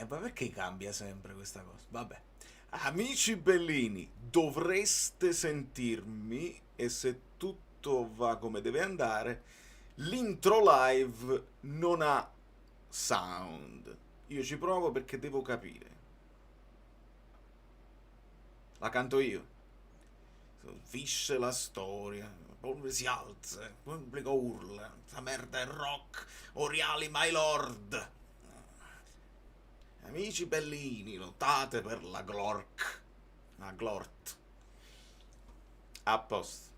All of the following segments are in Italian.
Ma perché cambia sempre questa cosa? Vabbè. Amici bellini, dovreste sentirmi e se tutto va come deve andare, l'intro live non ha sound. Io ci provo perché devo capire. La canto io. Fisce la storia, la polvere si alza, il pubblico urla, sta merda è rock, Oriali my lord. Amici bellini, lottate per la Glork. La Glort. A posto.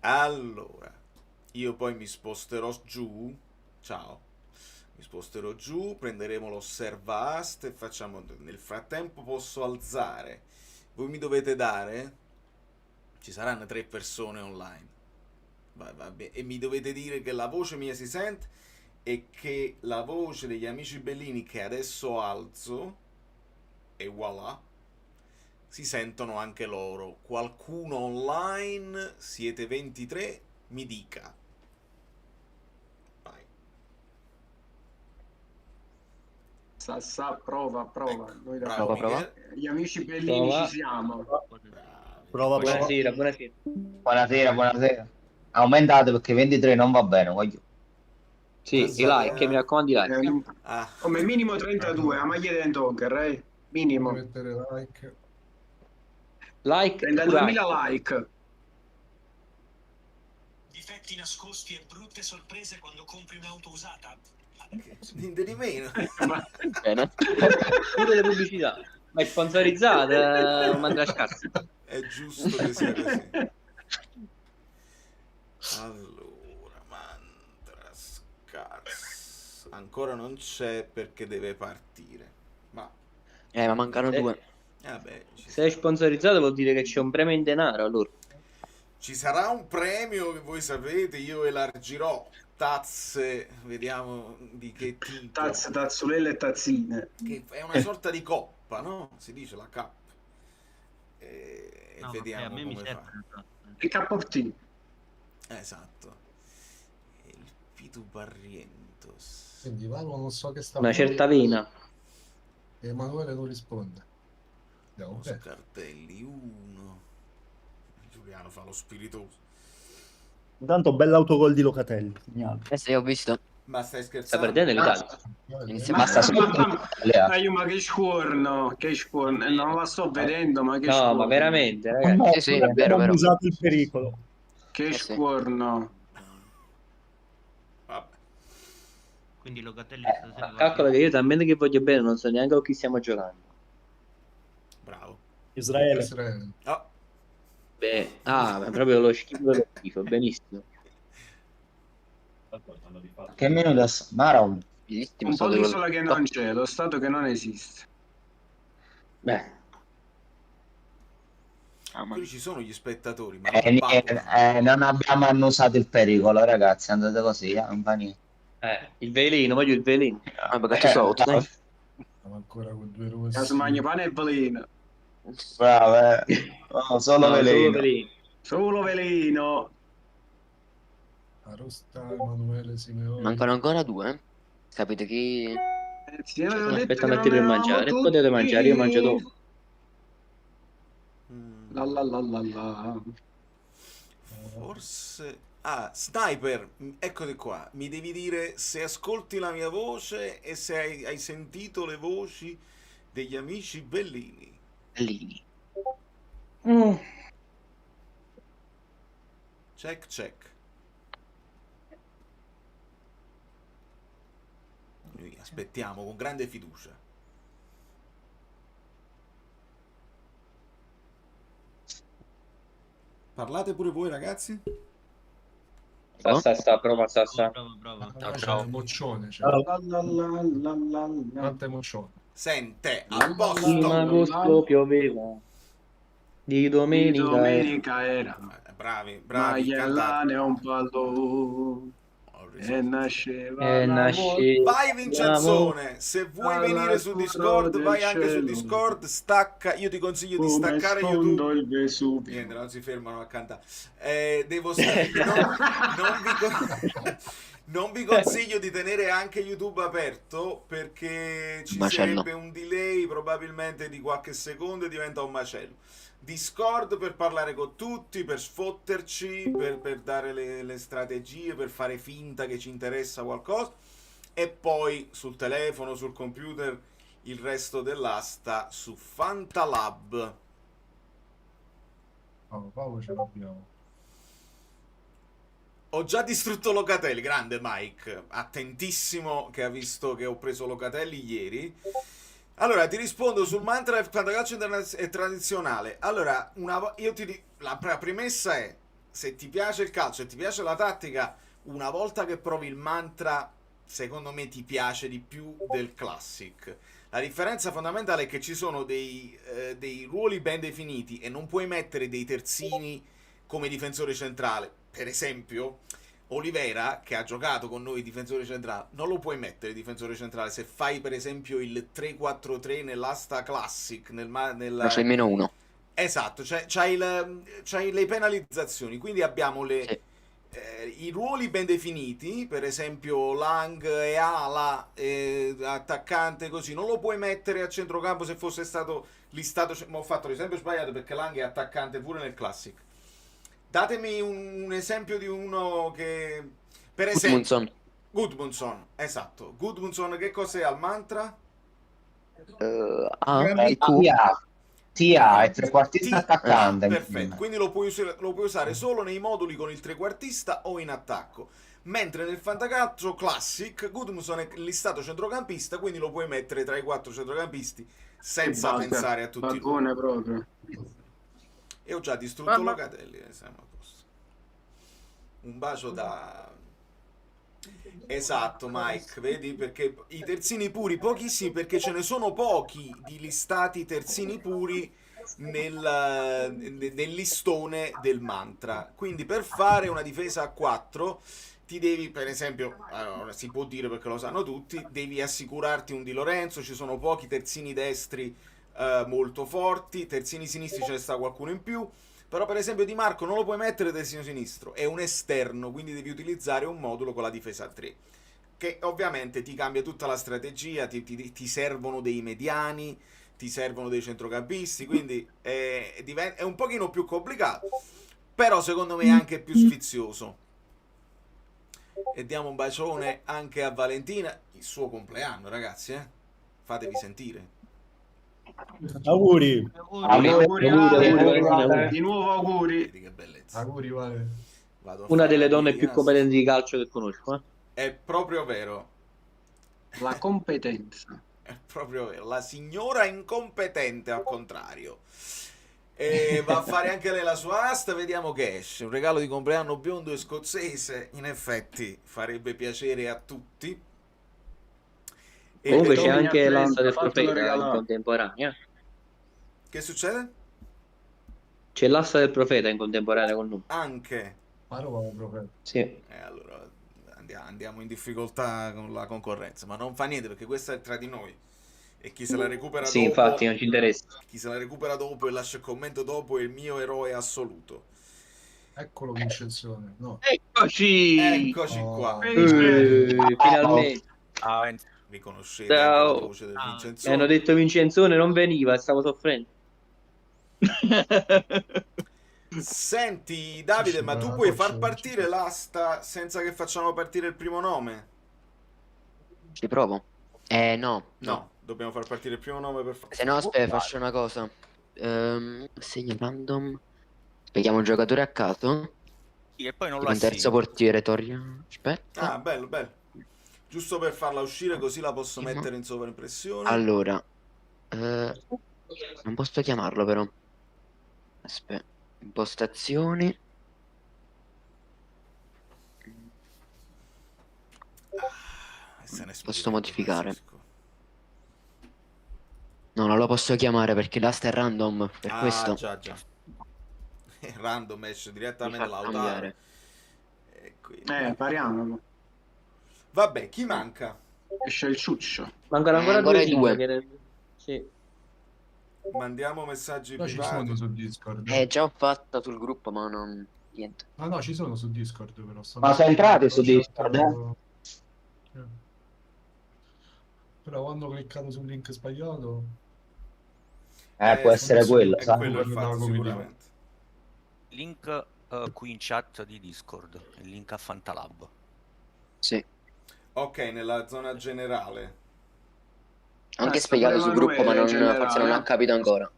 Allora, io poi mi sposterò giù. Ciao. Mi sposterò giù, prenderemo l'osservast e facciamo... Nel frattempo posso alzare. Voi mi dovete dare... Ci saranno 3 persone online. Vabbè. E mi dovete dire che la voce mia si sente e che la voce degli amici bellini che adesso alzo, e voilà, si sentono anche loro. Qualcuno online, siete 23, mi dica. Vai. Prova. Ecco, Noi bravo Prova. gli amici bellini Prova. ci siamo. bravi. Prova. Buonasera. Buonasera. Aumentate perché 23 non va bene, voglio. Sì, i like, mi raccomando i like. Come minimo 32, a maglia del Dogger, minimo. Mettere like. Like, 32.000 like. Difetti nascosti e brutte sorprese quando compri un'auto usata. Niente di meno. Bene. Pure le pubblicità. Ma è sponsorizzata, mandra scarsa. È giusto che sia così. Allora, mantra scarsa. Ancora non c'è perché deve partire. Ma mancano 2. vabbè, Se è sponsorizzato vuol dire che c'è un premio in denaro, allora. ci sarà un premio che voi sapete, io elargirò tazze, vediamo di che tipo. Tazzolelle e tazzine. Che è una sorta di coppa, no? Si dice la cup. No, vediamo a me mi come serve fa. Il capportino. Esatto. Il Pitu Barrientos. Quindi Valo non so che sta Una facendo. certa vena. Emanuele non risponde. Andiamo bene. Scartelli 1. Giuliano fa lo spiritoso. Intanto bell'autogol di Locatelli. Segnalo. Io ho visto. Ma stai Sta scherzando? perdendo l'Italia. Ma che scuorno, non la sto vedendo, ma che No, scuorno. ma veramente, ragazzi. Sì, è vero. Abbiamo usato il pericolo. Che scuorno. Vabbè. Quindi Locatelli stasera Calcola che io talmente che voglio bene, non so neanche con chi stiamo giocando. Bravo. Israele. Oh. Beh, ma proprio lo schifo dello schifo, benissimo. Che meno da Maron. Un po' l'isola che non c'è, lo stato che non esiste. Beh. Qui ci sono gli spettatori, ma non abbiamo annusato il pericolo, ragazzi. Andate così, non fa niente. Il veleno, voglio il veleno. Perché sotto, dai. Siamo ancora con 2 rossi. Caso magna pane e veleno. Bravo, no, solo veleno. Solo veleno. Arosta, Emanuele, Simeone. Mancano ancora 2. Capite chi? Aspetta a mettere per mangiare. Potete mangiare, io mangio dopo. Forse... Sniper, eccoti qua. Mi devi dire se ascolti la mia voce e se hai sentito le voci degli amici bellini. Bellini. Check. Noi aspettiamo con grande fiducia. Parlate pure voi, ragazzi. Prova. Bravo. Moccione. Tanta emozione. Sente, a In posto. agosto pioveva. Di domenica era. Bravi. Maiellane è un pallone. E nasceva l'amore. Vai Vincenzone, se vuoi venire su Discord vai anche su Discord, stacca, io ti consiglio di staccare YouTube. Il Vesuvio. Niente, non si fermano a cantare. Non vi consiglio di tenere anche YouTube aperto perché ci Macello. sarebbe un delay probabilmente di qualche secondo e diventa un macello. Discord per parlare con tutti, per sfotterci, per dare le strategie, per fare finta che ci interessa qualcosa, e poi sul telefono, sul computer, il resto dell'asta su Fantalab. Paolo ce l'abbiamo. Ho già distrutto Locatelli, grande Mike, attentissimo che ha visto che ho preso Locatelli ieri. Allora, ti rispondo sul mantra del fantacalcio tradizionale. Allora, la premessa è, se ti piace il calcio e ti piace la tattica, una volta che provi il mantra, secondo me ti piace di più del classic. La differenza fondamentale è che ci sono dei ruoli ben definiti e non puoi mettere dei terzini come difensore centrale. Per esempio, Olivera, che ha giocato con noi difensore centrale, non lo puoi mettere difensore centrale se fai per esempio il 3-4-3 nell'asta classic, Ma c'è meno uno. Esatto, c'hai le penalizzazioni, quindi abbiamo Sì. i ruoli ben definiti, per esempio Lang e ala, attaccante così, non lo puoi mettere a centrocampo se fosse stato listato, ma ho fatto l'esempio sbagliato perché Lang è attaccante pure nel classic. Datemi un esempio di uno che, per esempio, Gudmundsson, esatto. Gudmundsson che cos'è al mantra? TIA è trequartista attaccante. Perfetto, quindi lo puoi usare solo nei moduli con il trequartista o in attacco. Mentre nel fantacalcio classic Gudmundsson è listato centrocampista, quindi lo puoi mettere tra i 4 centrocampisti senza pensare a tutti i Balcone proprio. E ho già distrutto Locatelli, siamo a posto. Un bacio da... Esatto, Mike, vedi? Perché i terzini puri, pochissimi, perché ce ne sono pochi di listati terzini puri nel listone del mantra. Quindi per fare una difesa a 4 ti devi, per esempio, allora, si può dire perché lo sanno tutti, devi assicurarti un Di Lorenzo, ci sono pochi terzini destri molto forti, terzini sinistri ce ne sta qualcuno in più, però per esempio Di Marco non lo puoi mettere terzino sinistro, è un esterno, quindi devi utilizzare un modulo con la difesa a 3, che ovviamente ti cambia tutta la strategia, ti servono dei mediani, ti servono dei centrocampisti, quindi è un pochino più complicato, però secondo me è anche più sfizioso. E diamo un bacione anche a Valentina, il suo compleanno, ragazzi, fatevi sentire. Auguri. Di nuovo auguri. Vedi che bellezza. Auguri, Vale. Una delle donne più competenti di calcio che conosco. È proprio vero. La competenza. È proprio vero. La signora incompetente, al contrario. E va a fare anche lei la sua asta, vediamo che esce. Un regalo di compleanno biondo e scozzese, in effetti farebbe piacere a tutti. E comunque c'è Tony anche a l'asta del 30, fatelo profeta in regalare. contemporanea. Che succede? C'è l'asta del profeta in contemporanea con noi. Anche. Parova profeta. Sì. Allora andiamo in difficoltà con la concorrenza, ma non fa niente perché questa è tra di noi. E chi se la recupera Sì, dopo, infatti non ci interessa. chi se la recupera dopo e lascia il commento dopo è il mio eroe assoluto. Eccolo Vincenzione. No. Eccoci! Eccoci Oh. qua. Finalmente. Riconoscete Ciao. anche la voce del Mi Vincenzone. hanno detto Vincenzone non veniva e stavo soffrendo. Senti Davide, ma tu puoi far partire l'asta senza che facciamo partire il primo nome? Ci provo? No. No, dobbiamo far partire il primo nome per Se no, aspetta, faccio una cosa. Segno random. Spieghiamo un giocatore a caso. Sì, e poi non Tipo lo un terzo portiere, Aspetta. Ah, bello, bello. Giusto per farla uscire così la posso mettere in sovraimpressione. Allora, non posso chiamarlo però. Aspetta, impostazioni. Posso modificare. No, non lo posso chiamare perché l'asta è random, per questo. Già. Random esce direttamente Mi fa Lautaro. cambiare. E quindi... Pariamo. Vabbè, chi manca? Esce il ciuccio. Mancano ancora ancora due. due. Sì. Mandiamo messaggi Poi ci privati. sono su Discord. Già ho fatta sul gruppo, ma non Niente. Ah no, ci sono su Discord però. Ma sono entrati su Discord, Però quando ho cliccato sul link sbagliato... Può essere quello, è sa? quello il fatto, Come dico. sicuramente. Link qui in chat di Discord, il link a Fantalab. Sì. Ok, nella zona generale. Anche sta spiegato pure sul gruppo, ma Emanuele non, forse non ha generale. capito ancora.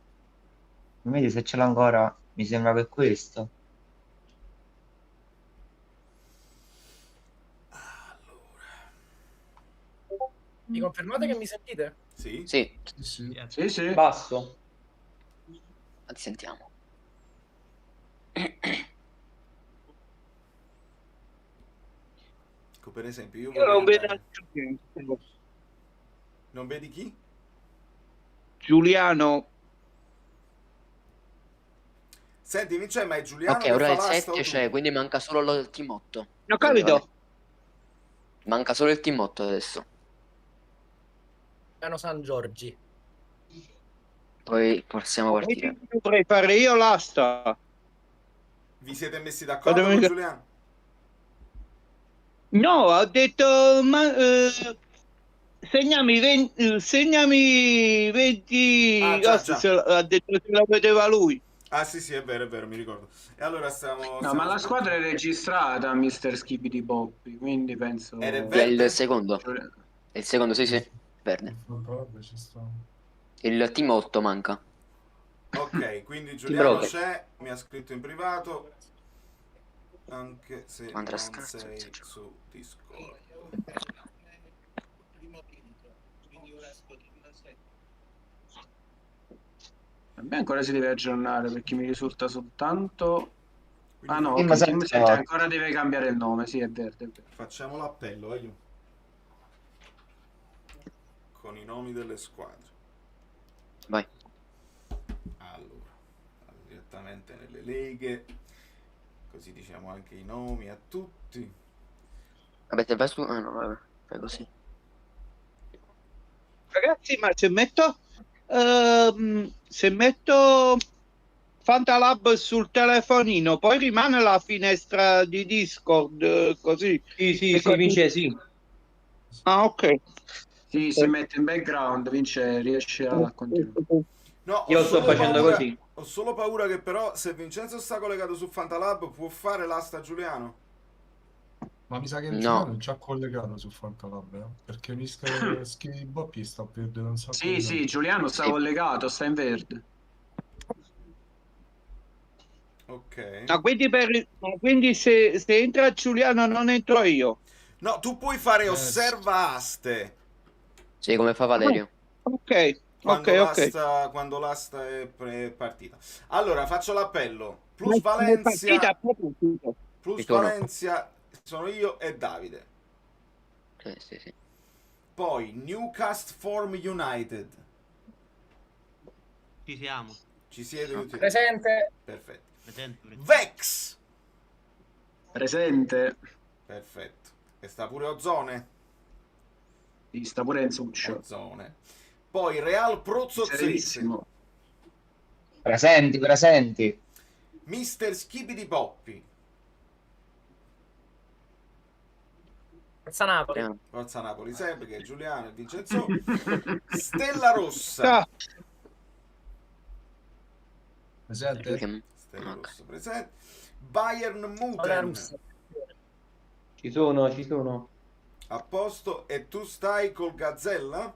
Vedi se ce l'ho ancora. Mi sembra che è questo. Mi confermate che mi sentite? Sì? Sì, Sì, sì. Sì, sì. Basso. ti sentiamo. Ecco, per esempio, io Io non vorrei vedo andare... Non vedi chi? Giuliano. Senti, Vincenzo, ma è Giuliano Ok, che ora fa il l'asta 7 o tu? c'è, quindi manca solo il team 8. Non ho capito. Manca solo il team 8 adesso. Piano San Giorgi. Poi possiamo partire. Dovrei fare io l'asta. Vi siete messi d'accordo Fatemi- con Giuliano? No, ho detto, ma segnami 20. Ah, già, Adesso già. ha detto se la vedeva lui. Ah, sì, sì, è vero, mi ricordo. E allora No, ma la squadra è registrata, Mr. Skibidi Bobby, quindi penso... Ed è Chi è verde? il secondo? È il secondo, sì, sì. Verde. Vabbè, ci sta. Il team 8 manca. Ok, quindi Giuliano Broker. c'è, mi ha scritto in privato, anche se Andrà non scarso, sei senza gioco. su Discord. A me ancora si deve aggiornare perché mi risulta soltanto... Ah no, Quindi Sì, ma ok, Team senza- 7 ancora deve cambiare il nome, sì, è verde, è vero. facciamo l'appello, io. Con i nomi delle squadre. Vai. Allora, direttamente nelle leghe, così diciamo anche i nomi a tutti. Vabbè, te vai su... Ah no, vabbè. Fai così. Ragazzi, ma se metto Fantalab sul telefonino, poi rimane la finestra di Discord, così. Sì, sì, E sì, così- Vince, sì. Ah, ok. Sì, si mette in background, Vince, riesce a continuare. No, Io sto facendo così. Ho solo paura che però se Vincenzo sta collegato su Fantalab può fare l'asta a Giuliano. Ma mi sa che No. Giuliano è già collegato su Fantalab, per Mr. Skibidi Bobby sta perdendo un sacco Sì, di sì, tempo. Giuliano sta Sì. collegato, sta in verde. Ok. Ah, quindi se entra Giuliano non entro io. No, tu puoi fare Yes. osserva aste. Sì, come fa Valerio. Ok, Quando ok. l'asta, quando l'asta è partita. Allora, faccio l'appello. Plus Partita Valencia, proprio. plus Ritorno. Valencia sono io e Davide. Sì, sì, sì. Poi Newcastle Form United. Ci siamo. Ci siete tutti? Presente. Perfetto. Presente. Vex. Presente. Perfetto. E sta pure Ozone. Sì, sta pure Enzuccio. Ozone. Poi Real Prozozzese. Serissimo. Presenti, presenti. Mister Skibidi Poppi. Forza Napoli. Andiamo. Forza Napoli sempre, che è Giuliano e Vincenzo. Stella Rossa. Ah, Presente? Che- Stella Ok. Rossa presente. Bayern La Muten. russa. Ci sono. A posto. E tu stai col Gazzella?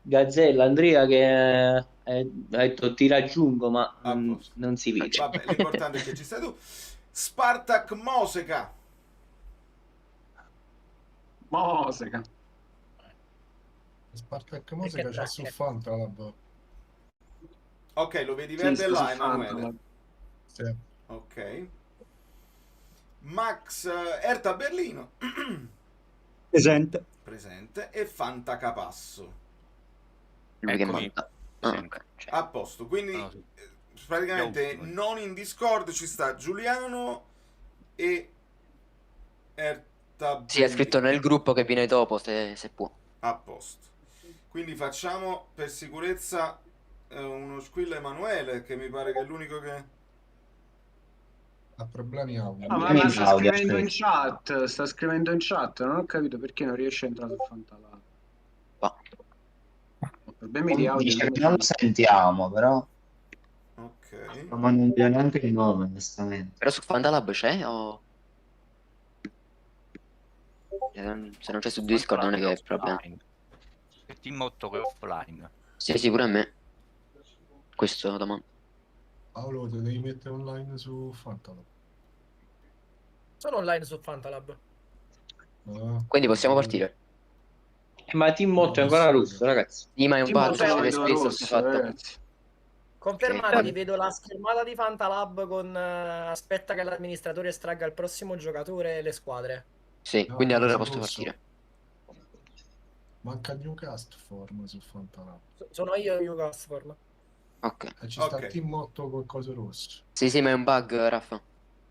Gazzella, Andrea che ha detto ti raggiungo, ma A posto. non si vede. Vabbè, l'importante è che ci stai tu. Spartak Moseka. Mosega. Spartak Musica c'è su Fantalab. Ok, lo vedi Sì, verde sta là, su Emanuele. Fantalab. Sì. Ok. Max Erta Berlino. Presente. Presente. E Fanta Capasso. Lui che Eccomi. manca. Ah, Presente. ok. Cioè, A posto. Quindi Ah, sì. praticamente Io ultimo. non in Discord ci sta Giuliano e Erta sì, è scritto Berlino. nel gruppo che viene dopo, se può. A posto. Quindi facciamo per sicurezza uno squillo a Emanuele, che mi pare che è l'unico che... Ha problemi audio. No, ma sta scrivendo in chat, non ho capito perché non riesce a entrare su Fantalab. Ho problemi di audio. Dice che non lo sentiamo, però. Ok. Ma non vedo neanche il nome, onestamente. Però su Fantalab c'è o... Se non c'è su Discord non è che è problema. Il team 8 che è offline. Sì, sì, pure a me. Questo la domanda. Paolo, te devi mettere online su Fantalab. Sono online su Fantalab. Quindi possiamo partire. Ma Team 8 è ancora russo, ragazzi. Sì, ma è un Team bug, 8 se è l'avete rosso, spesso fatto. ragazzi. Confermatevi, vedo la schermata di Fantalab con aspetta che l'amministratore estragga il prossimo giocatore e le squadre. Sì, No, quindi no, allora sono posso rosso. partire. Manca Newcastle form su Fantalab. Sono io Newcastle. Ok. E ci sta Ok. il team 8 con cose rosse. Sì, sì, ma è un bug, Raffa.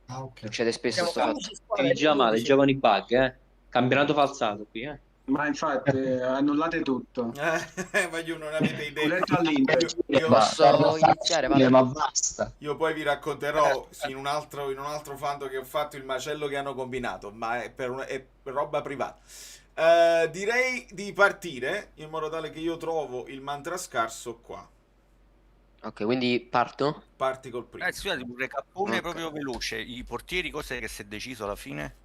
Ah, ok. Succede spesso Siamo sto fatto. 15 squadre, Devi già male, 12. già con i bug, Campionato falsato qui, Ma infatti annullate tutto. Ma io non avete idea. Letto all'Inter. Posso iniziare, Vale? Ma basta. Io poi vi racconterò in un altro fanto che ho fatto il macello che hanno combinato, ma è per roba privata. Direi di partire in modo tale che io trovo il mantra scarso qua. Ok, quindi parto? Parti col primo. Scusate, un recappone Ok. proprio veloce. I portieri, cos'è che si è deciso alla fine?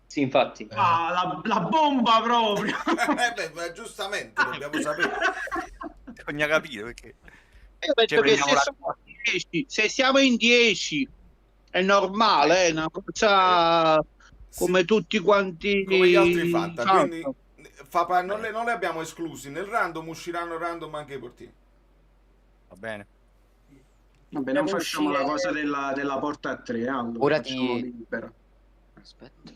Sì, infatti. Ah, la bomba proprio. Ma giustamente, dobbiamo sapere. Bisogna capire perché. Io penso che prendiamo se, la- sono 10, se siamo in 10 è normale, è una cosa come tutti quanti Come gli altri Fanta, fanno. quindi non le abbiamo esclusi. Nel random usciranno random anche i portieri. Va bene. Vabbè, non Devo facciamo uscire- la cosa della porta a 3, allora Ora facciamo ti- libera. Aspetta.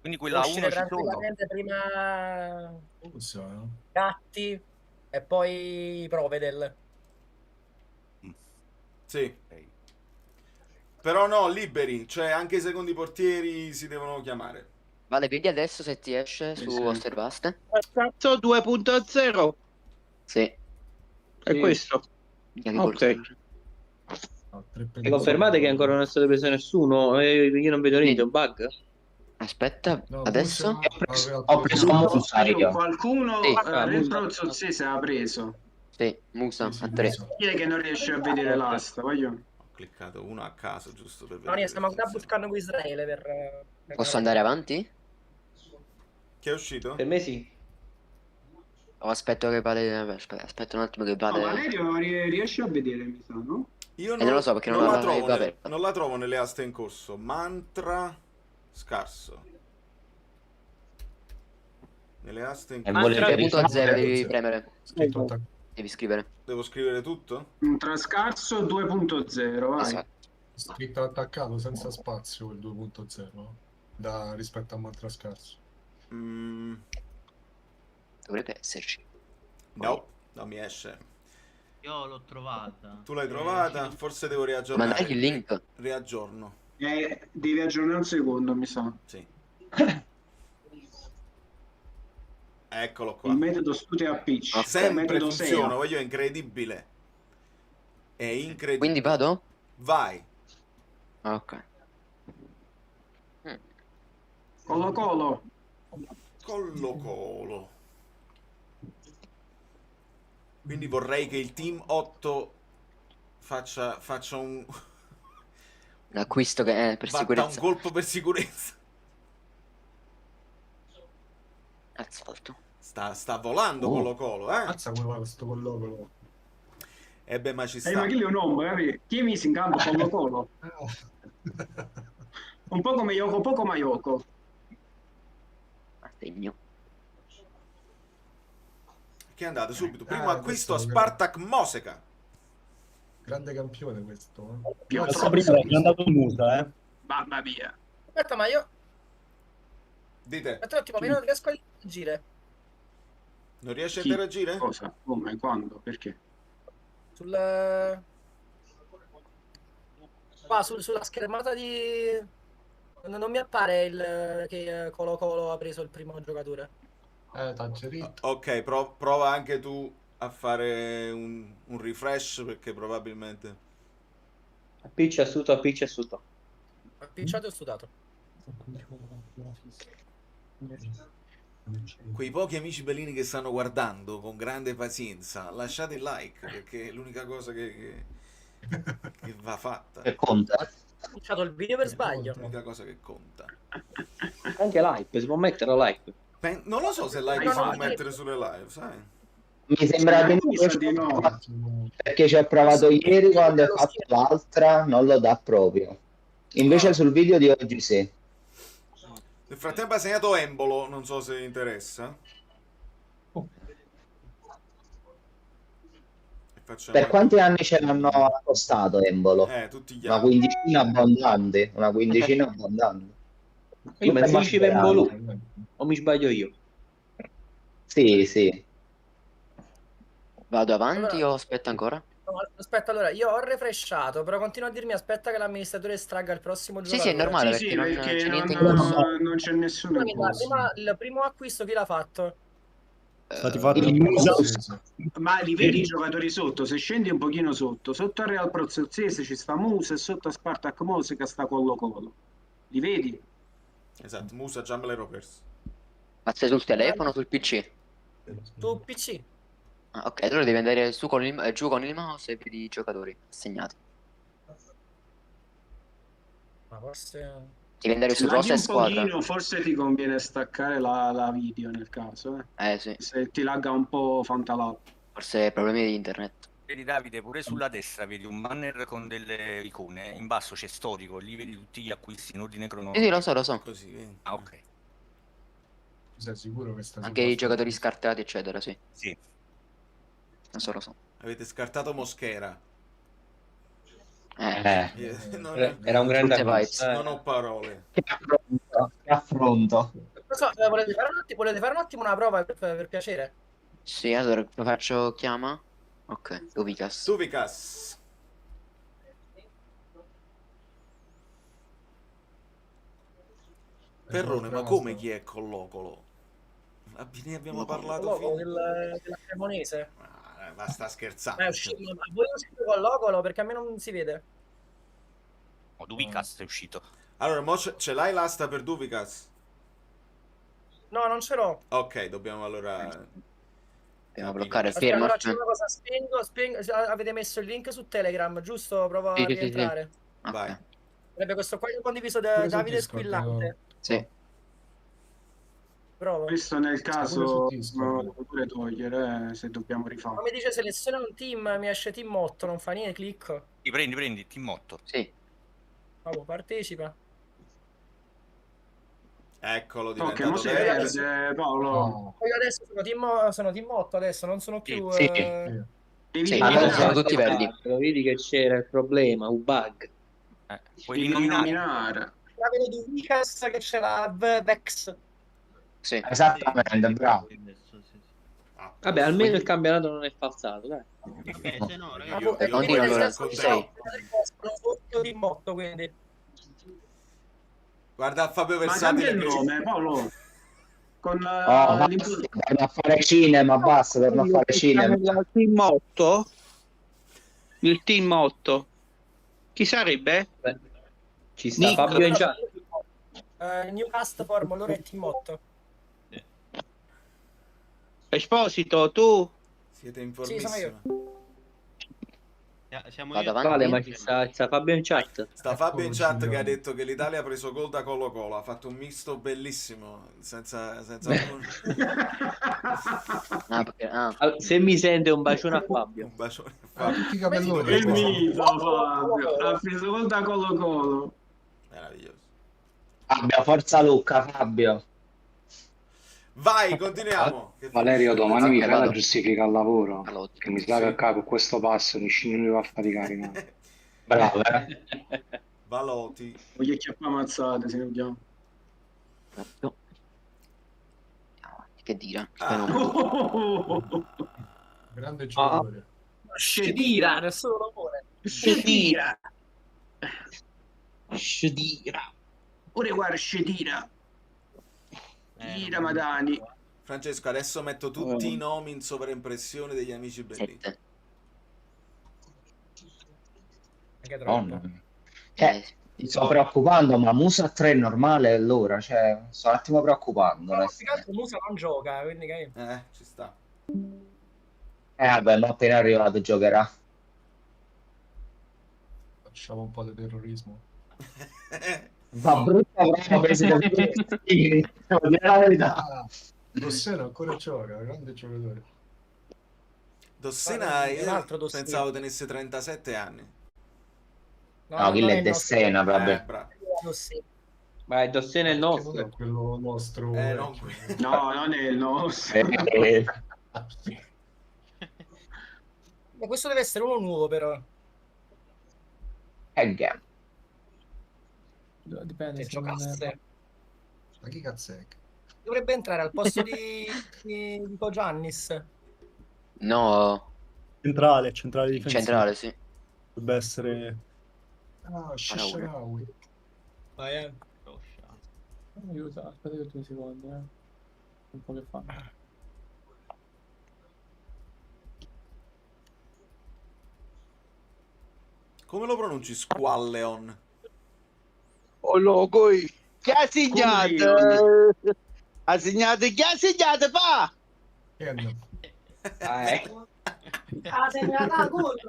Quindi Devo quella 1 uscire ci sono. tranquillamente prima Usa, Gatti e poi Provedel. Sì. Ok. Però no, liberi, cioè anche i secondi portieri si devono chiamare. Vale, vedi adesso se ti esce su sì. Osservaste? Cazzo 2.0 Sì. è Sì. questo. Minchia, che Ok. colpo. E confermate che ancora non è stato preso nessuno? Io non vedo niente, è un bug? Aspetta, No, adesso? Musa Ho preso Musa io. Qualcuno Sì. nel Prozzo se l'ha preso. Sì, Musa, Sì, a 3. Musa. Chi è che non riesce a vedere l'asta? Voglio. Ho cliccato uno a caso giusto per No, vedere. stiamo ancora se- buscando con Israele per Posso andare avanti? Chi è uscito? Per me sì. O aspetto che Vale... aspetta un attimo che No, Vale... Valerio riesce a vedere, mi sa, no? Io non lo so, perché non la la trovo avevo aperta. non la trovo nelle aste in corso. Mantra scarso. Nelle aste in E corso. volete 3.0 devi Sì. premere. Scritto attac- Devi scrivere. Devo scrivere tutto? Un trascarso 2.0, vai. Esatto. scritto attaccato senza spazio il 2.0 rispetto a mantra scarso. Mm, Dovrebbe esserci. no, non mi esce. Io l'ho trovata. Tu l'hai trovata? Forse devo Mandagli riaggiornare. il link. Riaggiorno. Devi aggiornare un secondo, mi sa. Sì. Eccolo qua. Il metodo studio a pitch. Sempre metodo funziona, SEA. voglio, è incredibile. È incredibile. Quindi vado? Vai. Ah, ok. Colo Colo. Colo. Quindi vorrei che il team 8 faccia un L'acquisto che è per batta un sicurezza. colpo per sicurezza. Asfalto. Sta volando Oh. Colo, Mazza come va questo colloquio. Eh beh, ma ci sta. Ma chi è un nome, capi? Chi è messo in campo Colo Colo? Un po' come Yoko, poco ma Yoko. Assegno. Che è andato subito. Primo acquisto a questo- Spartak Moseka. Grande campione questo. Questo prima è andato in Musa, Mamma mia. Aspetta, ma io... Dite, Aspetta un attimo, ma io non riesco a interagire. non riesci a Chi? interagire? Cosa? Come? Quando? Perché? Sul... Qua, sulla schermata di... Non mi appare il che Colo Colo ha preso il primo giocatore. Taggeritto. Ok, prova anche tu a fare un refresh perché probabilmente... Piccia asciutto, piccia asciutto. Appicciato e sudato. Quei pochi amici bellini che stanno guardando con grande pazienza, lasciate il like perché è l'unica cosa che va fatta. Che conta? Ho appicciato il video per sbaglio. L'unica cosa che conta. Anche live, si può mettere live. Non lo so se like No, si no, può mettere sulle live, sai? Mi sembra di no, perché ci ho provato ieri quando ho fatto l'altra, non lo dà proprio. Invece sul video di oggi sì. Nel frattempo ha segnato Embolo, non so se interessa. E facciamo... Per quanti anni ce l'hanno accostato Embolo? tutti gli Una anni. quindicina abbondante, una quindicina abbondante. Io Luca penso ci vengo Mascherano. lui. O mi sbaglio io? Sì, sì. Vado avanti o aspetta ancora? No, aspetta, allora, io ho refreshato, però continua a dirmi aspetta che l'amministratore estragga il prossimo Sì, giocatore. sì, è normale Sì, sì, perché non perché c'è niente in non, corso. non c'è nessuno in corso. Il primo acquisto chi l'ha fatto? Stati fatti il Musa. Ma li vedi i giocatori sotto? Se scendi un pochino sotto a Real Prozzolzese ci sta Musa e sotto a Spartak Mosca sta Colo Colo. Li vedi? Esatto, Musa già me l'ero perso. Ma sei sul telefono o sul PC? Tu PC? Ah, ok, allora devi andare su con giù con il mouse e vedi i giocatori assegnati. Ma forse... Devi andare su Laghi rosa e un squadra. pochino, forse ti conviene staccare la video nel caso, Sì. Se ti lagga un po' Fantalab. Forse problemi di internet. Vedi Davide, pure sulla destra vedi un banner con delle icone, in basso c'è storico, lì vedi tutti gli acquisti in ordine cronologico. Sì, lo so. Così, vedi. Ah, ok. Sei sicuro che sta Anche i giocatori scartati, eccetera, sì. Sì. Lo so. Avete scartato Mosquera. Era un grande acquisto. Non ho parole. Che affronto. Non so, volete fare un attimo una prova per piacere? Sì, allora lo faccio chiama. Ok, Duvicas. Duvicas. Perrone, ma come chi è Collocolo? Ne abbiamo parlato fino... della Cremonese. Ma sta scherzando. È uscito, ma voi uscite con l'ocolo perché a me non si vede. Duvicas è uscito. Allora, mo ce l'hai l'asta per Duvicas? No, non ce l'ho. Ok, dobbiamo allora... Dobbiamo bloccare, Aspetta, fermo. allora c'è una cosa, spengo. Avete messo il link su Telegram, giusto? Provo a Sì. rientrare. Vai. Sarebbe questo qua che ho condiviso da Davide Squillante. Sì. Provo. Questo nel caso Discord. lo devo pure togliere se dobbiamo rifare. Ma mi dice seleziona un team, mi esce team 8, non fa niente, clicco. Prendi, Team 8. Sì. Vabbè, partecipa. Eccolo, Ok, diventato mo si verde. perde, Paolo. No. Io adesso sono team 8 adesso, non sono più... Sì. Devi Sì, eliminare. sono tutti verdi. Lo vedi che c'era il problema, un bug. Puoi Devi nominare. nominare. La vedo di Vicas che c'è la Vex. Sì. Esattamente, bravo. Vabbè, almeno il campionato non è falsato, dai. Se no, Ah, ragazzi, continua allora, ci sei. Sono team 8, quindi... Guarda Fabio Ma Versatile cambia il che... nome, Paolo. Con Basta, torno a fare cinema, basta, torno a fare cinema. Il team 8? Il team 8? Chi sarebbe? Beh, ci sta Nick. Fabio in chat. Newcast form, loro è team 8. Esposito, tu? Siete Sì, sono informissimi. io. siamo Vado io. avanti. Vale, ma ci sta Fabio in chat. Sta Fabio in chat signore. che ha detto che l'Italia ha preso gol da Colo Colo, ha fatto un misto bellissimo, senza Se mi sente un bacione a Fabio. un bacione a Ah, Fabio. tutti i capelloni. Che mito, Fabio. Ha preso gol da Colo Colo. Meraviglioso. Fabio, forza Luca, Fabio. Vai, continuiamo. Che Valerio, domani mi fai vado. la giustifica al lavoro. Allora, Che mi sa che con questo passo nessuno mi va a faticare. No? Bravo, Valoti. Voglio chiappare mazzate, se ne vediamo. no. Che dire? Grande giocatore. Scedira, nessuno lo vuole. Scedira. Scedira. Ora guarda, Scedira. Ira Madani. Francesco, adesso metto tutti i nomi in sovraimpressione degli amici belli. 7. Anche troppo. No. Mi sto preoccupando, ma Musa 3 è normale allora? Cioè, sto un attimo preoccupando. No, più che altro Musa non gioca, quindi che... ci sta. Vabbè, ma appena arrivato giocherà. Facciamo un po' di terrorismo. Ma brutta brava presa da devo dire la verità. Dossena ancora gioca, grande giocatore. Dossena, un altro io Dossena. pensavo tenesse 37 anni. No, quello è Dossena, vabbè. Bravo. Ma il Dossena è il Non nostro. è quello nostro. Non No, non è il nostro. Questo deve essere uno nuovo, però. Dipende Se giocasse. Ma chi cazzo è? Dovrebbe entrare al posto di Giannis. No. Centrale difensivo. Centrale, sì. Dovrebbe essere... Ah, Shisharawi. Vai, Aiuta, aspetta che 2 secondi, Un po' che fa. Come lo pronunci Squalleon? Oh loco, chi ha segnato? Ha segnato, chi ha segnato, fa? Ah, sei nella gol.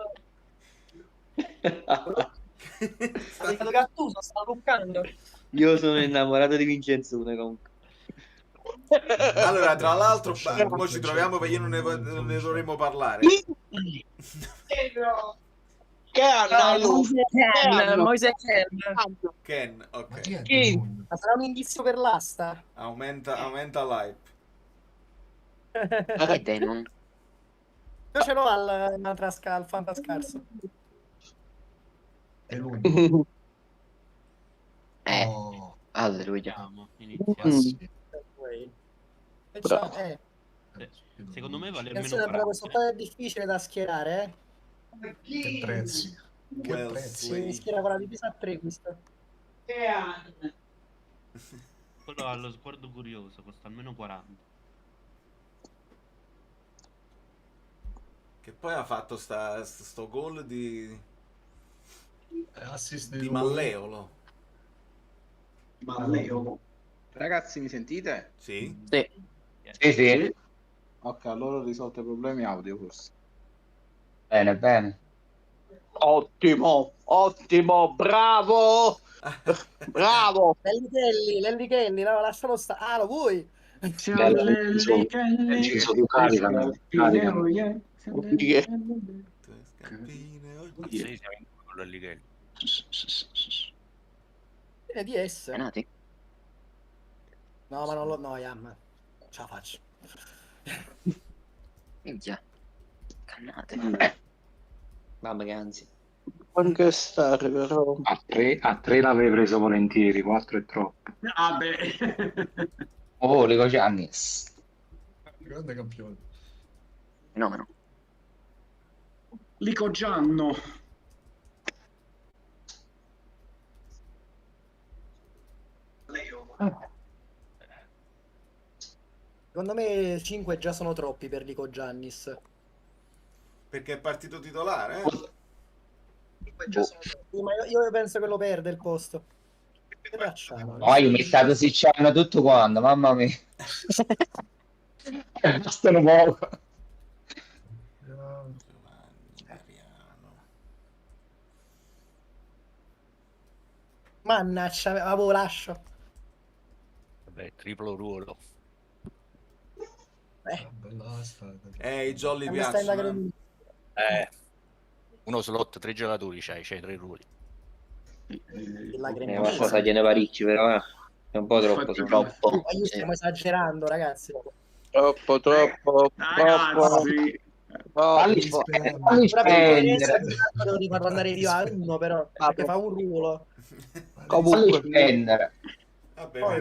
Sta Gattuso, sta luccando. Io sono innamorato di Vincenzone comunque. Allora, tra l'altro, come ci troviamo perché non ne dovremmo parlare. Moise Ken, ok. Ma sarà un indizio per l'asta? Aumenta l'hype. Che Demon? Io ce l'ho al Fantascarso. È lui. Alleluia. Secondo me vale Attenzione, almeno però questo qua è difficile da schierare, Che prezzi. Che prezzi. Si schiera con la divisa a 3 questo. quello allo sguardo curioso, costa almeno 40. Che poi ha fatto sto gol di assist di Malleolo. Ragazzi, mi sentite? Sì. Sì. Ok, allora ho risolto i problemi audio forse. Bene. Ottimo, bravo! Bravo! Lelli Kelly, no, lascialo stare. Ah, lo vuoi? Inciso tu caricano. Sì, siamo in quello lì che... È di S. Penati? No, ma non lo... No, Yam. Ce la faccio. Minchia. Cannate. Mamma che anzi. Anche stare però. A 3 l'avrei preso volentieri, 4 è troppo. Lico Giannis. Grande campione. Fenomeno. Lico Gianno. Secondo me 5 già sono troppi per Lico Giannis. Perché è partito titolare, 5 già sono troppi, ma io penso che lo perde il posto. Che facciamo? No, io mi stato sicciando tutto quanto, mamma mia. Bastano poco. Mannaggia, avevo lascio. Vabbè, triplo ruolo. I jolly Quando stai in piacciono. Uno slot, 3 giocatori, c'hai 3 ruoli. Qualcosa gliene parecchi, però è un po' troppo. Ma io stiamo esagerando, ragazzi. Troppo. Ragazzi. Devo rifarlo andare via a uno, però perché fa un ruolo. Comunque spendere. Vabbè,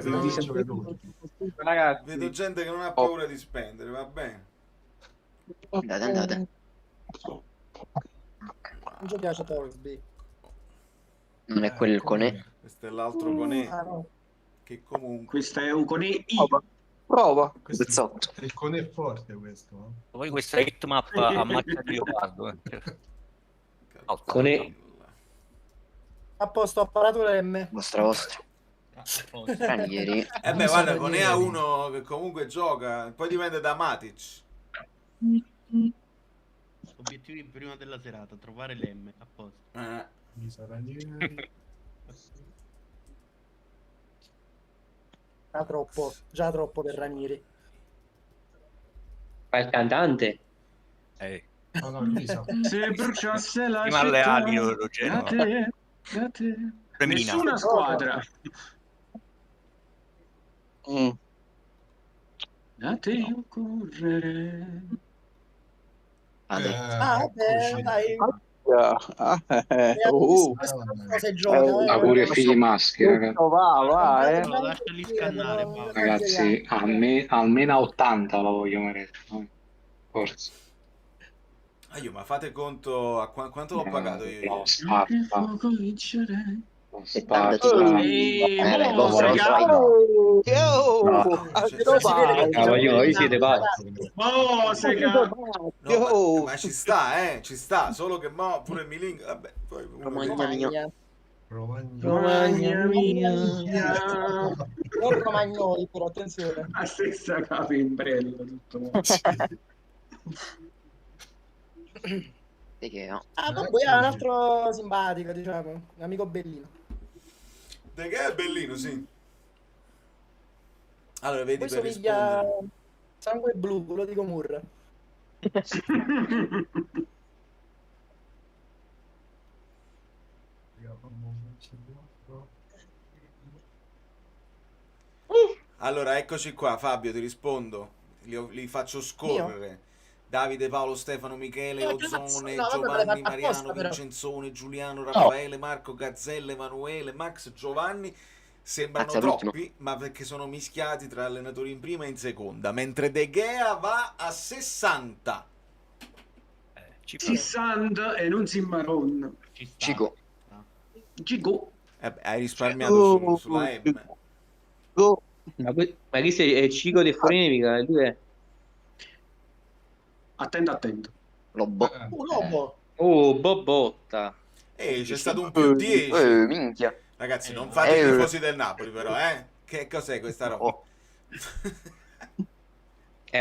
vedo gente che non ha paura di spendere, va bene. Andate. Non ci piace Torsby. Non è quel Conè. Questo è l'altro Conè. No. Che comunque... Questo è un Conè I. Prova. Il Conè è forte questo. Poi questa hitmap a macchia di leopardo. Conè. A posto, ho parato l'M. Vostra. Ranieri. Beh, guarda, con EA uno che comunque gioca, poi dipende da Matic. Obiettivi prima della serata, trovare l'M, a posto. Già troppo per Ranieri. Fa il cantante. Se bruciasse la Prima alle città, ali, Ruggero. da te. Femina. Nessuna squadra. Da te io correre. Vabbè, dai. Auguri ai figli maschi, ragazzi. Va, Lasciali scannare, Ragazzi, almeno a 80 la voglio mettere. Forse. Ma fate conto a quanto l'ho pagato io? Voi siete pazzi. Ma ci sta, solo che mo pure il Miling, vabbè, poi Romagna mia. Non romagnoli, però attenzione. La stessa capa in brello, tutto. Poi è un altro simpatico, diciamo, un amico bellino. De che è bellino, sì. Allora, vedi, Poi per somiglia rispondere. sangue blu, quello di Comurra. Allora, eccoci qua, Fabio, ti rispondo. Li faccio scorrere. Davide, Paolo, Stefano, Michele, Ozzone, Giovanni, Mariano, Vincenzone, Giuliano, Raffaele, Marco, Gazzelle, Emanuele, Max, Giovanni. Sembrano troppi, ma perché sono mischiati tra allenatori in prima e in seconda. Mentre De Gea va a 60. 60 e non si marron. Cico. Hai risparmiato sulla M. Ma questo è il Cico del fuori mica, lui è... Attento. Lobo. Lobo. Oh, Bobotta. C'è stato un più 10. Minchia. Ragazzi, non fate i tifosi del Napoli, però, Che cos'è questa roba?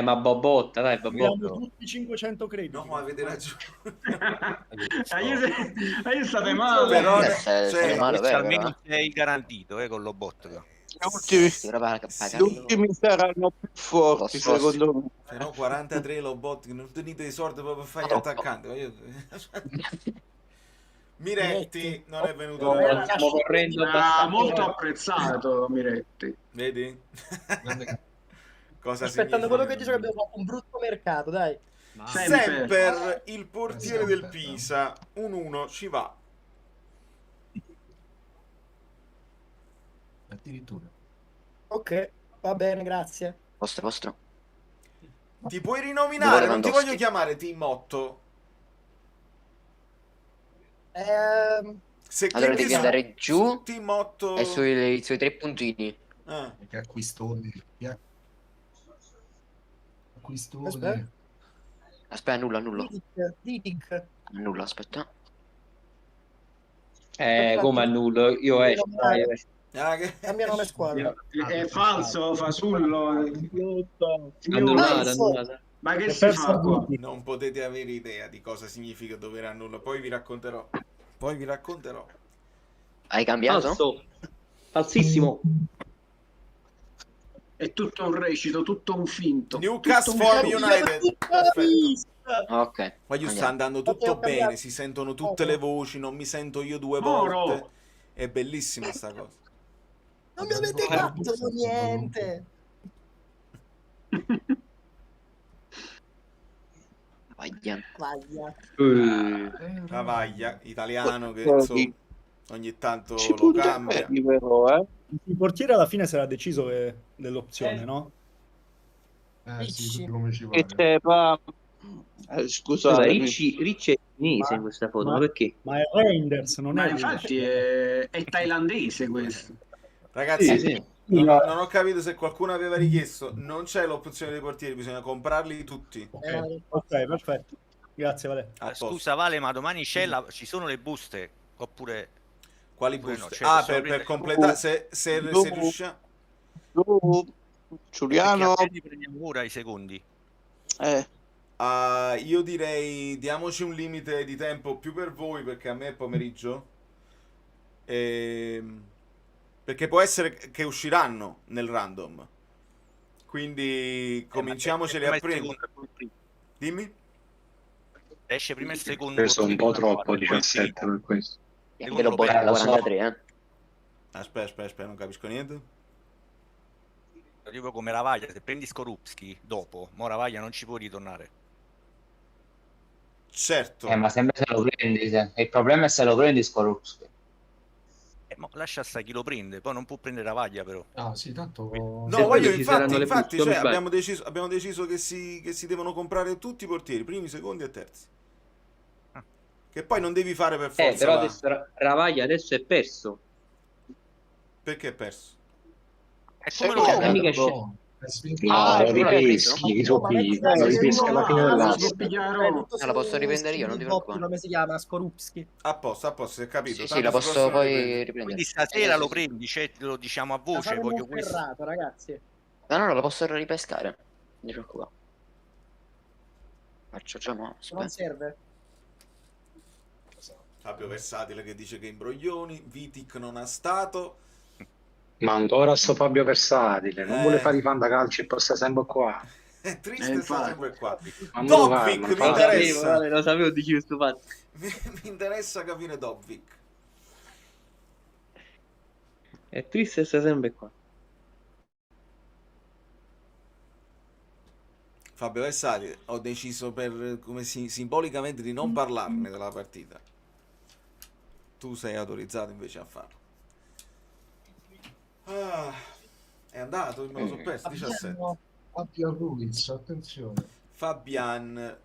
Ma Bobotta, dai, Bobotta. Abbiamo tutti 500 crediti. No, avete ragione. Io state male. Però, almeno sei garantito con Lobotka. Gli ultimi saranno più forti, secondo me. Se no, 43 Lobotka, non tenete i soldi proprio per fare gli attaccanti. Miretti non è venuto da Stiamo correndo molto apprezzato Miretti. Vedi? Cosa aspettando quello che dice che abbiamo fatto un brutto mercato, dai. Semper, il portiere del Pisa, un 1 ci va. Addirittura. Ok, va bene, grazie. Vostro. Ti puoi rinominare, non ti voglio chiamare Team 8. Se allora devi andare giù Team 8 e sui 3 puntini. Che acquistone. Acquistone. Aspetta, annullo. Annulla, aspetta. Come annullo? Io cambia nome squadra. È falso, Fasullo. Annullata. Ma che si fa qua? Non potete avere idea di cosa significa dover annullare. Poi vi racconterò. Hai cambiato? Falso. Falsissimo. È tutto un recito, tutto un finto. Newcastle United. Perfetto. Ok. Poi sta andando tutto bene, si sentono tutte le voci, non mi sento io 2 volte. È bellissima sta cosa. Non mi avete fatto niente. Cavaglia, italiano che insomma, ogni tanto lo cambia. Il portiere alla fine sarà deciso dell'opzione, no? Sì, come ci Scusate, Ricci è cinese in questa foto, ma perché? Ma è Reinders, non Ma è... infatti è thailandese questo. Ragazzi, sì. Non ho capito se qualcuno aveva richiesto. Non c'è l'opzione dei portieri, bisogna comprarli tutti. Ok, perfetto. Grazie, Vale. Scusa Vale, ma domani ci sono le buste? Oppure... Quali Pure no, booster? cioè, Ah, possiamo per prendere- completare, se riusciamo... Giuliano, Perché a piedi prendiamo ora i secondi. Io direi diamoci un limite di tempo più per voi, perché a me è pomeriggio. Perché può essere che usciranno nel random. Quindi cominciamoceli a prima il prendere. secondo e poi il primo. Dimmi. Esce prima il secondo. Preso un po' poi il primo, troppo, poi il primo. 17 per questo. Ve lo porto a lo so. 43, Aspetta, non capisco niente. Tipo come Ravaglia, se prendi Skorupski dopo, mo Ravaglia non ci può ritornare. Certo. Ma sempre se lo prendi. Il problema è se lo prendi Skorupski. Mo lascia stare chi lo prende, poi non può prendere Ravaglia però. Ah, sì, tanto... No, Se voglio, poi ci saranno le infatti, booster cioè, back. abbiamo deciso che si devono comprare tutti i portieri, primi, secondi e terzi. Che poi non devi fare per forza. Però adesso Ravaglia adesso è perso. Perché è perso? È come come lo lo mica No, No, lo ripeschi, lo ripeschi alla fine dell'anno. la posso riprendere io, non ti preoccupare. Come si chiama? Skorupski. A posto, si è capito. Sì, Tanto la si posso possono poi riprendere. riprendere. Quindi stasera lo prendi, cioè, lo diciamo a voce, voglio questo. Ferrato, ragazzi. No, la posso ripescare. Non ti preoccupare. Faccio già no. Non serve. Fabio Versatile che dice che imbroglioni, Vitic non ha stato. Ma ancora sto Fabio Versatile, non vuole fare i fantacalci e poi sta sempre qua. È triste, sta sempre qua. Ma mo lo fa, Dovvik ma mi fa- interessa. Lo sapevo di chi sto fatto. Mi interessa capire Dovvik. È triste sta sempre qua. Fabio Versatile, ho deciso per come simbolicamente di non parlarne della partita. Tu sei autorizzato invece a farlo. Ah, è andato, me lo sono perso. 17. Fabian Ruiz, attenzione. Fabian.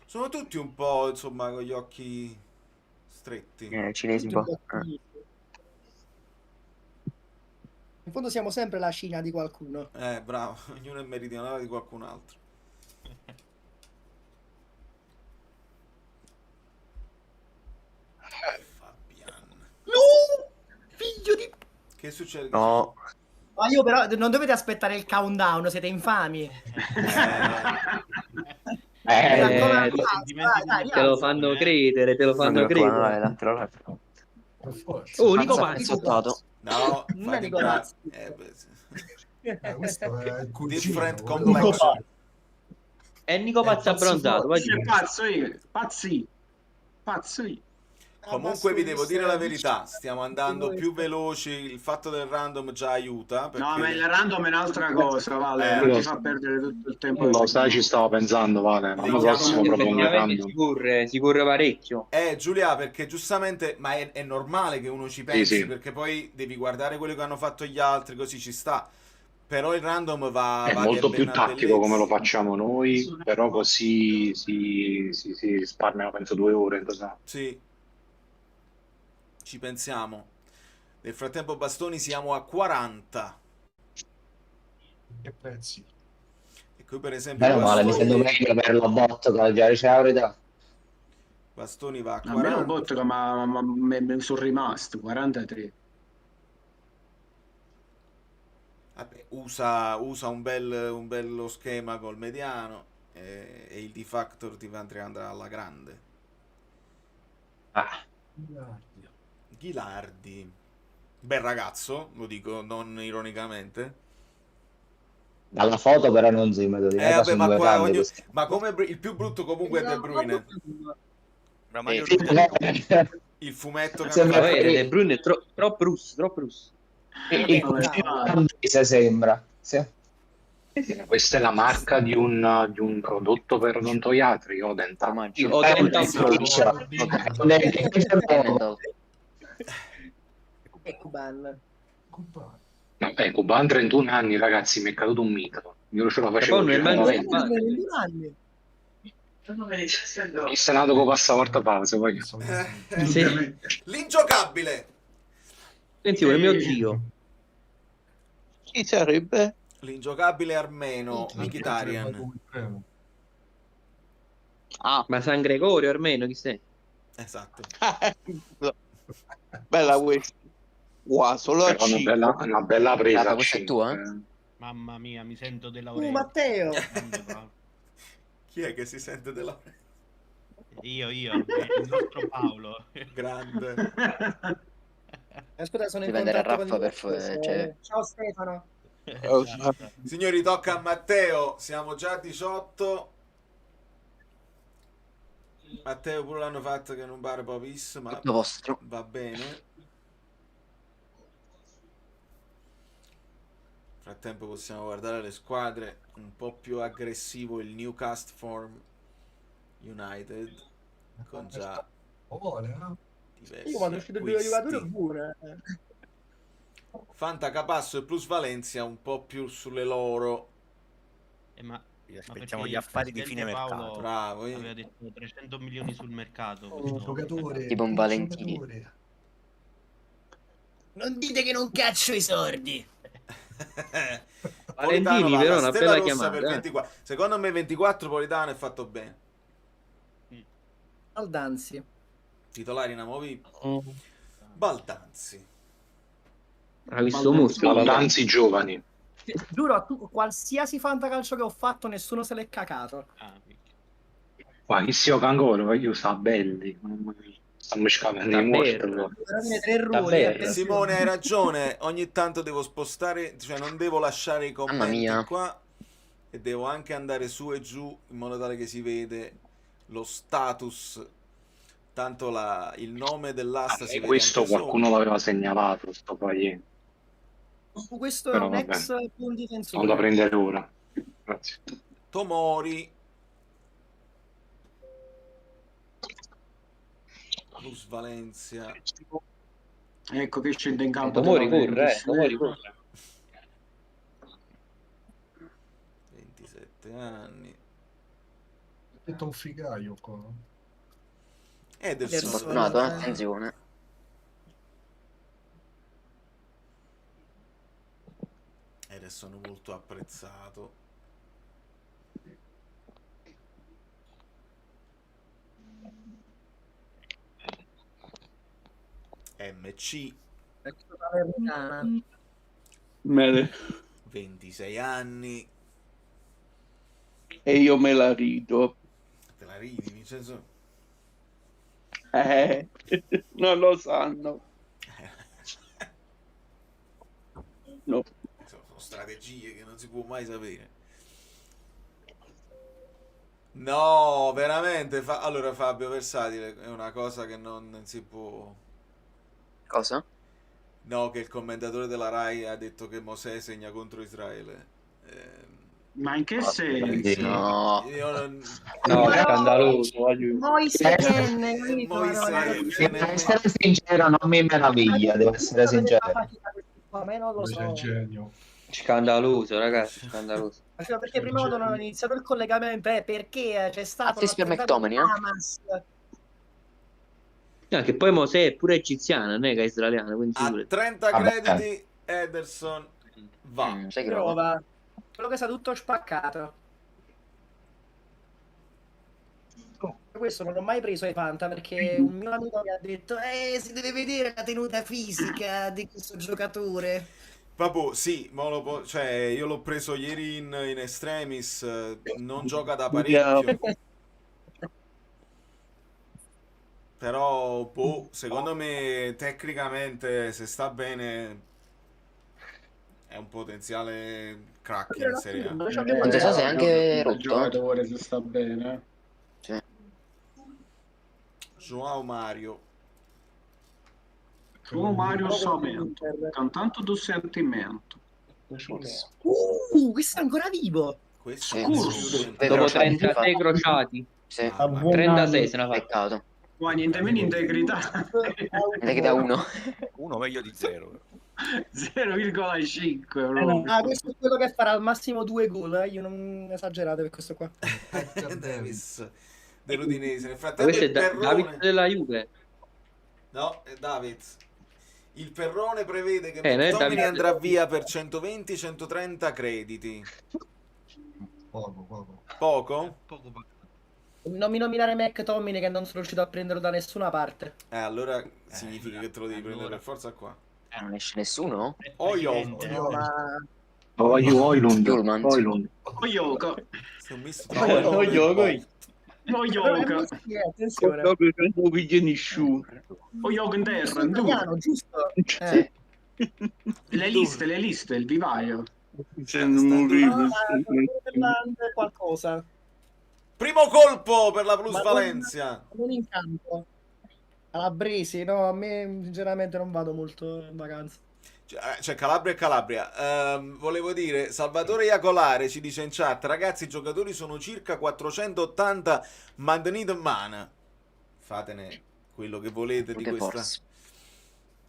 Sono tutti un po', insomma, con gli occhi stretti. Cinesi un po'. In fondo siamo sempre la Cina di qualcuno. Bravo, ognuno è meridionale di qualcun altro. Fabian. No! Figlio di... Che succede? No. Ma io però non dovete aspettare il countdown, siete infami. Te lo fanno credere, te lo fanno credere. Oh, Nico Pazzo. No, Non è Nico Pazzo. Questo è il cugino. Different complexion. È Nico Pazzo abbronzato. vai di- Pazzo io. Comunque vi devo dire la verità, stiamo andando più veloci, il fatto del random già aiuta. Perché... No, ma il random è un'altra cosa, Vale, non ti fa perdere tutto il tempo. Lo sai, ci stavo pensando, Vale. L'anno prossimo propongo il random. Si corre parecchio. Giulia, perché giustamente, ma è normale che uno ci pensi, sì. perché poi devi guardare quello che hanno fatto gli altri, così ci sta. Però il random va... È va molto che più ben tattico come lo abbellezza. facciamo noi, però così si risparmiano penso 2 ore. Sì. Ci pensiamo. Nel frattempo bastoni siamo a 40. Che prezzi? E qui per esempio Meno male, mi sento meglio per la bot con già ricevuta. Bastoni va a A me 40. un botto, ma me sono rimasto 43. Vabbè, usa un bello schema col mediano e il D-Factor ti va andrà alla grande. Ghilardi. Bel ragazzo, lo dico non ironicamente. Dalla foto però non si vedo di Vabbè, ma, qua ma come il più brutto comunque è De Bruyne. Il fumetto che hanno fatto. De Bruyne è troppo russo. Il olandese sembra. Sì. Questa è la marca di un prodotto per odontoiatri o dentali. Cuban. Vabbè, Cuban 31 anni, ragazzi, mi è caduto un mito. Io ce lo facevo. Il Senato con passaporto pausa. L'ingiocabile. Senti, il mio zio. Chi sarebbe? L'ingiocabile armeno Mkhitaryan. Ma San Gregorio armeno, chi sei? Esatto. Bella questa. Wow, solo a Però una 5. una bella presa Raga, a questa è 5. tua? Mamma mia, mi sento De Laurentiis. Matteo! Grande Paolo. Chi è che si sente della... Io, il nostro Paolo. Grande. Scusa, sono in Devi andare a contatto con Raffa per cioè... Ciao Stefano. Signori, tocca a Matteo. Siamo già a 18. Matteo pure l'hanno fatto che non pare Papis, ma Tutto vostro. va bene. Nel frattempo possiamo guardare le squadre. Un po' più aggressivo il Newcastle Form United, con già diversi Io quando è uscito il video giocatore acquisti. pure. Fanta Capasso e Plus Valencia un po' più sulle loro. Ma aspettiamo perché gli affari di presidente fine Paolo mercato. Bravo, aveva detto 300 milioni sul mercato. Giocatore, Tipo un Valentini. giocatore. Non dite che non caccio i sordi. Politano Valentini va però alla una Stella bella Rossa chiamata. per 24. Secondo me 24 Politano è fatto bene. Baldanzi. Titolare inamovibili. Baldanzi. Ha visto muschio? Baldanzi giovani. Giuro, a qualsiasi fantacalcio che ho fatto nessuno se l'è cacato. Qua, chi si gioca ancora? Io sta belli. Stiamo scavando i mostri. Tre ruoli. Simone, hai ragione. Ogni tanto devo spostare, cioè non devo lasciare i commenti mia. qua e devo anche andare su e giù in modo tale che si vede lo status. Tanto il nome dell'asta si vede Questo anche qualcuno sopra. l'aveva segnalato, sto poi. Questo è Però un vabbè. ex buon difensore. Non da prendere ora. Grazie. Tomori. Plus Valencia. Ecco che scende in campo. Tomori De corre, Laurentiis. Tomori corre. 27 anni. Ho detto un figaio qua. Ederson. Sfortunato, attenzione. Ederson molto apprezzato. MC. Me 26 anni. E io me la rido. Te la ridi, Vincenzo? Non lo sanno. No. Sono strategie che non si può mai sapere. No, veramente. Allora, Fabio, versatile è una cosa che non si può. Cosa? No, che il commentatore della Rai ha detto che Mosè segna contro Israele. Ma in che senso? No. Io non... No, è scandaloso. Devo essere sincero, non mi meraviglia, devo essere sincero. A me non lo so. Genio. Scandaloso, ragazzi, scandaloso. Perché prima quando non ho iniziato il collegamento perché c'è stato Attis per McTominay, Hamas. No, che poi Mosè è pure egiziana, non è che è israeliana, quindi A figurati. 30 crediti Ederson va. Sai che Prova. Quello che sta tutto spaccato. Questo non l'ho mai preso ai Fanta perché un mio amico mi ha detto si deve vedere la tenuta fisica di questo giocatore. Vabbè, sì, ma cioè, io l'ho preso ieri in extremis, non gioca da parecchio. Però, boh, secondo me, tecnicamente, se sta bene, è un potenziale crack in Serie A. Non si sa se è anche rotto. Giocatore, se sta bene. Sì. João Mario. João Mario Samento, con tanto do sentimento. Questo è ancora vivo. Questo Dopo 36 crociati. Sì. 36 se ne fa. Peccato. Ma niente meno integrità. Integrità 1. Uno meglio di 0. 0,5. Questo è quello che farà al massimo 2 gol. Io non esagerate per questo qua. Davis dell'Udinese. Nel Ma frattempo questo è il Perrone... David della Juve. No, è David. Il Perrone prevede che non è McTominay David. andrà via per 120-130 crediti. Poco. Poco? Poco. Non mi nominare McTominay che non sono riuscito a prenderlo da nessuna parte. Allora significa che te lo devi prendere per forza qua. Non esce nessuno? Oio. No, ma... Oilund. Oyoka. Sei un misto Attenzione. Oyoka. Non vede nessuno. Oyoka in terra. Italiano, giusto? Le liste, il vivaio. Qualcosa. Primo colpo per la plusvalenza. Non in campo. Calabresi, no, a me sinceramente non vado molto in vacanza. C'è Calabria e Calabria. Volevo dire, Salvatore Iacolare ci dice in chat: ragazzi, i giocatori sono circa 480 Magneto Mana. Fatene quello che volete di questa,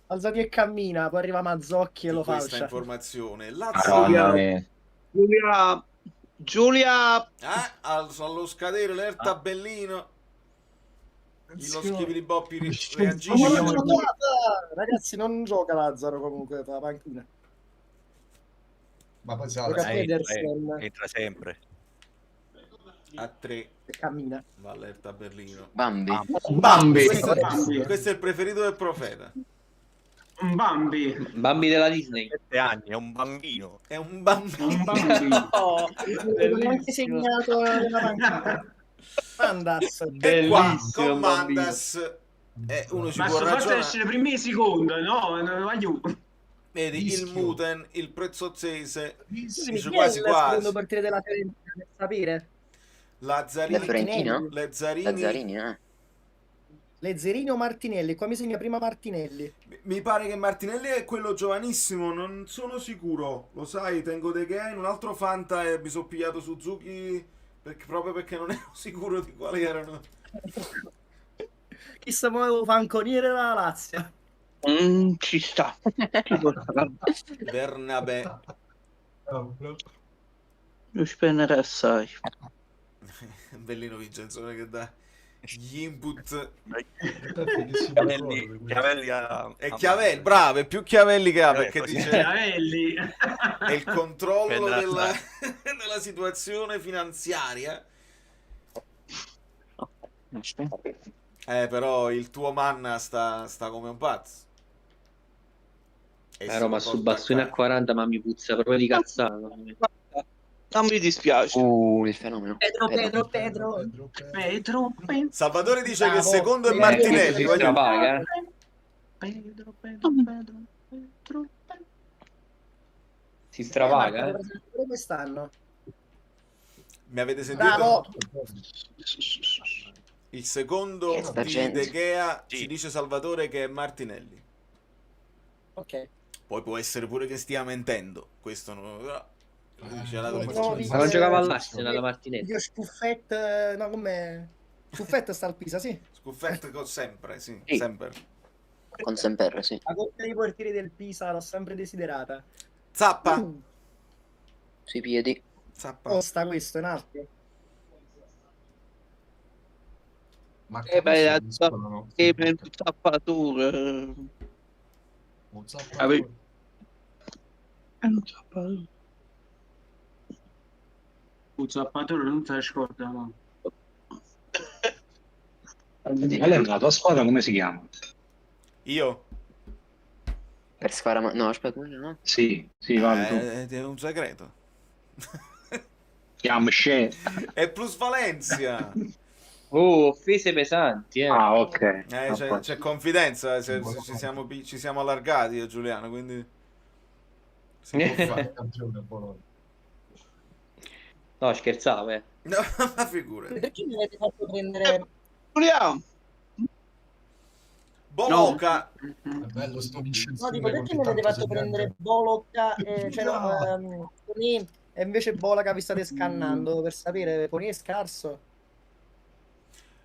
Alzati e cammina, poi arriva Mazzocchi e di lo questa falcia. informazione. Giulia. Allo scadere l'Er tabellino. Lo schifili Boppi reagisce. Ragazzi, non gioca Lazzaro comunque per la panchina. Ma poi entra sempre. A 3 cammina. Vallerta Berlino. Bambi. Questo è il preferito del profeta. Un Bambi. Bambi della Disney. 7 anni, è un bambino. È un bambino. Un Bambi. Non ho anche segnato nella panchina. Mandas. E qua con Mandas uno ci Ma può sto fatto ragionare. essere primi e secondi, no? Aiuto. Vedi il Muten, il Prezzozzese, Sì, dice chi quasi è il quasi. secondo portiere della Fiorentina, per sapere? Lazzarini, La Fiorentina? Lazzarini, Lezzerini o Martinelli? Qua mi segna prima Martinelli. Mi pare che Martinelli è quello giovanissimo, non sono sicuro. Lo sai, tengo De Gea in un altro Fanta e mi sono pigliato Suzuki proprio perché non ero sicuro di quali erano. Chissà come Fanconiere la Lazio. Ci sta. Bernabé. Lo spennere assai. Bellino Vincenzone che dà gli input. E Chiavelli, bravo, è più Chiavelli che ha, perché dice Chiavelli. è il controllo della situazione finanziaria. Però il tuo Manna sta come un pazzo. Ma su bastone a 40 ma mi puzza proprio di cazzata. Non mi dispiace. Il fenomeno. Pedro. Salvatore dice che il Bravo. secondo è Martinelli. Si voglio- strapaga, Pedro. Si stravaga, Pure quest'anno. Mi avete sentito? Bravo. Il secondo Sta di gente. De Gea ci dice Salvatore che è Martinelli. Ok. Poi può essere pure che stia mentendo. Questo non però lui ci ha dato Ma non giocava all'Arsenal la Martinelli. Io Scuffet, no come... Scuffet sta al Pisa, sì. Scuffetto sempre, sì, Sì. sempre. Con Semper, sì. La coppia dei portieri del Pisa l'ho sempre desiderata. Zappa. Sui piedi. Zappa. Oh, sta questo in alto. Ma Che bella zappatura. Un zappatore non te la scorda, no? La tua squadra come si chiama? Io? Per sfara... No, aspetta, come no? Sì, vale tu. È un segreto. Chiama Sce. È Plus Valencia. Oh, offese pesanti, Ah, ok. C'è confidenza, ci siamo allargati io e Giuliano, quindi si può fare. No, scherzavo, No, ma figurati. Perché mi avete fatto prendere... Boloca. È bello sto Vincenzo. No, dico, perché mi avete fatto prendere Boloca cioè no, Poni, e invece Boloca vi state scannando per sapere, Poni è scarso.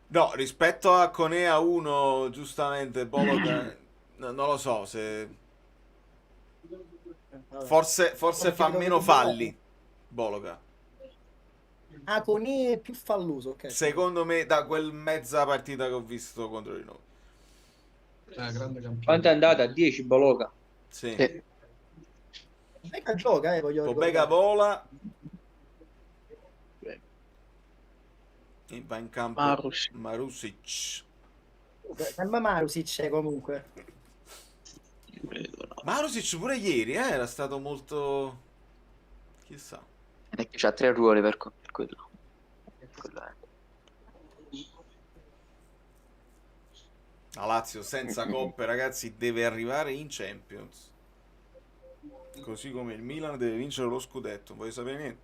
No, rispetto a Conea 1, giustamente, Boloca, non lo so se... Forse fa meno falli, Boloca. Ah, Poni è più falluso, ok. Secondo me, da quel mezza partita che ho visto contro di noi. Grande campione. Quanto è andata? 10 Boloca. Sì. Becca gioca, voglio Pobega vola. E va in campo Marusic. Ma Marusic c'è comunque. Marusic pure ieri era stato molto... Chissà. Perché c'ha 3 ruoli per quello. Quello è. La Lazio senza coppe, ragazzi, deve arrivare in Champions. Così come il Milan deve vincere lo scudetto. Non voglio sapere niente.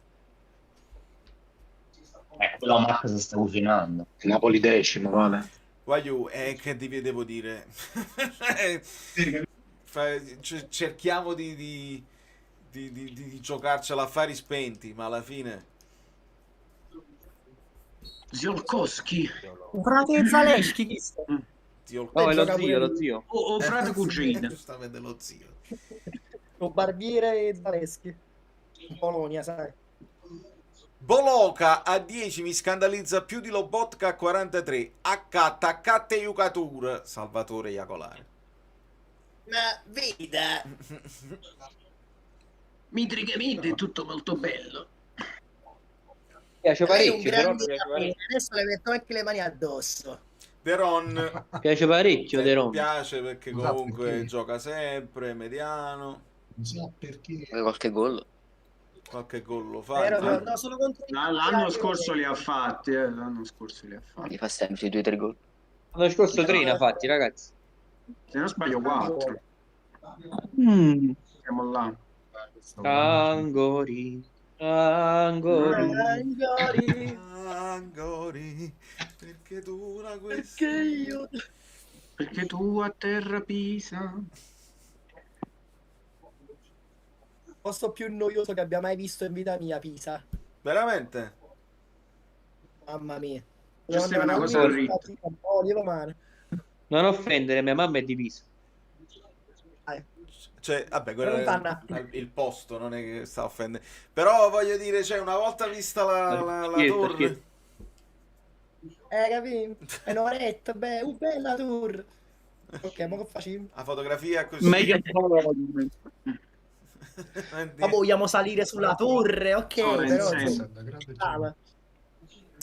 Quello Max si sta cucinando. Napoli decimo, vale. Guagliù, che devo dire? Cerchiamo di giocarcela a affari spenti, ma alla fine... Ziolkowski. Frate Zaleschi, chi sta? No, è lo zio. O frate cugino. Giustamente lo zio. O Barbiere e Zaleschi. Polonia, sai. Boloca a 10 mi scandalizza più di Lobotka a 43. Attaccate Jucatur. Salvatore Iacolare. Ma veda. Mitricamente è tutto molto bello. Piace parecchio, però Adesso le metto anche le mani addosso. Deron piace parecchio Deron. piace perché comunque gioca sempre, mediano. Non so perché. Qualche gol lo fa. No, sono contro L'anno scorso li ha fatti, l'anno scorso li ha fatti. Li fa sempre 2-3 gol. L'anno scorso 3 ne ha fatti, ragazzi. Se non sbaglio 4. Siamo là. Angori. Perché dura questo? Perché tu a terra Pisa. Posto più noioso che abbia mai visto in vita mia, Pisa. Veramente? Mamma mia. Questa è una cosa orribile. Non offendere, mia mamma è di Pisa. Cioè, vabbè, quello è il posto, non è che sta offendendo. Però voglio dire, cioè, una volta vista la torre... Capì? È un'oretta, bella tour. Ok, ma che facciamo? La fotografia così... Meglio ma vogliamo salire sulla torre, ok, però...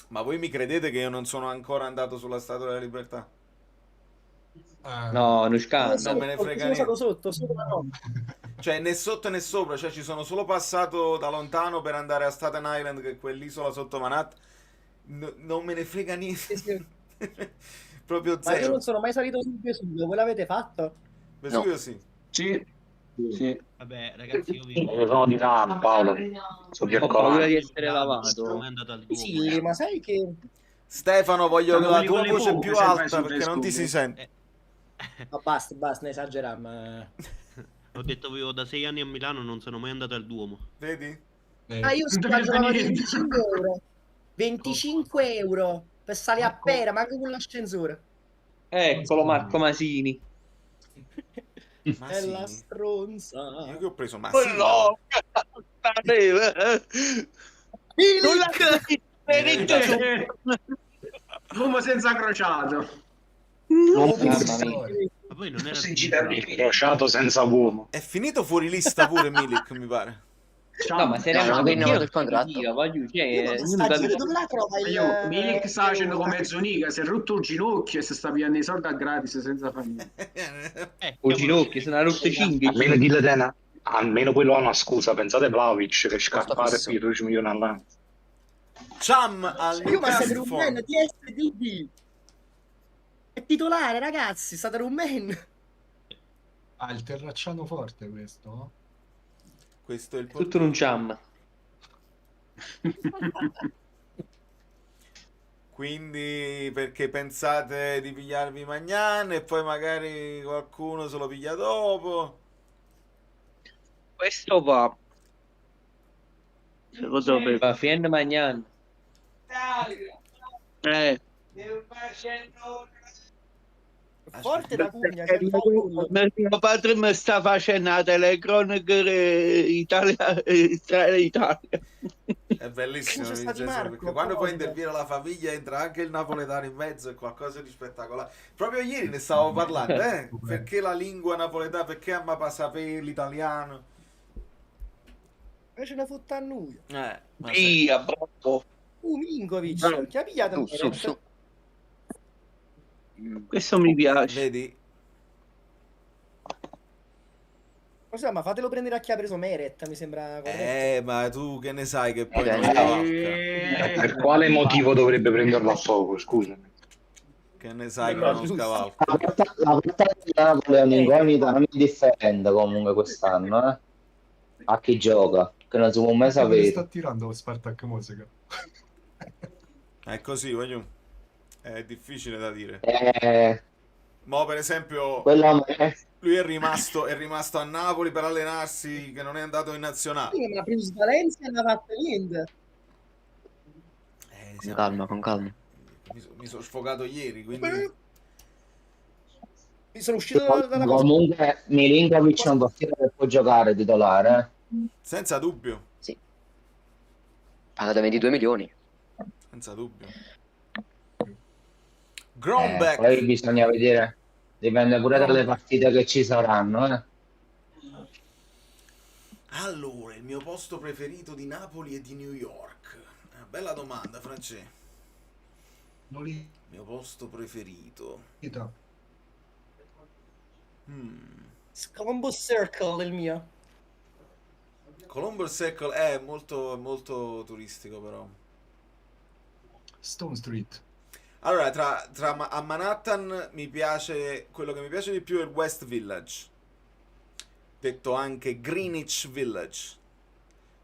Ma voi mi credete che io non sono ancora andato sulla Statua della Libertà? No, non scanda. Non me ne frega niente. Sotto, no. Cioè, né sotto né sopra. Cioè, ci sono solo passato da lontano per andare a Staten Island, che è quell'isola sotto Manhattan. Non me ne frega niente. Proprio zero. Ma io non sono mai salito sul Vesuvio. Voi l'avete fatto? Vesuvio No. sì. Sì. Vabbè, ragazzi, io vi... Sono di là, Paolo. Ho paura di essere lavato. È andato al Duomo. Sì, ma sai che... Stefano, voglio Sono la quelli tua con le voce buche, più se vai alta sul perché non ti si Vesuvio. sente. Ma basta, non esageriamo. Ho detto vivo da 6 anni a Milano, non sono mai andato al Duomo. Vedi? Ah, io spagavo 25 euro. 25 euro per salire a Pera, ma anche con l'ascensore. Eccolo Marco Masini. È la stronza. Io che ho preso No, L'uomo senza crociato. Ma poi non era Crociato senza uomo. È finito fuori lista pure Milik, mi pare. No, ma se ne No, hanno del contratto. Dove la trova il... Milik sta facendo come Zunica, si è rotto il ginocchio e si sta pigliando i soldi a gratis senza famiglia. o ginocchio, sono rotte cinghie. Almeno quello ha una scusa. Pensate Vlahovic che scappare più di 12 milioni all'anno. Cham al Io ma state un microfono. man TSDD. È titolare, ragazzi, state un man. Ah, il terracciano forte questo, no? Questo è il Tutto in un cham. Quindi perché pensate di pigliarvi Magnan e poi magari qualcuno se lo piglia dopo? questo va. Va Fien Magnan. Forte da pugna. Mio padre mi sta facendo la telecronaca Italia. È bellissimo, C'è stato Vincenzo, Marco, perché quando poi proposito. interviene la famiglia entra anche il napoletano in mezzo, è qualcosa di spettacolare. Proprio ieri ne stavamo parlando, perché la lingua napoletana, perché amma sapere l'italiano? Invece una fotta a noi. Ma Via, bravo. Minkovic, chi ha pigliato il Meret? Questo mi piace. Vedi? Cosa, ma fatelo prendere a chi ha preso Meret, mi sembra corretto. Ma tu che ne sai che poi non Per quale motivo dovrebbe prenderlo a poco, scusami? Che ne sai che non scavalca? La porta di Napoli è un'incognita non indifferente comunque quest'anno, a chi gioca, che non si può mai Dove sapere. sta tirando Spartak Mosca? È così, voglio. È difficile da dire. Mo per esempio lui è rimasto a Napoli per allenarsi, che non è andato in nazionale. Sì, ma più Valencia non ha fatto niente. Con calma, con calma. Mi sono sfogato ieri, quindi Mi sono uscito dalla cosa. Comunque Milinkovic è un portiere che può giocare titolare. senza dubbio, Sì. Pagata 22 milioni. senza dubbio. Grombeck. Poi bisogna vedere, dipende pure dalle partite che ci saranno. Allora, il mio posto preferito di Napoli e di New York. Bella domanda, Francesco. Il mio posto preferito. Columbus Circle il mio. Columbus Circle è molto, molto turistico, però. Stone Street. Allora, a Manhattan mi piace, quello che mi piace di più è il West Village, detto anche Greenwich Village,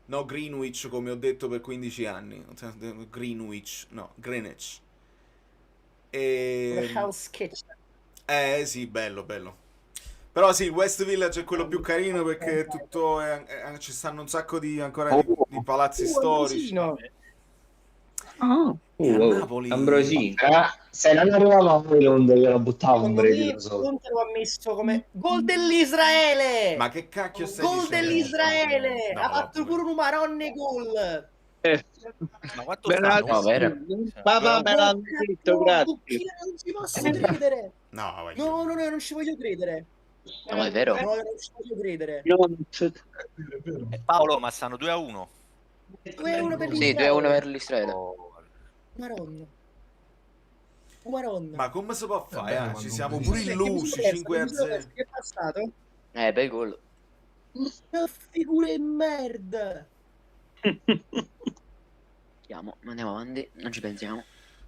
no Greenwich come ho detto per 15 anni, Greenwich, no, Greenwich. The House Kitchen. Sì, bello, bello. Però sì, il West Village è quello più carino perché è tutto, ci stanno un sacco di palazzi storici. Napoli. Ambrosini. Se non arrivava a Londra glielo buttavo un break solo. Conte lo ha messo come gol dell'Israele. Ma che cacchio stai Gol dicendo? dell'Israele. No, Ha fatto pure un Maronne gol. Ma quanto Me l'ha- stanno? No, vero? Papà me l'hanno detto, grazie. Non ci posso credere. No, No, non ci voglio credere. No, ma è vero. No, non ci voglio credere. Paolo, ma stanno 2-1. 2-1 per Sì, l'Israele. 2-1 per l'Israele. Maronna. Maronna. Ma come si può fare? bello Ci quando siamo non pure Che illusi, 5-0. Che è passato? Bel gol. Una figura di merda. Andiamo avanti, non ci pensiamo.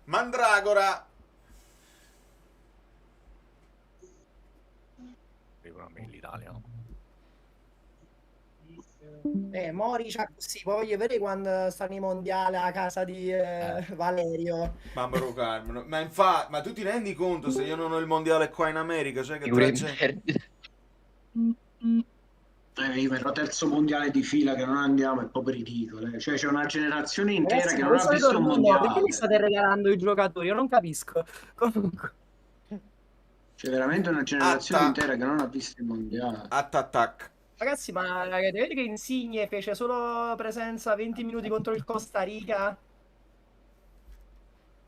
Mandragora. Arrivano a me l'Italia, no? Mori c'ha così, poi voglio vedere quando stanno i mondiali a casa di Valerio. Mamma Carmine. Ma tu ti rendi conto se io non ho il mondiale qua in America? Cioè che Figure di tragedia. Io per il terzo mondiale di fila che non andiamo è proprio ridicolo. Cioè c'è una generazione intera Ragazzi, che ma non lo ha visto un solito mondiale. perché mi state regalando i giocatori? Io non capisco. Comunque. C'è veramente una generazione intera che non ha visto il mondiale. Attack. Ragazzi, ma vedete che Insigne fece solo presenza 20 minuti contro il Costa Rica?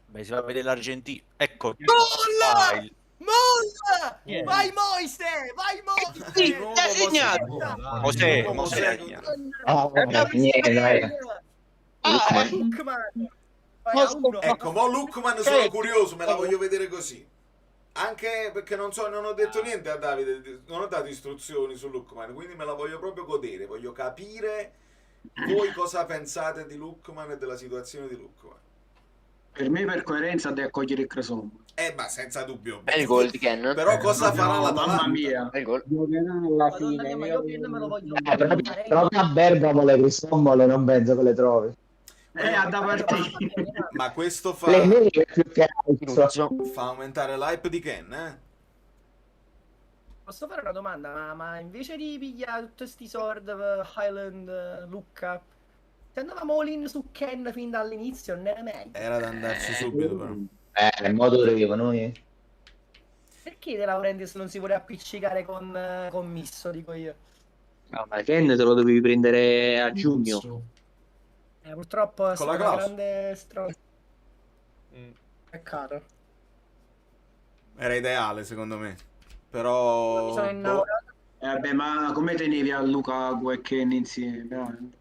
Beh, si va a vedere l'Argentina. Ecco. Gol! Molla! Yeah. Vai Moiste! Vai Moiste! Sì, t'ha segnato! Mosè. Niente, dai. Lookman! Vai a uno. Ecco, mo Lookman sono curioso, me la voglio vedere così. Anche perché non ho detto niente a Davide, non ho dato istruzioni su Lookman, quindi me la voglio proprio godere, voglio capire voi cosa pensate di Lookman e della situazione di Lookman. Per me per coerenza deve accogliere il Cresombo. Ma senza dubbio. Bel gol di Ken. Però cosa farà la Mamma mia. Bel gol. Madonna mia, ma io Ken me lo voglio Proprio a Bergamo le risommole non penso che le trovi. Da partire. Ma questo fa Le mie più che altro. fa aumentare l'hype di Ken, eh? Posso fare una domanda? Ma invece di pigliare tutti questi sword, Highland, Lucca, se andavamo all in su Ken fin dall'inizio, non era meglio? Era da andarci subito, però. Il modo arriva, noi. Perché De Laurentiis non si vuole appiccicare con Misso, dico io? No, ma Ken te lo dovevi prendere a giugno. Purtroppo è Con la stata una clausola. grande stronza. Peccato. Era ideale, secondo me. Però Mi sono innamorato. Vabbè, ma come tenevi a Lukaku e Ken insieme?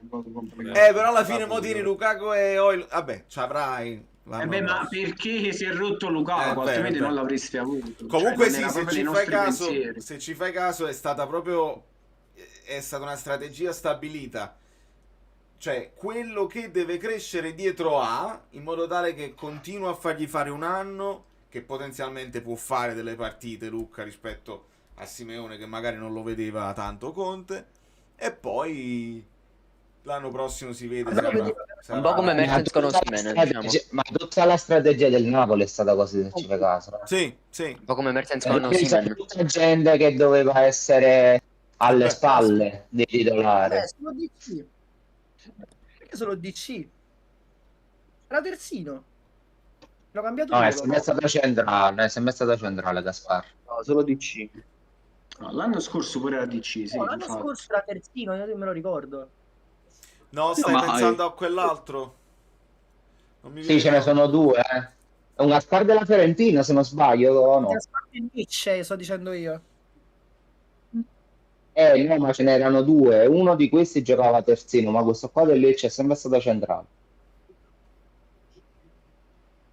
Però alla fine mo tieni Lukaku e Oil. Vabbè, ci avrai. Ma perché si è rotto Lukaku, altrimenti non l'avresti avuto. Comunque cioè, sì, se ci fai caso è stata una strategia stabilita. Cioè, quello che deve crescere dietro A, in modo tale che continua a fargli fare un anno, che potenzialmente può fare delle partite, Lucca, rispetto a Simeone, che magari non lo vedeva tanto Conte, e poi l'anno prossimo si vede. Un po' come Mertens con Osimhen, diciamo. Ma tutta la strategia del Napoli è stata così, se ci fai caso. Sì. Un po' come Mertens con Osimhen. Tutta gente che doveva essere alle spalle di titolare. Sono DC. Perché sono DC? Era terzino. L'ho cambiato. No, è sempre stato centrale, Gaspar. No, solo DC. No, l'anno scorso pure era DC, sì. No, l'anno scorso era terzino, io me lo ricordo. No, stai pensando a quell'altro? Sì, ce ne sono due. È un Gaspar della Fiorentina, se non sbaglio, o no? Gaspar di Lecce, sto dicendo io. No, ma ce n'erano due. Uno di questi giocava terzino, ma questo qua del Lecce è sempre stato centrale.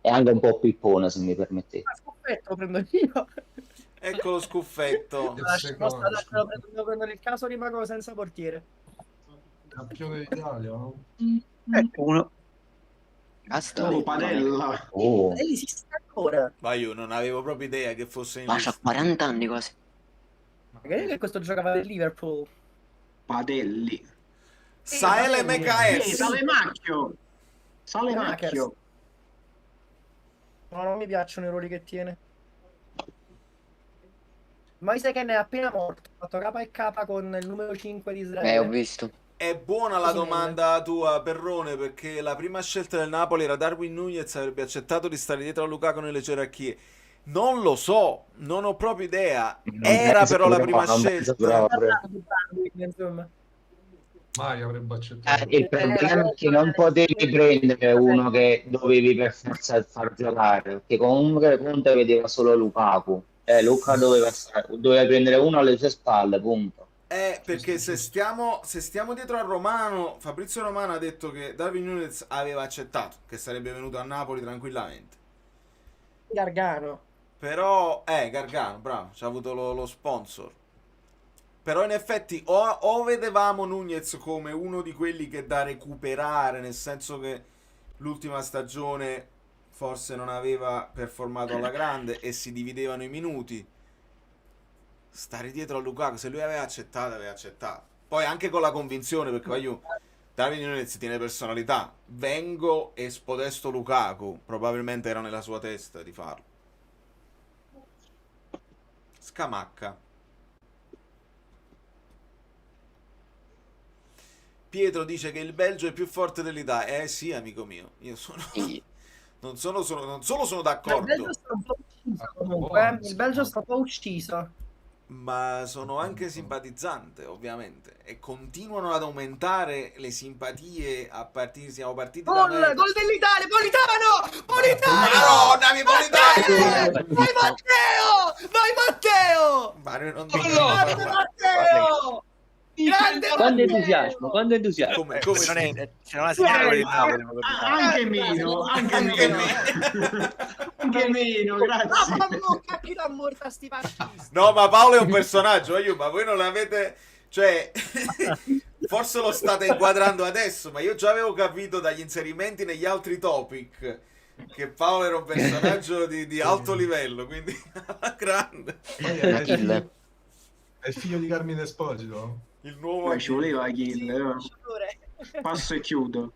È anche un po' pippone, se mi permettete. Scuffetto lo prendo io. Ecco lo scuffetto. Devo prendere il caso, rimango senza portiere. Campione d'Italia, no? Ecco uno. Padella. Esiste ancora. Ma io non avevo proprio idea che fosse in Ma c'ha 40 anni quasi. Magari che questo giocava del Liverpool. Padelli. Saele MKS. Sale Macchio. No, non mi piacciono i ruoli che tiene. Ma sai che ne è appena morto. Ha fatto capa e capa con il numero 5 di Israele. Ho visto. È buona la domanda tua, Perrone, perché la prima scelta del Napoli era Darwin Núñez, avrebbe accettato di stare dietro a Lukaku nelle gerarchie. Non lo so, non ho proprio idea. Era però la prima scelta. Mai avrebbe accettato. Il problema è che non potevi prendere uno che dovevi per forza far giocare, perché comunque Conte vedeva solo Lukaku. Luca doveva prendere uno alle sue spalle, punto. Perché se stiamo dietro a Romano, Fabrizio Romano ha detto che Darwin Núñez aveva accettato, che sarebbe venuto a Napoli tranquillamente. Gargano. Però, Gargano, bravo, ci ha avuto lo sponsor. Però in effetti o vedevamo Núñez come uno di quelli che da recuperare, nel senso che l'ultima stagione forse non aveva performato alla grande e si dividevano i minuti. Stare dietro a Lukaku, se lui aveva accettato. Poi anche con la convinzione, perché voglio Darwin Núñez tiene personalità. Vengo e spodesto Lukaku, probabilmente era nella sua testa di farlo. Scamacca. Pietro dice che il Belgio è più forte dell'Italia. Sì, amico mio, io sono non solo sono d'accordo. Il Belgio sta un po' ucciso comunque. Il Belgio sta un po' ucciso. Ma sono anche simpatizzante, ovviamente, e continuano ad aumentare le simpatie a partire. Siamo partiti gol dell'Italia, Politano! Madonna, Politano! Vai Matteo! Mario non Grande Matteo! Quando entusiasmo. Come se non la signora del Napoli. Anche meno, grazie. Chi l'ha morta sti fascisti? No, ma Paolo è un personaggio, ma voi non l'avete, cioè forse lo state inquadrando adesso, ma io già avevo capito dagli inserimenti negli altri topic che Paolo era un personaggio di alto livello, quindi alla grande. È il figlio di Carmine Esposito. Il nuovo ci voleva Achille. Passo e chiudo.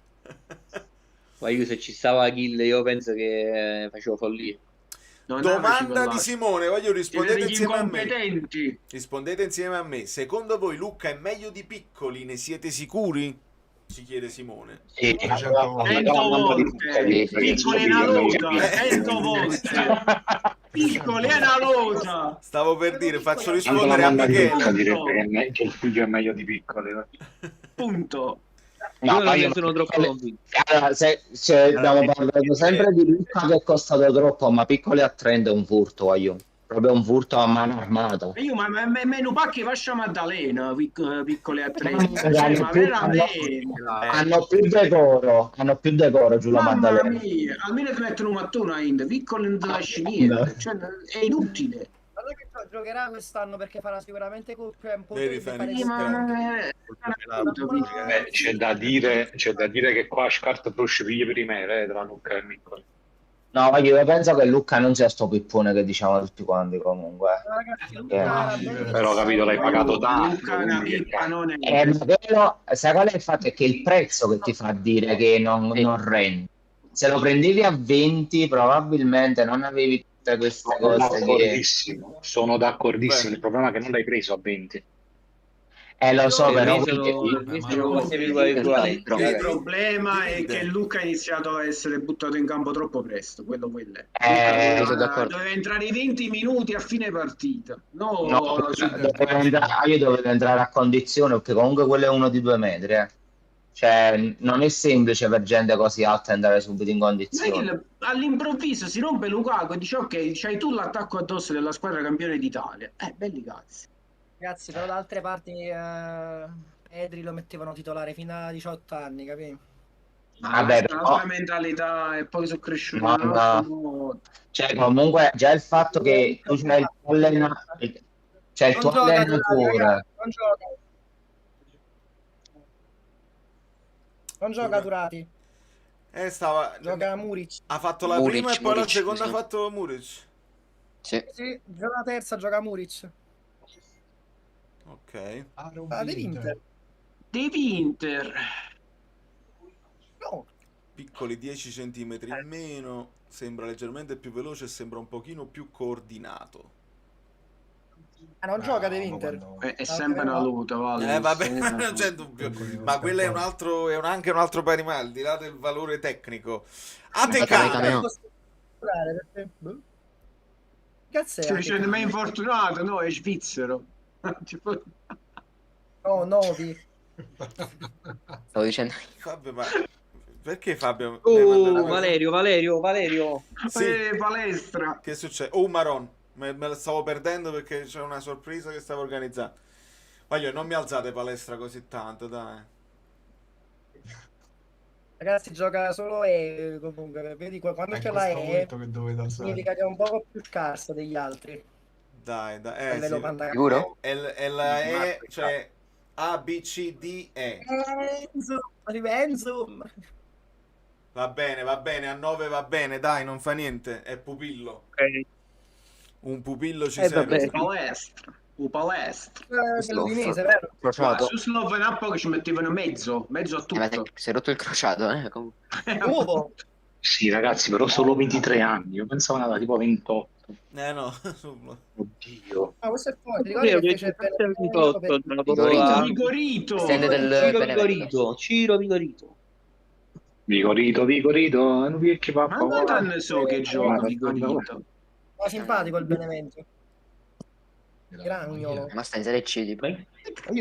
Ma io se ci stava Achille io penso che facevo follia. Domanda di Simone, rispondete insieme a me. Rispondete insieme a me. Secondo voi Lucca è meglio di Piccoli? Ne siete sicuri? Ci chiede Simone. Sì, 100 volte. Piccoli è una lota. 100 volte. Piccoli è una lota. Stavo per dire, faccio rispondere a Michele. Direbbe che il figlio è meglio di Piccoli. Punto. No, io sono troppo convinto. Allora, stiamo parlando sempre di Lucca che è costato troppo, ma Piccoli a 30 è un furto, proprio un furto a mano armata. Io, ma meno pacchi faccia Maddalena, piccoli atleti. Hanno Ma veramente. hanno più decoro giù la Mamma Maddalena. mia, almeno ti mettono un mattone in piccolo non ti lasci niente. Cioè, è inutile. Guarda che giocherà quest'anno perché farà sicuramente coppia un po' Vedi, di Fenix, C'è da dire che qua Scarto Frosh piglia primere tra Luca e Miccoli. No, ma io penso che Luca non sia sto pippone che diciamo tutti quanti comunque. Però capito, l'hai pagato tanto. Luca, pippa, non è... Quello, sai qual è il fatto? È che è il prezzo che ti fa dire che non rende. Se lo prendevi a 20 probabilmente non avevi tutte queste cose Sono d'accordissimo, il problema è che non l'hai preso a 20. Lo so, però il problema è che Luca ha iniziato a essere buttato in campo troppo presto, quello è. Doveva entrare i 20 minuti a fine partita. io dovevo entrare a condizione, perché comunque quello è uno di 2 metri, Cioè, non è semplice per gente così alta andare subito in condizione. All'improvviso si rompe Lukaku e dice ok, c'hai tu l'attacco addosso della squadra campione d'Italia. Belli cazzi. Ragazzi, però da altre parti Edri lo mettevano titolare fino a 18 anni, capì? Vabbè, la nostra mentalità e poi sono cresciuto. Cioè, comunque, già il fatto che tu c'hai il tuo allenatore. Non gioca Turati. Gioca Muric. Ha fatto la prima e poi la seconda ha fatto Muric. Sì, gioca la terza, gioca Muric. Ok. Devi Inter. No. Piccoli 10 centimetri in meno, sembra leggermente più veloce e sembra un pochino più coordinato. Non gioca De Winter. È sempre una luta, vale. Vabbè, non c'è dubbio. Ma quello è un altro, anche un altro pari mal, al di là del valore tecnico. Cazzo, ma è infortunato, no, è svizzero. No, Novi. Stavo dicendo. Fabio, ma perché Fabio? Valerio. Sì. Palestra. Che succede? Oh, Maron. Me la stavo perdendo perché c'è una sorpresa che stavo organizzando. Voglio, non mi alzate palestra così tanto, dai. Ragazzi, gioca solo comunque, vedi quando ce l'ha significa che è un po' più scarso degli altri. Dai, sì. Sicuro? È la E, cioè A, B, C, D, E. Enzo. Va bene, a 9 va bene, dai, non fa niente, è pupillo. Ok. Un pupillo ci serve. Palestra. L'Udinese, vero? Crociato. Su Sloven Up che ci mettevano mezzo a tutto. Si è rotto il crociato, Sì, ragazzi, però solo 23 anni. Io pensavo andava tipo 28. No. Oddio. Ma questo è fuori. Ricordi che c'è Ciro Vigorito. Vigorito. Non vi Ma non so che gioca Vigorito. Ma simpatico il Benevento. Piragnolo. Ma sta in Serie C tipo.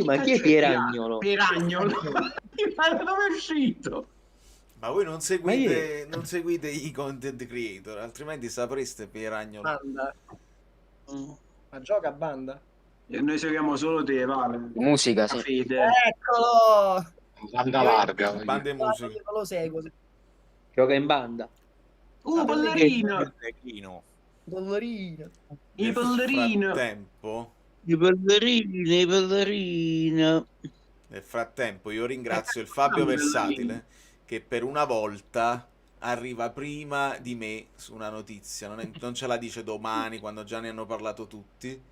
Ma chi è Piragnolo? Piragnolo. Ma dove è uscito? Ma voi non seguite i content creator, altrimenti sapreste Piragnolo. Banda. Ma gioca a banda? Noi seguiamo solo te, Vale. Musica, sì. Fede. Eccolo! Banda larga. Banda e musica. Non lo seguo. Gioca in banda. Ballerino. Ballerino. I ballerino. Nel frattempo io ringrazio il Fabio Versatile che per una volta arriva prima di me su una notizia, non ce la dice domani quando già ne hanno parlato tutti.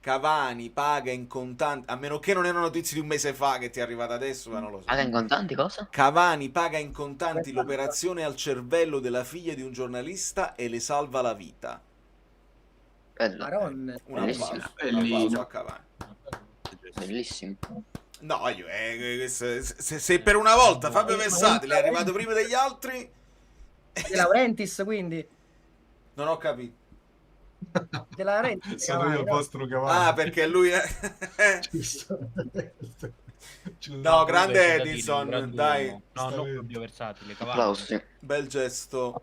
Cavani paga in contanti, a meno che non è una notizia di un mese fa che ti è arrivata adesso, ma non lo so. Paga in contanti cosa? Cavani paga in contanti l'operazione al cervello della figlia di un giornalista e le salva la vita. Bello. Un applauso a Cavani. Bellissimo. No, se per una volta Fabio Versatile è arrivato prima degli altri... De Laurentiis, quindi? Non ho capito. De Laurentiis, sono io postro Cavani. Ah, perché lui è... No, grande Edison, dai. No, non Fabio Versatile, Applausi. Bel gesto.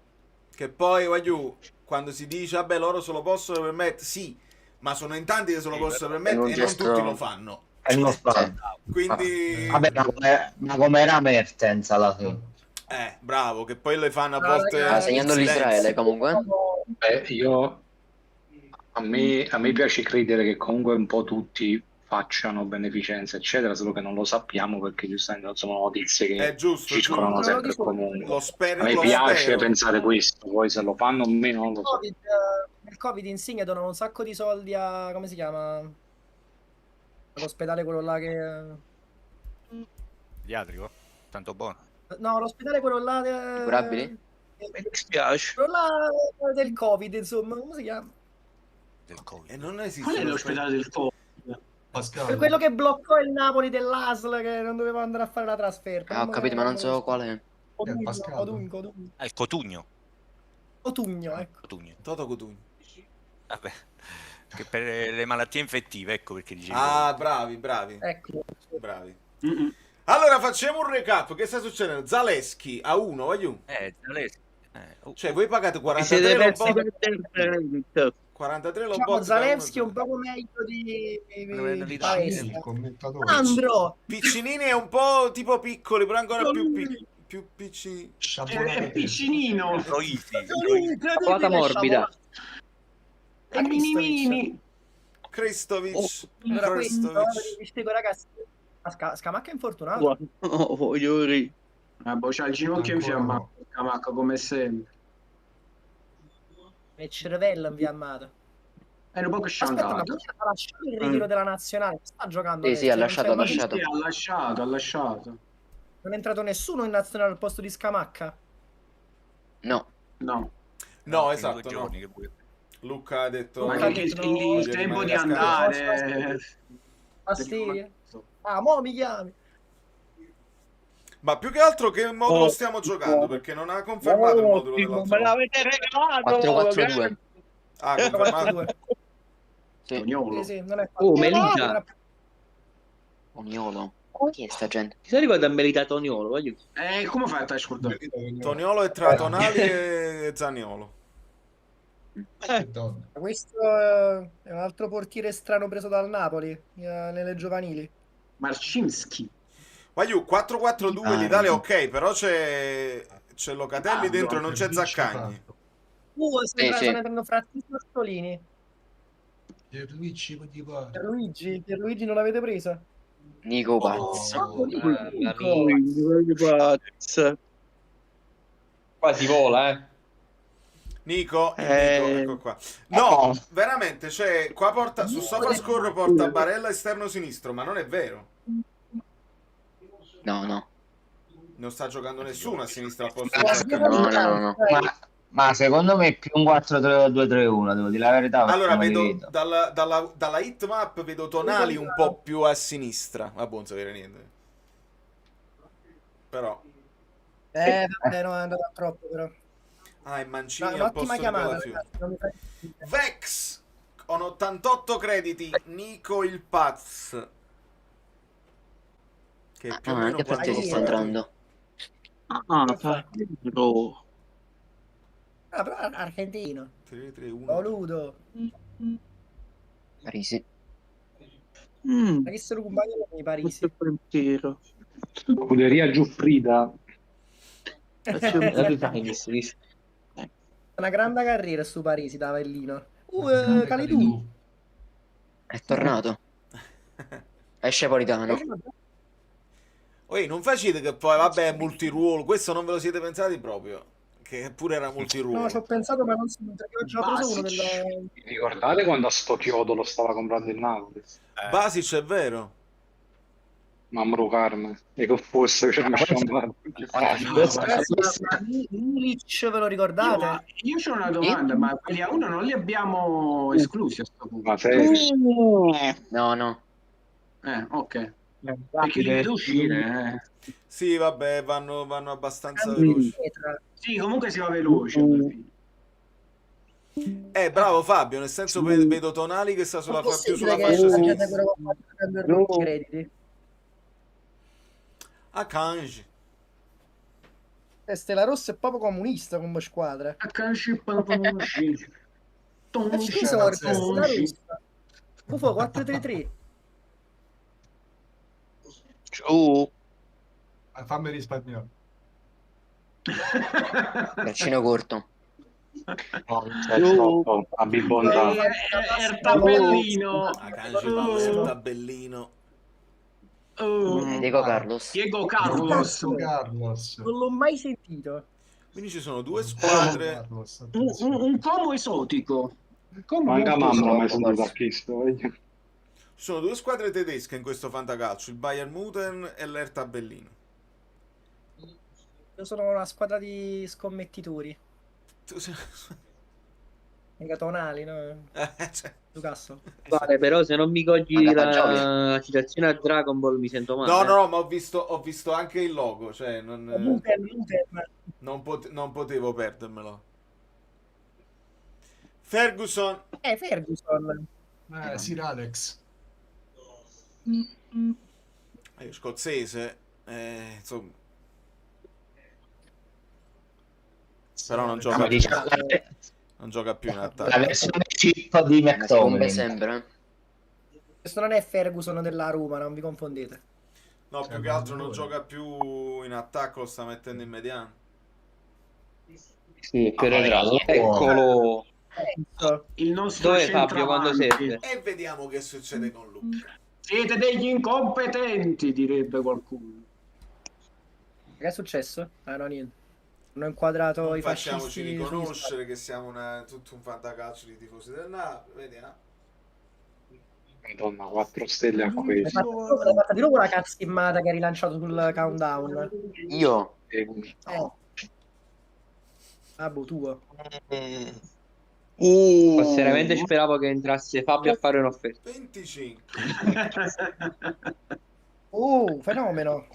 Che poi, voglio, quando si dice, vabbè, loro se lo possono permettere, sì, ma sono in tanti che se lo possono permettere e non tutti lo fanno. E non fa. Quindi... Vabbè, ma come era Mertens alla fine? Bravo, che poi le fanno a volte... segnando l'Israele comunque. Beh, a me piace credere che comunque un po' tutti facciano beneficenza, eccetera, solo che non lo sappiamo perché giustamente non sono notizie che È giusto, circolano sempre e comunque. Lo spero, A me piace pensare questo, poi se lo fanno o meno non lo so. Nel Covid Insigne donano un sacco di soldi a... come si chiama? L'ospedale quello là che... Pediatrico? Tanto buono. No, l'ospedale quello là... Curabili? Mi dispiace. Quello là del Covid, insomma, come si chiama? Del Covid. E non esiste. Qual è l'ospedale del Covid? Per quello che bloccò il Napoli dell'ASL che non doveva andare a fare la trasferta. Ho capito, ma non so qual è. Cotugno. Il Cotugno. Cotugno, ecco. Cotugno. Toto Cotugno. Vabbè. Che per le malattie infettive, ecco perché dicevo. Ah, bravi. Ecco. Bravi. Allora facciamo un recap. Che sta succedendo? Zaleschi a 1, voglio. Zaleschi. Cioè, voi pagate 43 43 lo Diciamo, Zaleschi è un poco meglio di Palestra. Andro! Piccinini è un po' tipo piccoli, però ancora più piccini. È piccinino. Quota morbida. È mini. Kristovic. Allora, questo, vi spiego, ragazzi. Scamacca è infortunato. Voglio ri. C'ha il ginocchio infiammato. Scamacca come sempre. E cervello infiammato. È un po' che Aspetta, ma poi ha lasciato il ritiro della nazionale. Sta giocando? Sì, ha lasciato. Ha lasciato. Non è entrato nessuno in nazionale al posto di Scamacca? No, esatto. No. Luca ha detto... Ma anche il tempo di andare... Mo mi chiami. Ma più che altro che modulo stiamo giocando, perché non ha confermato il modulo dell'altro. Me l'avete regalato! 4-4-2. Ah, confermato? Sì, non è Melita. Toniolo. Chi è sta gente? Ti ricorda Melita Toniolo? Voglio... come fai a scordare? Toniolo è tra Tonali e Zaniolo. Questo è un altro portiere strano preso dal Napoli nelle giovanili. Marcinski. Voglio 4-4-2 l'Italia ok, però c'è Locatelli dentro e non c'è Zaccagni. Stanno entrando Francesco Stolini. Pierluigi non l'avete presa? Nico Pazzo. Qua si vola, Nico, ecco qua. No, veramente, cioè, qua porta su SofaScore porta Barella esterno sinistro, ma non è vero. No. Non sta giocando nessuno a sinistra al posto di No. Ma secondo me è più un 4-3-2-3-1, devo dire la verità. Allora, vedo dalla hitmap vedo Tonali un po' più a sinistra. Vabbè, non sapere niente. Però. Vabbè, no, è andato a troppo, però. Ah, è Mancini No, al posto di Calafiori. Vex con 88 crediti. Nico il Paz. Che è più o meno anche perché si sta entrando. Però argentino. 3-3-1. Boludo. Parisi. Ma che se lo compagno con i Parisi? Scuderia Giuffrida. Una grande carriera su Parisi da Avellino. Calidou. È tornato. Esce Politano. Non facete che poi, vabbè, è multiruolo. Questo non ve lo siete pensati proprio. Che pure era multiruolo. No, ci ho pensato, ma non so, perché ho già preso uno della... Ricordate quando a sto chiodo lo stava comprando il Napoli? Basic è vero. Mamma Carme. E che fosse che Milic, ve lo ricordate? Io c'ho una domanda, ma quelli a uno non li abbiamo esclusi a sto punto? No. Ok. Perché deve uscire, Sì, vabbè, vanno abbastanza veloci. Sì, comunque si va veloce. Bravo Fabio, nel senso vedo Tonali che sta più sulla fascia sinistra. Crediti. A Kanji. Stella Rossa è proprio comunista come squadra. Stella Rossa. Ufo 4-3-3. Fammi risparmiare. Braccino corto. Il tabellino. Il tabellino. Diego Carlos. Diego Carlos. Non l'ho mai sentito. Quindi ci sono due squadre. Un como esotico. Manca mamma, mai sentito a questo. Ci sono due squadre tedesche in questo fantacalcio, il Bayern München e l'Hertha Berlino. Io sono una squadra di scommettitori. Mica tonali, no? Lucasso. Vale, però se non mi cogli la citazione a Dragon Ball mi sento male. No, ma ho visto anche il logo, cioè non potevo perdermelo. Ferguson. Ferguson. Sir Alex. Scozzese, insomma. Però non gioca più. Non gioca più in attacco. La versione chip di McTominay sembra. Questo non è Ferguson della Roma, non vi confondete. No, più che altro non gioca più in attacco, lo sta mettendo in mediano. Sì, eccolo. Il nostro Dove Fabio quando serve? E vediamo che succede con Luca. Siete degli incompetenti, direbbe qualcuno. Che è successo? No, niente. Non ho inquadrato Non i facciamoci fascisti. riconoscere che siamo tutto un fantacalcio di tifosi del Napoli. Vediamo. Madonna, 4 stelle a questo. Hai fatto di nuovo la cazzimata che ha rilanciato sul countdown. Io? Tuo. Sinceramente speravo che entrasse Fabio a fare un'offerta. 25. Fenomeno.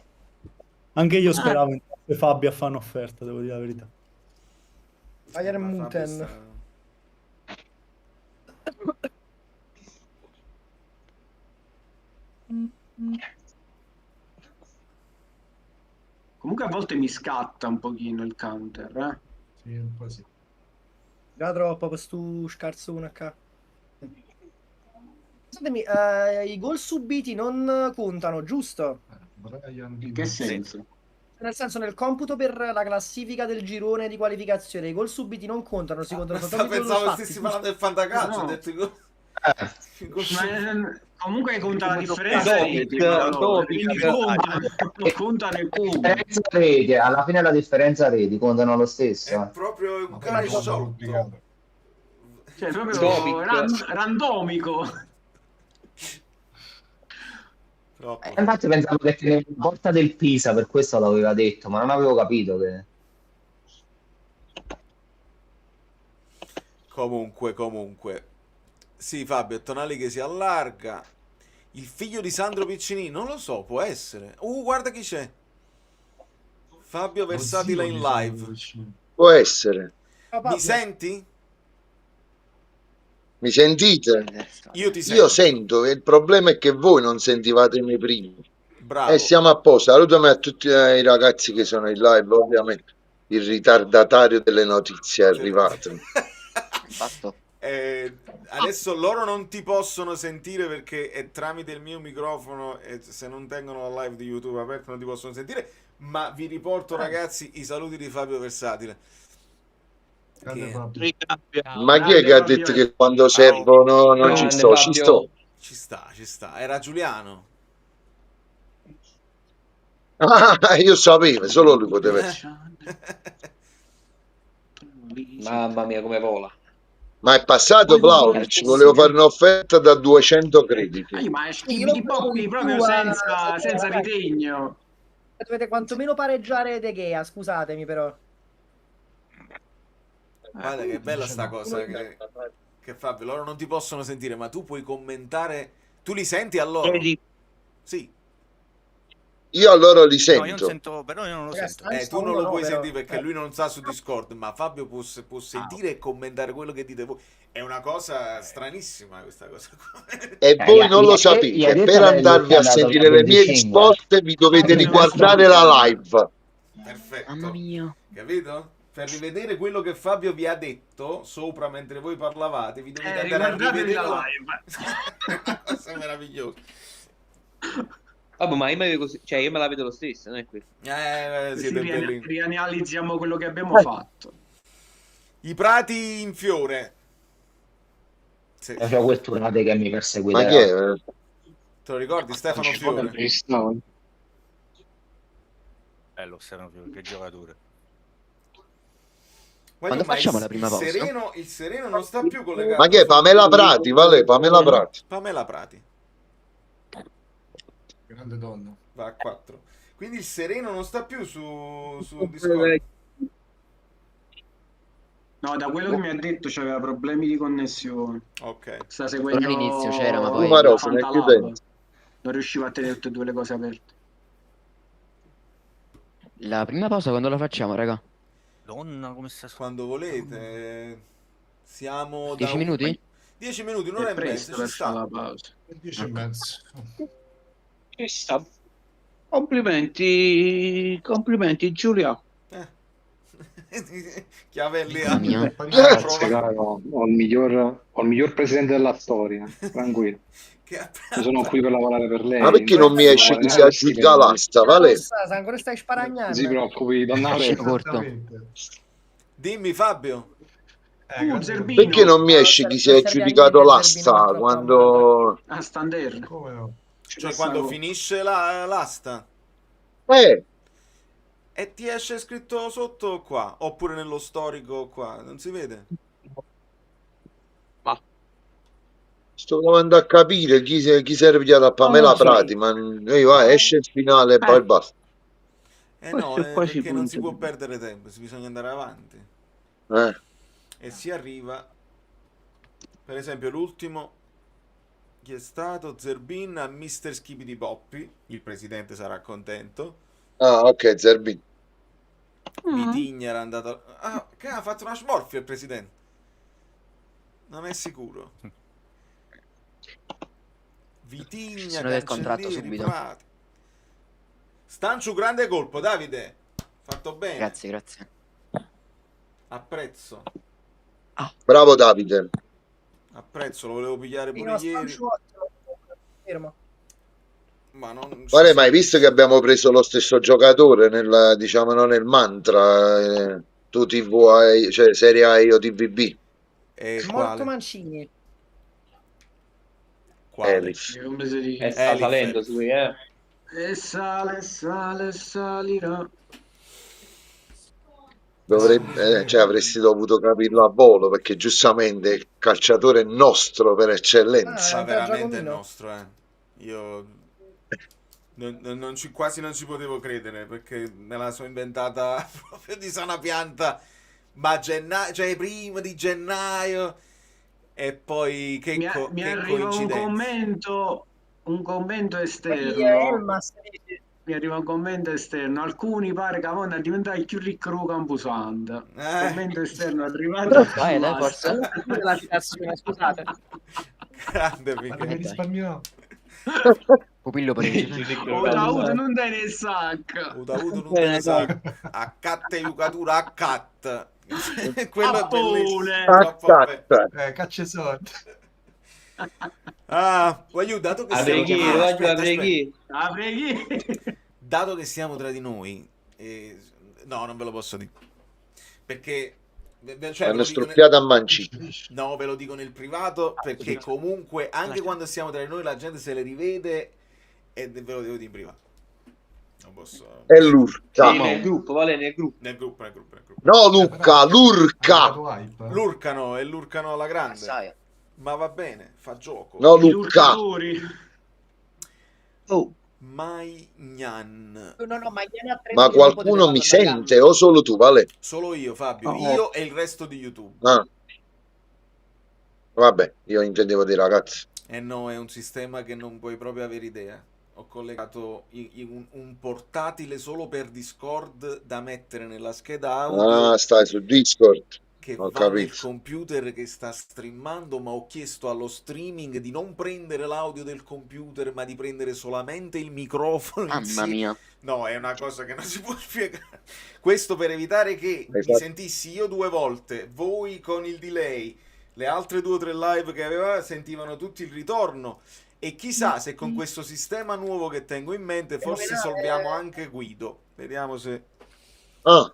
Anche io speravo entrasse Fabio a fare un'offerta, devo dire la verità. Bayern München. Comunque a volte mi scatta un pochino il counter, eh? Sì, un po' sì. Già troppo per stu scarzone qua. Scusatemi, i gol subiti non contano, giusto? In che senso? Nel senso, nel computo per la classifica del girone di qualificazione, i gol subiti non contano, si contano soltanto i gol Pensavo fatti. stessi parlando del fantacalcio, No. ho detto i gol. Comunque conta la differenza reti, quindi contano i punti. Reti, alla fine la differenza reti contano lo stesso. È proprio un cane sciolto. Cioè, proprio randomico. Infatti pensavo che teneva in porta del Pisa, per questo l'aveva detto, ma non avevo capito che... Comunque. Sì, Fabio, Tonali che si allarga. Il figlio di Sandro Piccini, non lo so, può essere. Guarda chi c'è. Fabio Versatile in live. Può essere. Mi senti? Mi sentite? Io ti sento. Io sento, e il problema è che voi non sentivatemi prima. Bravo. E siamo a posto. Salutami a tutti i ragazzi che sono in live, ovviamente. Il ritardatario delle notizie è arrivato. Adesso loro non ti possono sentire perché è tramite il mio microfono e se non tengono la live di YouTube aperta non ti possono sentire, ma vi riporto ragazzi i saluti di Fabio Versatile. Ma chi è che ha detto che quando servono non ci sto? Ci sto. Ci sta. Era Giuliano. Io sapevo, solo lui poteva essere. Mamma mia, come vola. Ma è passato Vlahovic, volevo fare un'offerta da 200 crediti. Ma di Bobby proprio senza ritegno. Dovete quantomeno pareggiare De Gea, scusatemi però. Guarda che bella sta cosa che Fabio, loro non ti possono sentire, ma tu puoi commentare. Tu li senti a loro? Sì. Io a loro li sento. No, io non sento, però io non lo sento. Tu non lo puoi sentire perché lui non sta su Discord, ma Fabio può sentire e commentare quello che dite voi. È una cosa stranissima questa cosa qua. E voi non lo sapete. Per andarvi a sentire le mie risposte vi dovete riguardare la live. Perfetto. Mamma mia. Capito? Per rivedere quello che Fabio vi ha detto sopra mentre voi parlavate, vi dovete andare a Riguardatevi rivedere la È una cosa meravigliosa. Vabbè, ma io me, cioè, io me la vedo lo stesso, non è qui. Siete belli. Rianalizziamo quello che abbiamo fatto. I prati in fiore. Sì. È quel Turate che mi Ma perseguiterà. chi è? Te lo ricordi? Stefano Fiore. Bello Stefano Fiore, che giocatore. Quando Ma facciamo la prima pausa? Il Sereno non sta più collegato. Ma chi è? Pamela Prati, Vale? Pamela Prati. Pamela Prati. Grande donna. Va a 4. Quindi il Sereno non sta più su Discord. No, da quello che mi ha detto c'aveva problemi di connessione. Ok. Sta seguendo Però all'inizio c'era, ma poi... la Roma, ne Fantalab. chiudendo. Non riusciva a tenere tutte e due le cose aperte. La prima pausa quando la facciamo, raga? Donna, come sta Quando volete. Siamo 10 minuti? 10 minuti, un'ora e mezza, ci sta. La pausa. 10 e mezzo. Ci sta. Complimenti, Giulia. Chiavelli Mamma mia. Grazie, caro. Ho il miglior presidente della storia, tranquillo. Io sono qui per lavorare per lei. Ma perché non mi esce chi si aggiudica l'asta, Vale? Se ancora stai sparagnando. Non si preoccupi, donna Fascino Aurelia. corto. Dimmi Fabio. Zerbino. Perché non mi esce chi si è aggiudicato l'asta quando... Ah, Stander. Come no? Cioè quando finisce l'asta. E ti esce scritto sotto qua. Oppure nello storico qua. Non si vede? Sto provando a capire chi serve da Pamela Prati, ma esce il finale e poi basta. No, perché non si può perdere tempo, bisogna andare avanti. E si arriva, per esempio l'ultimo, chi è stato? Zerbin a Mr. Skibidi Boppi, il presidente sarà contento. Ah, ok, Zerbin. Vitigna era andato... Ah, che ha fatto una smorfia il presidente. Non è sicuro. Vitigna, Sono del contratto Cancellieri, subito. Prati. Stanciu, grande colpo, Davide. Fatto bene. Grazie. Apprezzo. Bravo Davide. Apprezzo, lo volevo pigliare pure ieri. Fermo. Ma non... Vale, ma hai visto che abbiamo preso lo stesso giocatore nel, diciamo, non nel mantra, tu TV, cioè Serie A io TVB. Morto Mancini. Elif. Sta salendo su, E salirà. Cioè, avresti dovuto capirlo a volo, perché giustamente il calciatore nostro per eccellenza. Ma veramente è nostro, Io quasi non ci potevo credere, perché me la sono inventata proprio di sana pianta. Ma gennaio, cioè prima di gennaio, e poi che mi arriva un commento esterno. Mi arriva un commento esterno. Alcuni pare che vanno a diventare più ricco del Campusanta. Commento esterno arrivato. Dai, forza. La citazione, scusate. Grande, devi risparmiare. Pupillo preso. Udaudo non dai nel sacco. Udaudo non dai nel sacco. A catte giocatore a cat. Quello è bellissimo. Caccia soldi. Voglio, dato che dato che siamo tra di noi, no, non ve lo posso dire, perché hanno strocchiato a Mancini. No, ve lo dico nel privato, perché comunque anche quando siamo tra di noi la gente se le rivede, e ve lo devo dire in privato. Non posso. È l'urca. Sì, nel gruppo, Vale, nel gruppo. No, Luca, l'urca. L'urcano, e l'urcano alla grande. Ma va bene, fa gioco. No, Luca. Magnan. Ma qualcuno mi sente o solo tu, Vale? Solo io, Fabio. Io e il resto di YouTube. Vabbè, io intendevo dei ragazzi. No, è un sistema che non puoi proprio avere idea. Ho collegato un portatile solo per Discord da mettere nella scheda audio. Stai su Discord. che Ho va nel capito. computer che sta streamando, ma ho chiesto allo streaming di non prendere l'audio del computer, ma di prendere solamente il microfono in Mamma sé. mia. No, è una cosa che non si può spiegare. Questo per evitare che mi Esatto. sentissi io 2 volte, voi con il delay, le altre 2 o 3 live che aveva sentivano tutti il ritorno. E chissà se con questo sistema nuovo che tengo in mente forse solviamo anche Guido. Vediamo se... Ah,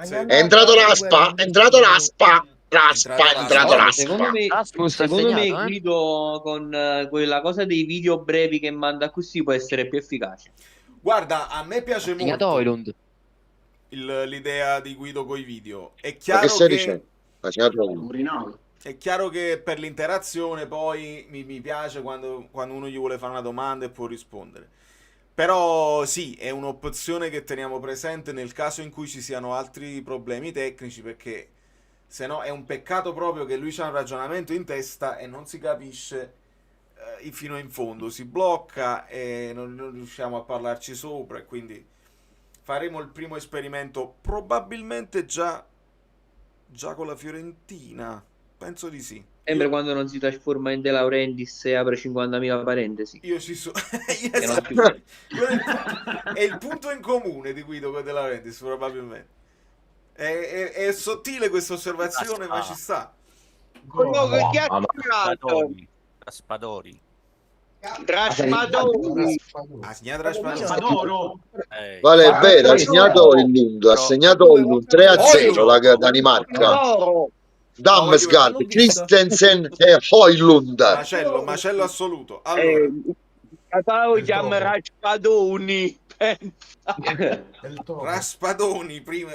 se... è entrato l'aspa, è entrato l'aspa, l'aspa, è entrato l'aspa. Secondo me Guido con quella cosa dei video brevi che manda così può essere più efficace. Guarda, a me piace molto Oilund. l'idea di Guido coi video. È Ma chiaro che stai che... dicendo? Ha segnato uno. È chiaro che per l'interazione poi mi piace quando uno gli vuole fare una domanda e può rispondere. Però sì, è un'opzione che teniamo presente nel caso in cui ci siano altri problemi tecnici, perché se no è un peccato proprio che lui c'ha un ragionamento in testa e non si capisce fino in fondo, si blocca e non riusciamo a parlarci sopra, e quindi faremo il primo esperimento probabilmente già con la Fiorentina. Penso di sì. Sempre quando non si trasforma in De Laurentiis e apre 50.000 parentesi. Io ci sono. Esatto. È il punto in comune di Guido con De Laurentiis, probabilmente. È sottile questa osservazione, ma ci sta. Raspadori. Raspadori. Ha segnato Raspadori. Vale, è vero, ha segnato Oilund, ha segnato Oilund 3-0 la Danimarca. Damsgaard, Christensen e Oilund. Macello assoluto. Allora, Catao chiama Raspadoni. Raspadoni prima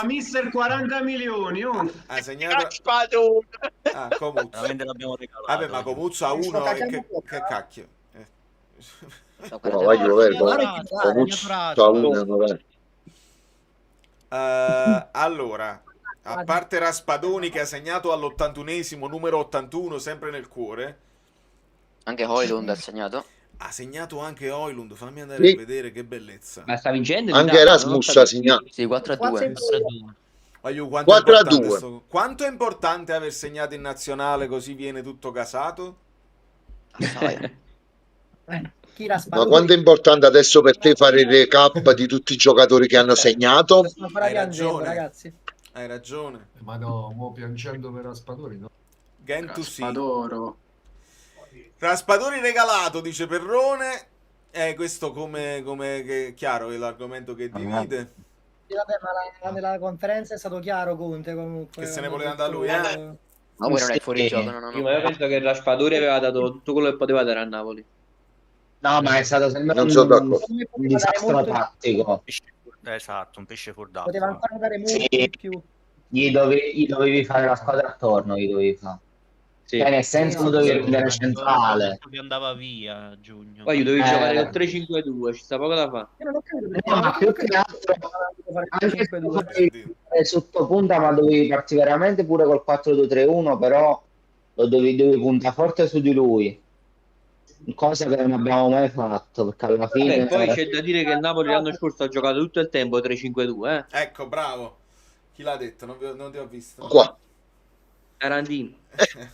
mister 40 milioni. ha segnato Raspadoni. Comuzzo. Veramente l'abbiamo regalato. Vabbè, ma Comuzzo ha uno che cacchio. No, voglio vedere, Comuzzo ha uno. Allora, a parte Raspadoni che ha segnato all'81esimo, numero 81, sempre nel cuore. Anche Oilund ha segnato. Ha segnato anche Oilund, fammi andare a vedere che bellezza. Ma sta vincendo? Anche Erasmus ha segnato. Sì, 4-2. Quanto è importante aver segnato in nazionale, così viene tutto casato? Ma quanto è importante adesso per te fare il recap di tutti i giocatori che hanno segnato? Hai ragione, ragazzi. Hai ragione. Ma no, mo piangendo per Raspadori, no? Raspadoro. Raspadori regalato, dice Perrone. Questo come che è chiaro, è l'argomento che divide. Sì, vabbè, ma nella conferenza è stato chiaro Conte comunque. Che se ne voleva andare lui, Ma voi non è fuori gioco, no. Io penso che Raspadori aveva dato tutto quello che poteva dare a Napoli. No, ma è stato sempre non sono d'accordo. Un disastro tattico. Esatto, un pesce fuor d'acqua. Poteva ancora dare molto di più. Gli dovevi fare la squadra attorno, gli dovevi fare. Cioè, nel senso, lo dovevi rendere centrale. Che andava via a giugno. Poi dovevi giocare con 3-5-2, ci sta poco da fare. Io non ho capito Ma più che altro, anche se dovevi fare sottopunta, ma dovevi partire veramente pure col 4-2-3-1, però lo dovevi puntare forte su di lui. Cosa che non abbiamo mai fatto, perché alla fine... Poi c'è da dire che il Napoli l'anno scorso ha giocato tutto il tempo 3-5-2, Ecco, bravo. Chi l'ha detto? Non ti ho visto. Qua. Tarantino.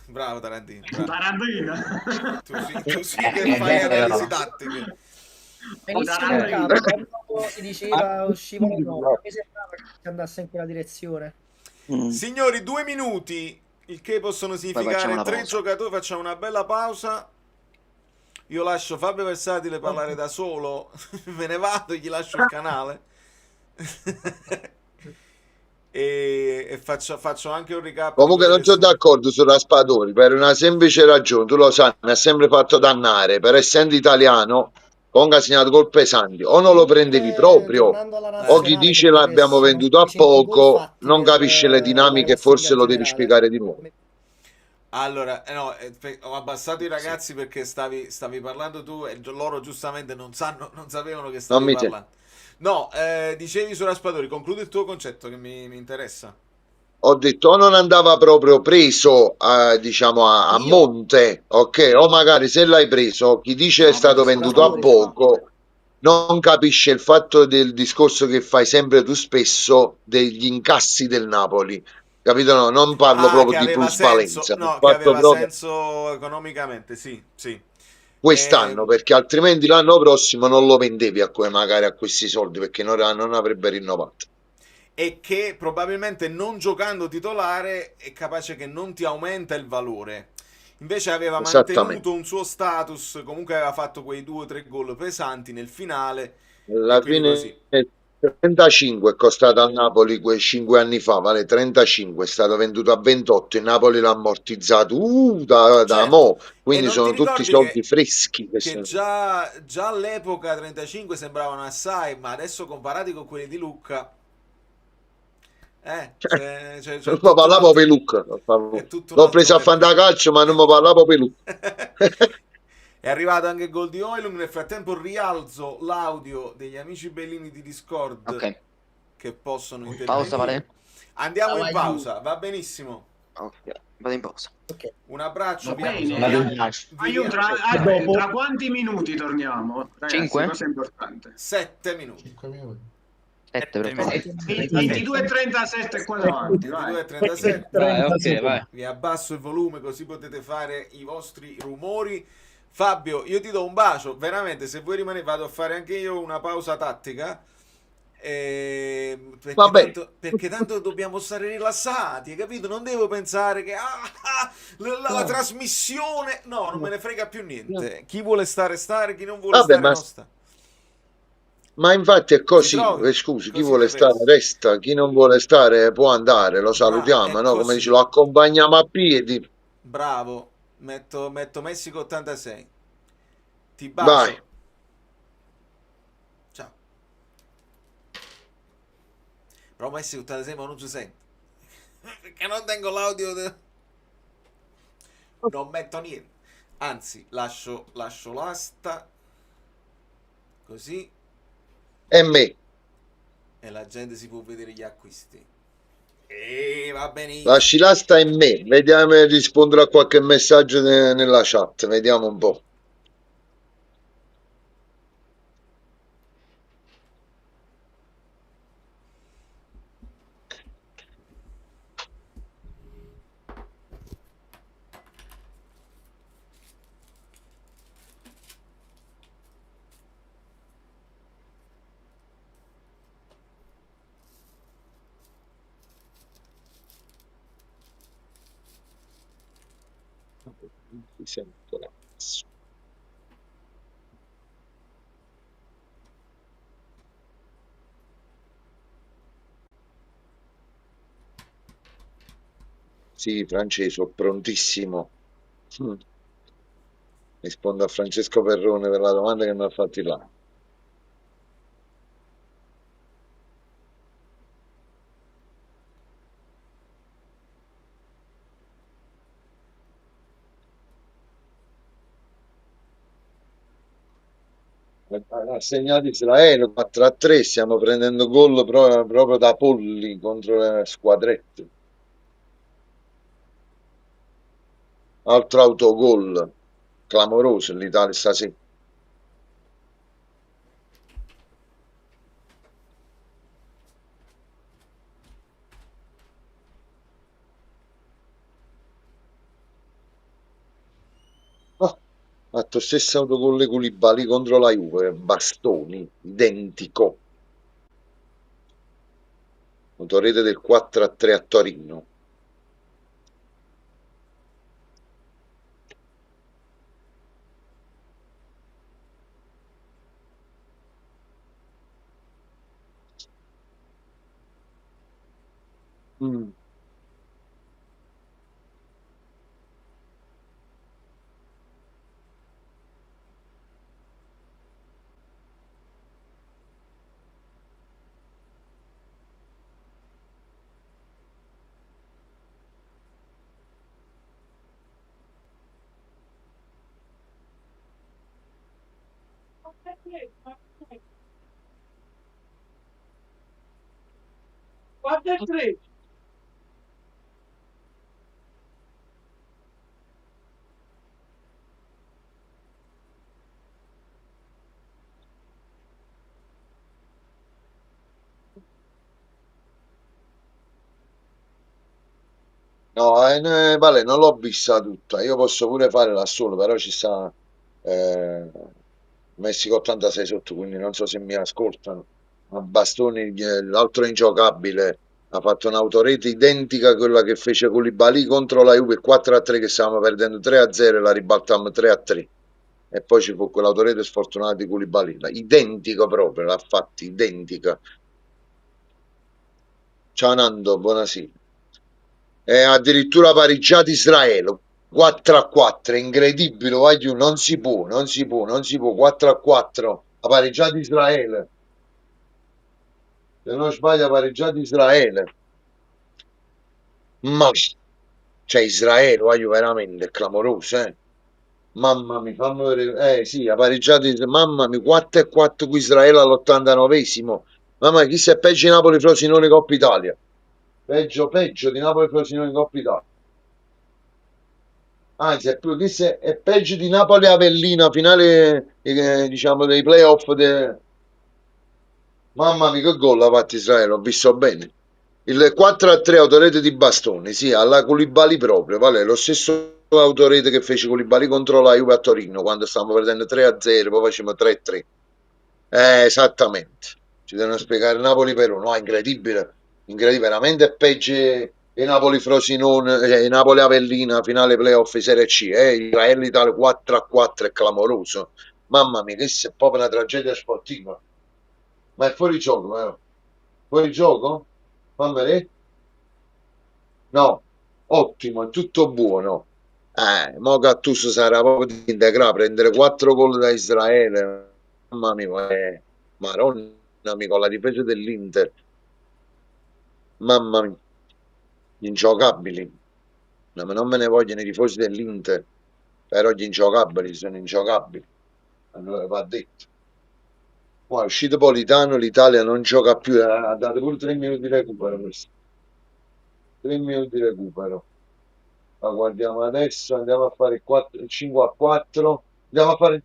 Bravo Tarantino. Tarantino. Tu sì che fai analisi tattiche. Benissimo il capo, quando si diceva uscivano di nuovo, mi sembrava che andasse in quella direzione. Signori, 2 minuti, il che possono significare 3 giocatori. Facciamo una bella pausa. Io lascio Fabio Versatile parlare da solo, me ne vado, gli lascio il canale. e faccio anche un recap. Comunque non sono d'accordo su Raspadori per una semplice ragione, tu lo sai, mi ha sempre fatto dannare, per essendo italiano, Conga ha segnato gol pesanti, o non lo prendevi proprio, o chi dice l'abbiamo venduto a poco non capisce le dinamiche, forse lo devi spiegare di nuovo. Allora, no, ho abbassato i ragazzi perché stavi parlando tu e loro giustamente non sapevano che stavi parlando. No, dicevi su Raspadori, concludi il tuo concetto che mi interessa. Ho detto, o non andava proprio preso diciamo a monte, ok? O magari se l'hai preso, chi dice è stato venduto a poco non capisce il fatto del discorso che fai sempre tu spesso degli incassi del Napoli. capito? No, non parlo proprio che di aveva plusvalenza, senso, no, che fatto aveva proprio senso economicamente, sì, sì. quest'anno, perché altrimenti l'anno prossimo non lo vendevi magari a questi soldi, perché non avrebbe rinnovato. E che probabilmente non giocando titolare è capace che non ti aumenta il valore. Invece aveva mantenuto un suo status, comunque aveva fatto quei 2 o 3 gol pesanti nel finale. Alla e quindi fine così. 35 è costato al Napoli 5 anni fa, vale 35, è stato venduto a 28, il Napoli l'ha ammortizzato da Certo. mo', E quindi non ti sono tutti ricordi soldi freschi. che già all'epoca 35 sembravano assai, ma adesso comparati con quelli di Lucca, c'è Non mi tutto un parlavo altro, per Luca, è tutto un l'ho altro preso a perché. fantacalcio, ma non mi parlavo per Luca. È arrivato anche il gol di Oilung. Nel frattempo rialzo l'audio degli amici bellini di Discord che possono intervenire. Pausa, vale? Andiamo in pausa, va benissimo. Ok, vado in pausa. Ok. Un abbraccio. Tra quanti minuti torniamo? Ragazzi, 5? cosa importante. 7 minuti. 5 minuti. 7 per favore. 22:37 qua davanti, vai. 22:37. Ok, vai. Vi abbasso il volume così potete fare i vostri rumori. Fabio, io ti do un bacio, veramente, se vuoi rimanere vado a fare anche io una pausa tattica. Perché tanto dobbiamo stare rilassati, hai capito? Non devo pensare che la trasmissione, no, non me ne frega più niente. Chi vuole stare, chi non vuole stare, non sta. Ma infatti è così, scusi, chi vuole stare resta, chi non vuole stare può andare, lo salutiamo, no? Come dice, lo accompagniamo a piedi. Bravo, metto Messico 86. Ti bacio. Vai. Ciao. Però Messico 86 ma non si sente. Perché non tengo l'audio. Non metto niente. Anzi, lascio l'asta. Così. E me. E la gente si può vedere gli acquisti. Va benissimo. Lasci l'asta e me. Vediamo e rispondere a qualche messaggio nella chat. Vediamo un po'. Sento la... Sì, Francesco, prontissimo. Rispondo a Francesco Perrone per la domanda che mi ha fatto là. Assegnati lo 4-3, stiamo prendendo gol proprio da polli contro le squadrette. Altro autogol clamoroso l'Italia stasera. Fatto stesso autogol Koulibaly contro la Juve, bastoni, identico. Autorete del 4-3 a Torino. Quanto è 3? No, vale, non l'ho vista tutta. Io posso pure fare da solo, però ci sta Messico 86 sotto, quindi non so se mi ascoltano. Ma Bastoni, l'altro ingiocabile, ha fatto un'autorete identica a quella che fece Koulibaly contro la Juve 4-3, che stavamo perdendo 3-0 e la ribaltammo 3-3. E poi ci fu quell'autorete sfortunata di Koulibaly, identico proprio, l'ha fatta identica. Ciao Nando, buonasera. Addirittura pareggiato Israele 4-4, incredibile, voglio, non si può 4-4, ha pareggiato Israele, se non sbaglio ha pareggiato Israele, ma cioè Israele, voglio, veramente clamoroso, mamma mia, fammi vedere, sì, ha pareggiato, mamma mia, 4-4 con Israele all'89esimo, mamma mia, chi se è peggio di Napoli Frosinone Coppa Italia, peggio di Napoli Frosinone Coppa Italia. Anzi, è peggio di Napoli Avellino, finale diciamo dei playoff. Mamma mia, che gol ha fatto Israele, ho visto bene. Il 4-3 autorete di Bastoni, sì, alla Koulibaly proprio, vale, lo stesso autorete che fece Koulibaly contro la Juve a Torino, quando stavamo perdendo 3-0, poi facciamo 3-3. Esattamente. Ci devono spiegare Napoli per uno, incredibile, veramente è peggio e Napoli Frosinone, Napoli Avellina, finale playoff Serie C, Israele Italia 4-4 è clamoroso. Mamma mia, che è proprio una tragedia sportiva. Ma è fuori gioco, vero? Fuori gioco? Fammi vedere. No, ottimo, è tutto buono. Mo Gattuso sarà proprio di integrare, prendere 4 gol da Israele. Mamma mia, Maronna mia, con la difesa dell'Inter. Mamma mia, ingiocabili. No, ma non me ne vogliono i tifosi dell'Inter, però gli ingiocabili sono ingiocabili. Allora va detto. Poi è uscito Politano, l'Italia non gioca più, ha dato pure 3 minuti di recupero questo. 3 minuti di recupero. La guardiamo adesso, andiamo a fare 5-4. Andiamo a fare.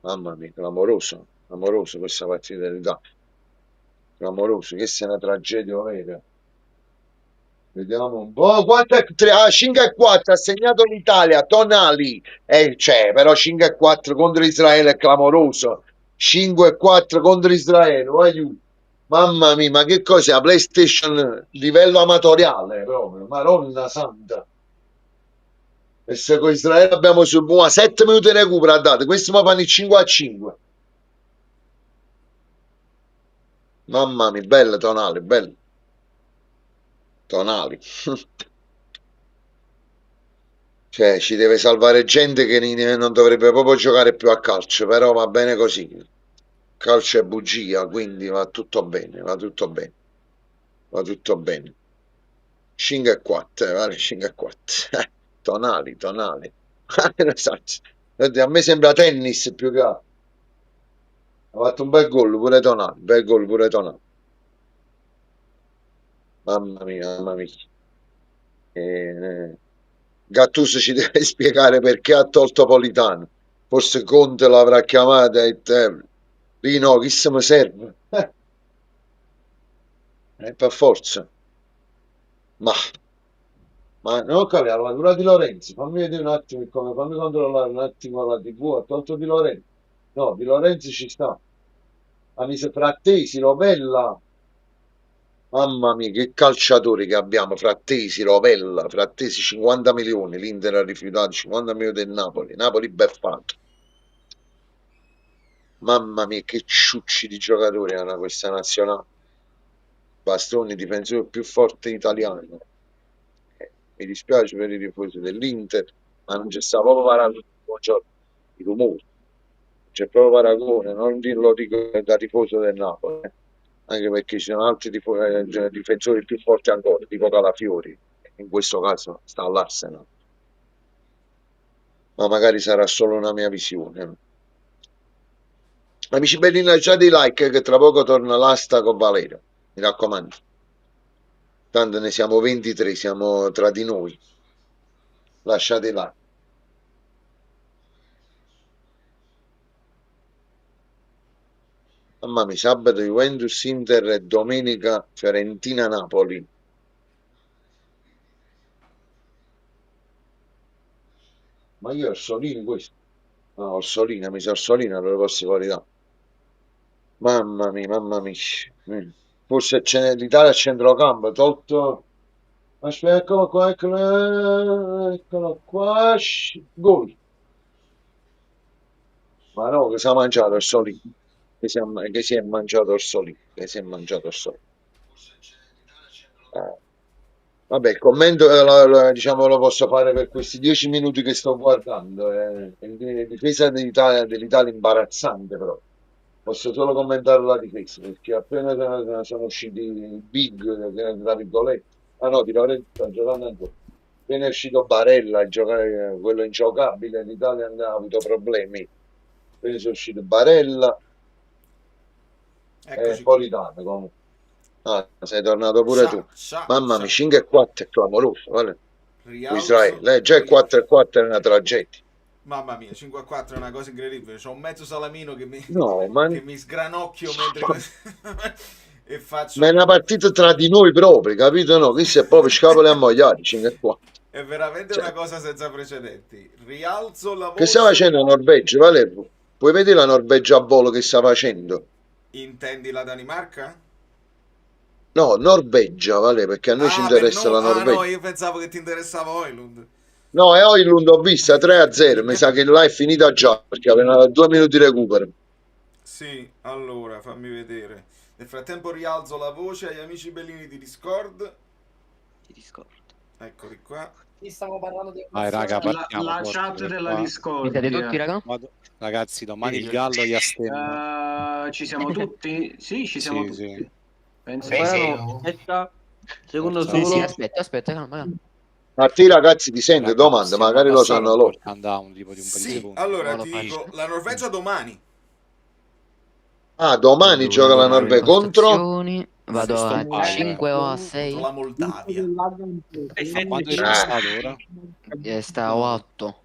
Mamma mia, clamoroso, clamoroso questa partita dell'Italia. Clamoroso, che sia una tragedia vera. Vediamo un po'. 5-4 ha segnato l'Italia, Tonali. C'è, però 5-4 contro Israele è clamoroso. 5-4 contro Israele, aiuto. Mamma mia, ma che cos'è? La PlayStation livello amatoriale proprio, Madonna santa. E se con Israele abbiamo su 7 minuti di recupero ha dato, questi mi fanno il 5-5. Mamma mia, bello Tonali, bello. Tonali. Cioè, ci deve salvare gente che non dovrebbe proprio giocare più a calcio, però va bene così. Calcio è bugia, quindi va tutto bene, va tutto bene. Va tutto bene. 5-4, vale 5-4. Tonali. A me sembra tennis più che altro. Ha fatto un bel gol pure Tonali, bel gol pure Tonali. Mamma mia, mamma mia. Gattuso ci deve spiegare perché ha tolto Politano. Forse Conte l'avrà chiamata e lì no, chi se mi serve? Per forza. Ma non ho capito, la dura di Lorenzi, fammi vedere un attimo come, fammi controllare un attimo la TV, ha tolto Di Lorenzi. No, Di Lorenzi ci sta. Ha messo Frattesi, Rovella. Mamma mia, che calciatori che abbiamo, Frattesi, Rovella, Frattesi 50 milioni, l'Inter ha rifiutato 50 milioni del Napoli, Napoli beffato. Mamma mia, che ciucci di giocatori hanno questa nazionale. Bastoni, difensore più forte italiano. Mi dispiace per i tifosi dell'Inter, ma non c'è stato proprio paragone. I rumori. C'è proprio paragone, non lo dico da tifoso del Napoli, anche perché ci sono altri difensori più forti ancora, tipo Calafiori, in questo caso sta all'Arsenal. Ma magari sarà solo una mia visione. Amici belli, lasciate i like che tra poco torna l'asta con Valerio, mi raccomando. Tanto ne siamo 23, siamo tra di noi. Lasciate i like. Mamma mia, sabato Juventus Inter e domenica Fiorentina Napoli. Ma io Orsolini questo. No, Orsolina, mi sa Orsolina, non lo posso validare. Mamma mia, mamma mia. Forse c'è l'Italia a centrocampo, tolto. Aspetta, eccolo qua, eccolo qua. Gol. Ma no, che si è mangiato Orsolini. Che si è mangiato Orsolini. Che si è mangiato Orsolini. Vabbè, il commento diciamo, lo posso fare per questi 10 minuti che sto guardando. Difesa dell'Italia imbarazzante, però. Posso solo commentare la difesa, perché appena sono usciti i big, tra virgolette. Ah no, di Lorenzo sta giocando ancora. Appena è uscito Barella a giocare quello ingiocabile, l'Italia ha avuto problemi. Quindi sono usciti Barella e Politano comunque. Ah, sei tornato pure tu. Mamma mia, 5-4 è clamoroso, vale? Israele, già il 4-4 è una tragedia. Mamma mia, 5-4 è una cosa incredibile. C'ho un mezzo salamino che mi, no, ma... che mi sgranocchio mentre e faccio... Ma è una partita tra di noi proprio, capito? No, questo è proprio scapole ammogliati, 5-4. È veramente una cosa senza precedenti. Rialzo la voce... Che sta facendo la Norvegia, Vale? Puoi vedere la Norvegia a volo che sta facendo? Intendi la Danimarca? No, Norvegia, Vale, perché a noi ci interessa la Norvegia. No, io pensavo che ti interessava Oilund. No, e Oilund ho vista 3-0, mi sa che là è finita già, perché avevano 2 minuti di recupero. Sì, allora, fammi vedere. Nel frattempo rialzo la voce agli amici bellini di Discord. Eccoli qua. Ti stavo parlando di... Vai, raga, partiamo, la chat della Discord. Siete tutti, raga? Ragazzi, domani il Gallo gli Astemma. Ci siamo tutti? Sì, ci siamo tutti. Sì. Penso aspetta, secondo solo. Sì, aspetta, calma. A te ragazzi ti sente domanda, magari lo sanno loro. Sì, allora ti dico, la Norvegia domani. Ah, domani gioca la Norvegia contro... Vado a 5 o a 6. Contro la Moldavia. Quanto è stato ora? Sta a 8.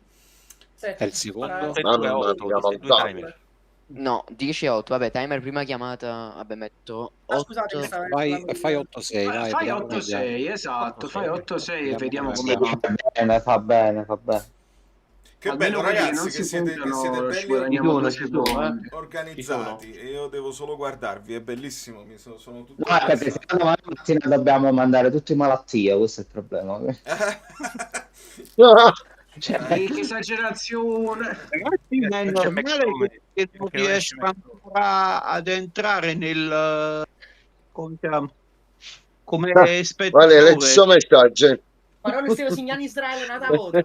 È il secondo? Mamma mia, Moldavia. No, 10-8, vabbè, timer prima chiamata, vabbè, metto 8. Fai 8-6, vai. Fai 8-6, esatto, fai 8-6 e vediamo come va. Fa bene. Che almeno bello ragazzi, non che si siete belli organizzati e io devo solo guardarvi, è bellissimo, sono tutto... Guarda, che domani mattina dobbiamo mandare tutti in malattia, questo è il problema. Che esagerazione, ragazzi, ma è normale che non riesca ancora ad entrare nel come spettatore. Vale, leggi messaggio. Parole stiamo segnando Israele nata voto.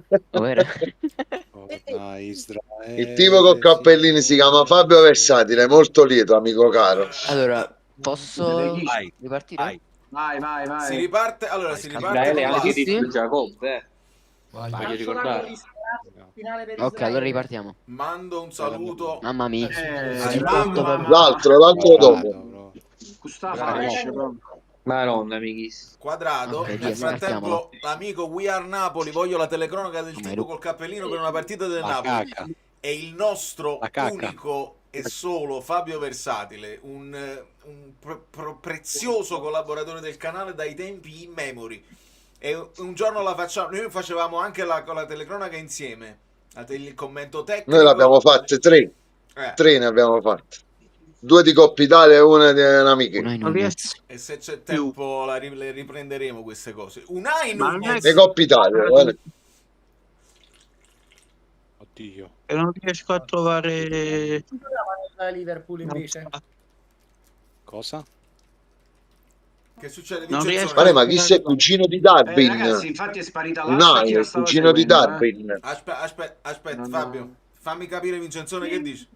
Il tipo con cappellini si chiama Fabio Versatile, molto lieto, amico caro. Allora, posso ripartire? Vai. Si riparte, allora si riparte Israele con anche l'Asti. di Giacobbe, Voglio ricordare. Ok, allora ripartiamo. Mando un saluto. Mamma mia. L'altro dopo. Madonna, amichis. Quadrato. Okay, nel frattempo, l'amico We Are Napoli, voglio la telecronaca del tipo col cappellino per una partita del Napoli. E il nostro unico e solo Fabio Versatile, un prezioso collaboratore del canale dai tempi in memory. E un giorno la facciamo, noi facevamo anche con la telecronaca insieme. Il commento tecnico. Noi l'abbiamo fatte 3. 3 ne abbiamo fatte. 2 di Coppa Italia e una di un'amica. E se c'è tempo le riprenderemo queste cose. Unai Nunez di Coppa Italia, vale. Oddio. E non riesco a trovare Liverpool invece. Cosa? Che succede? Vale, ma chi sei cugino di Darwin? Ragazzi, infatti è sparita Unai, il cugino di Darwin. Aspetta, Fabio, fammi capire Vincenzone che dici.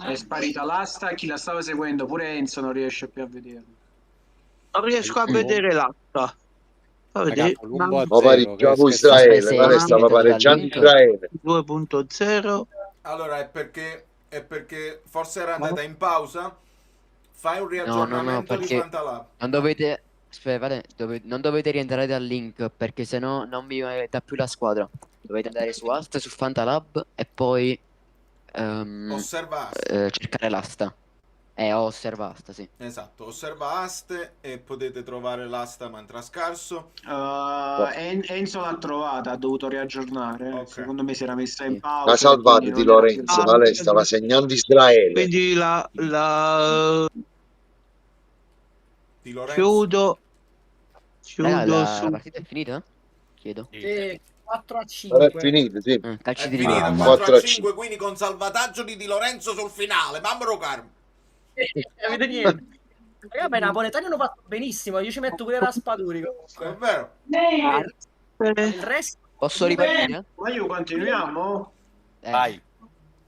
È sparita l'asta, chi la stava seguendo, pure Enzo non riesce più a vederlo. Non riesco a vedere l'asta. Ho pareggiato Israele, Vale stava pareggiando Israele. 2.0. Allora è perché forse era andata in pausa. Fai un riaggiornamento di Fantalab. Non dovete non dovete rientrare dal link, perché sennò non vi dà più la squadra. Dovete andare su Alt, su Fantalab e poi osserva cercare l'asta. Osservasta, sì. Esatto, osserva aste e potete trovare l'asta mantra scarso. Enzo l'ha trovata, ha dovuto riaggiornare. Ok. Secondo me si era messa in pausa. La salvata quindi di non era Lorenzo, più- ma lei stava segnando Israele. Quindi Di Lorenzo. chiudo La partita è finita? Chiedo. Sì, 4 a È 5. finito, sì. Calci È di finita rigore. 4 a 5, quindi con salvataggio di Lorenzo sul finale. Mamma Carmo. Avete niente. Raga, ma i napoletani hanno fatto benissimo. Io ci metto pure Raspaduri comunque. È vero. Il resto. Posso ripartire? Ma io continuiamo? Vai.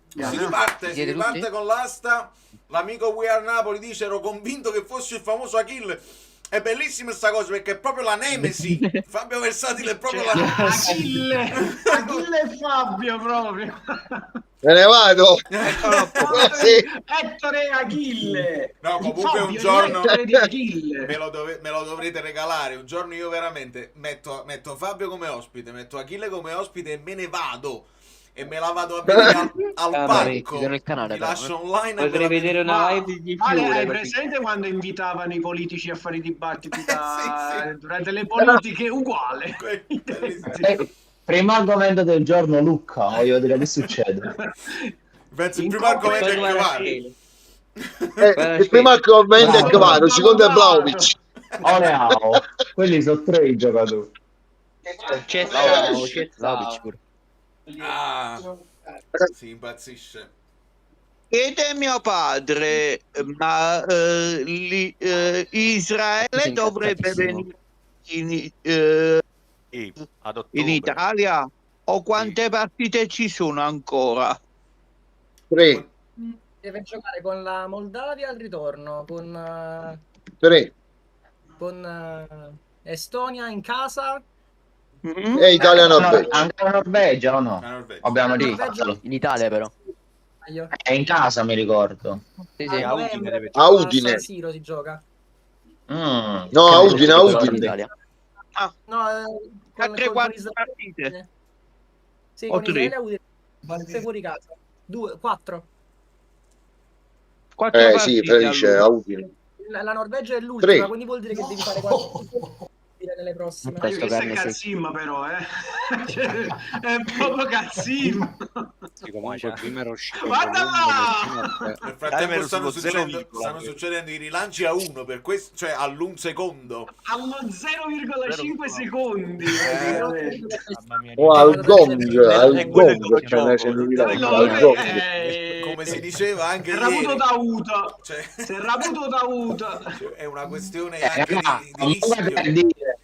Si riparte Siete tutti? con l'asta. L'amico We Are Napoli dice: ero convinto che fossi il famoso Achille. È bellissima questa cosa perché è proprio la nemesi. Fabio Versatile è proprio la Achille e Fabio proprio. Me ne vado. Sì. Ettore e Achille. No, comunque Fabio, un giorno Ettore di Achille. me lo dovrete regalare. Un giorno io veramente metto Fabio come ospite, metto Achille come ospite e me ne vado. E me la vado a vedere al parco. Nel canale, Vi lascio online. Potrei vedere una live di Ale, Fiore. hai così. presente quando invitavano i politici a fare i dibattiti Sì. durante le politiche? Uguale. Primo argomento del giorno, Luca. Voglio vedere che succede. Penso il primo argomento è Cavani. Il primo argomento è Cavani, il secondo è Vlahovic. Oleao. Quelli sono 3 i giocatori. C'è Vlahovic pure. Si impazzisce. Chiede mio padre, ma Israele dovrebbe venire in Italia o quante partite ci sono ancora? 3. Deve giocare con la Moldavia al ritorno, con 3. Estonia in casa. E Italia-Norvegia. Anche la Norvegia o no? Abbiamo lì. In Italia però. È in casa, mi ricordo. Sì, A novembre, A Udine. San Siro si gioca. No, a Udine, a Udine. No, Altre 4 partite. Sì, O con tre. Israele a Udine. Sei fuori casa. 4. 4 Sì, partite, Felice, allora. a Udine. La Norvegia è l'ultima, 3. quindi vuol dire che devi fare 4 nelle prossime. Questo Questo è carne cazzimma però, Cioè, è proprio cazzimma. Sì, comunque prima era uscito Guarda Colombo, Nel frattempo stanno sullo succedendo i rilanci a 1 per questo, cioè all'1 secondo. A uno 0,5 secondi. O al gong, cioè ne c'è di là, al gong. Come si diceva anche Raputo ieri. da Uta. Cioè, Si è raputo da Uta. è una questione anche di Per rischio. dire,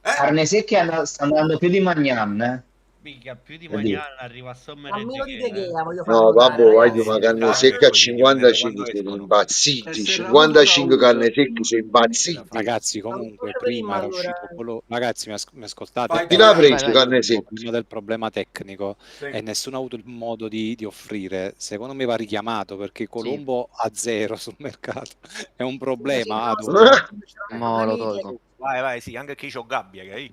carne secca sta andando più di Magnan, Mica più di Per dire. Magnan arriva a Sommer A e meno di Ghe, De Gea, voglio fare No, notare, vabbè, vai ragazzi. di una carne secca a 55 siete impazziti. E se 55 Raputo da carne secche sono impazziti. Ragazzi, comunque prima era uscito quello. Ragazzi, mi ascoltate? Vai, Chi l'ha vai, preso carne secca? Prima del problema tecnico Sì. e nessuno ha avuto il modo di offrire. Secondo me va richiamato perché Colombo a 0 sul mercato è un problema. Mo lo tolgo. Vai, sì, anche qui c'ho Gabbia, che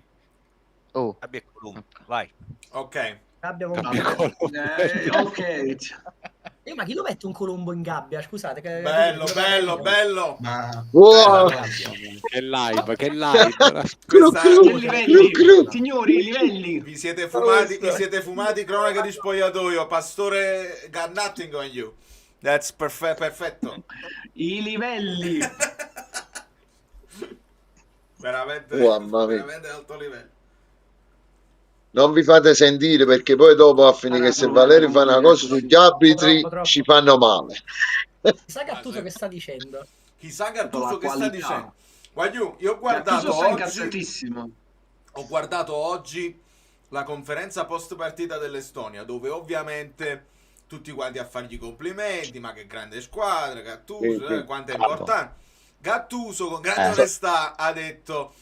Gabbia e Colombo, vai. Ok. Abbiamo ok. Ma chi lo mette un Colombo in gabbia? Scusate. Bello. Wow. Che live, che live. Che livelli, signori, livelli. Vi siete fumati cronache di spogliatoio. Pastore got nothing on you. That's perfetto. I livelli. Veramente, Mamma mia. veramente alto livello. Non vi fate sentire perché poi dopo a finire che se Valerio fa una cosa sugli arbitri ci fanno male. Chissà Gattuso che sta dicendo. Chissà Gattuso che sta qualità. dicendo. Guagliù, io ho Gattuso guardato sta oggi, incazzatissimo. ho guardato oggi la conferenza post partita dell'Estonia, dove ovviamente tutti quanti a fargli i complimenti, ma che grande squadra, Gattuso, Sì. quanto è importante. Gattuso con grande onestà ha detto: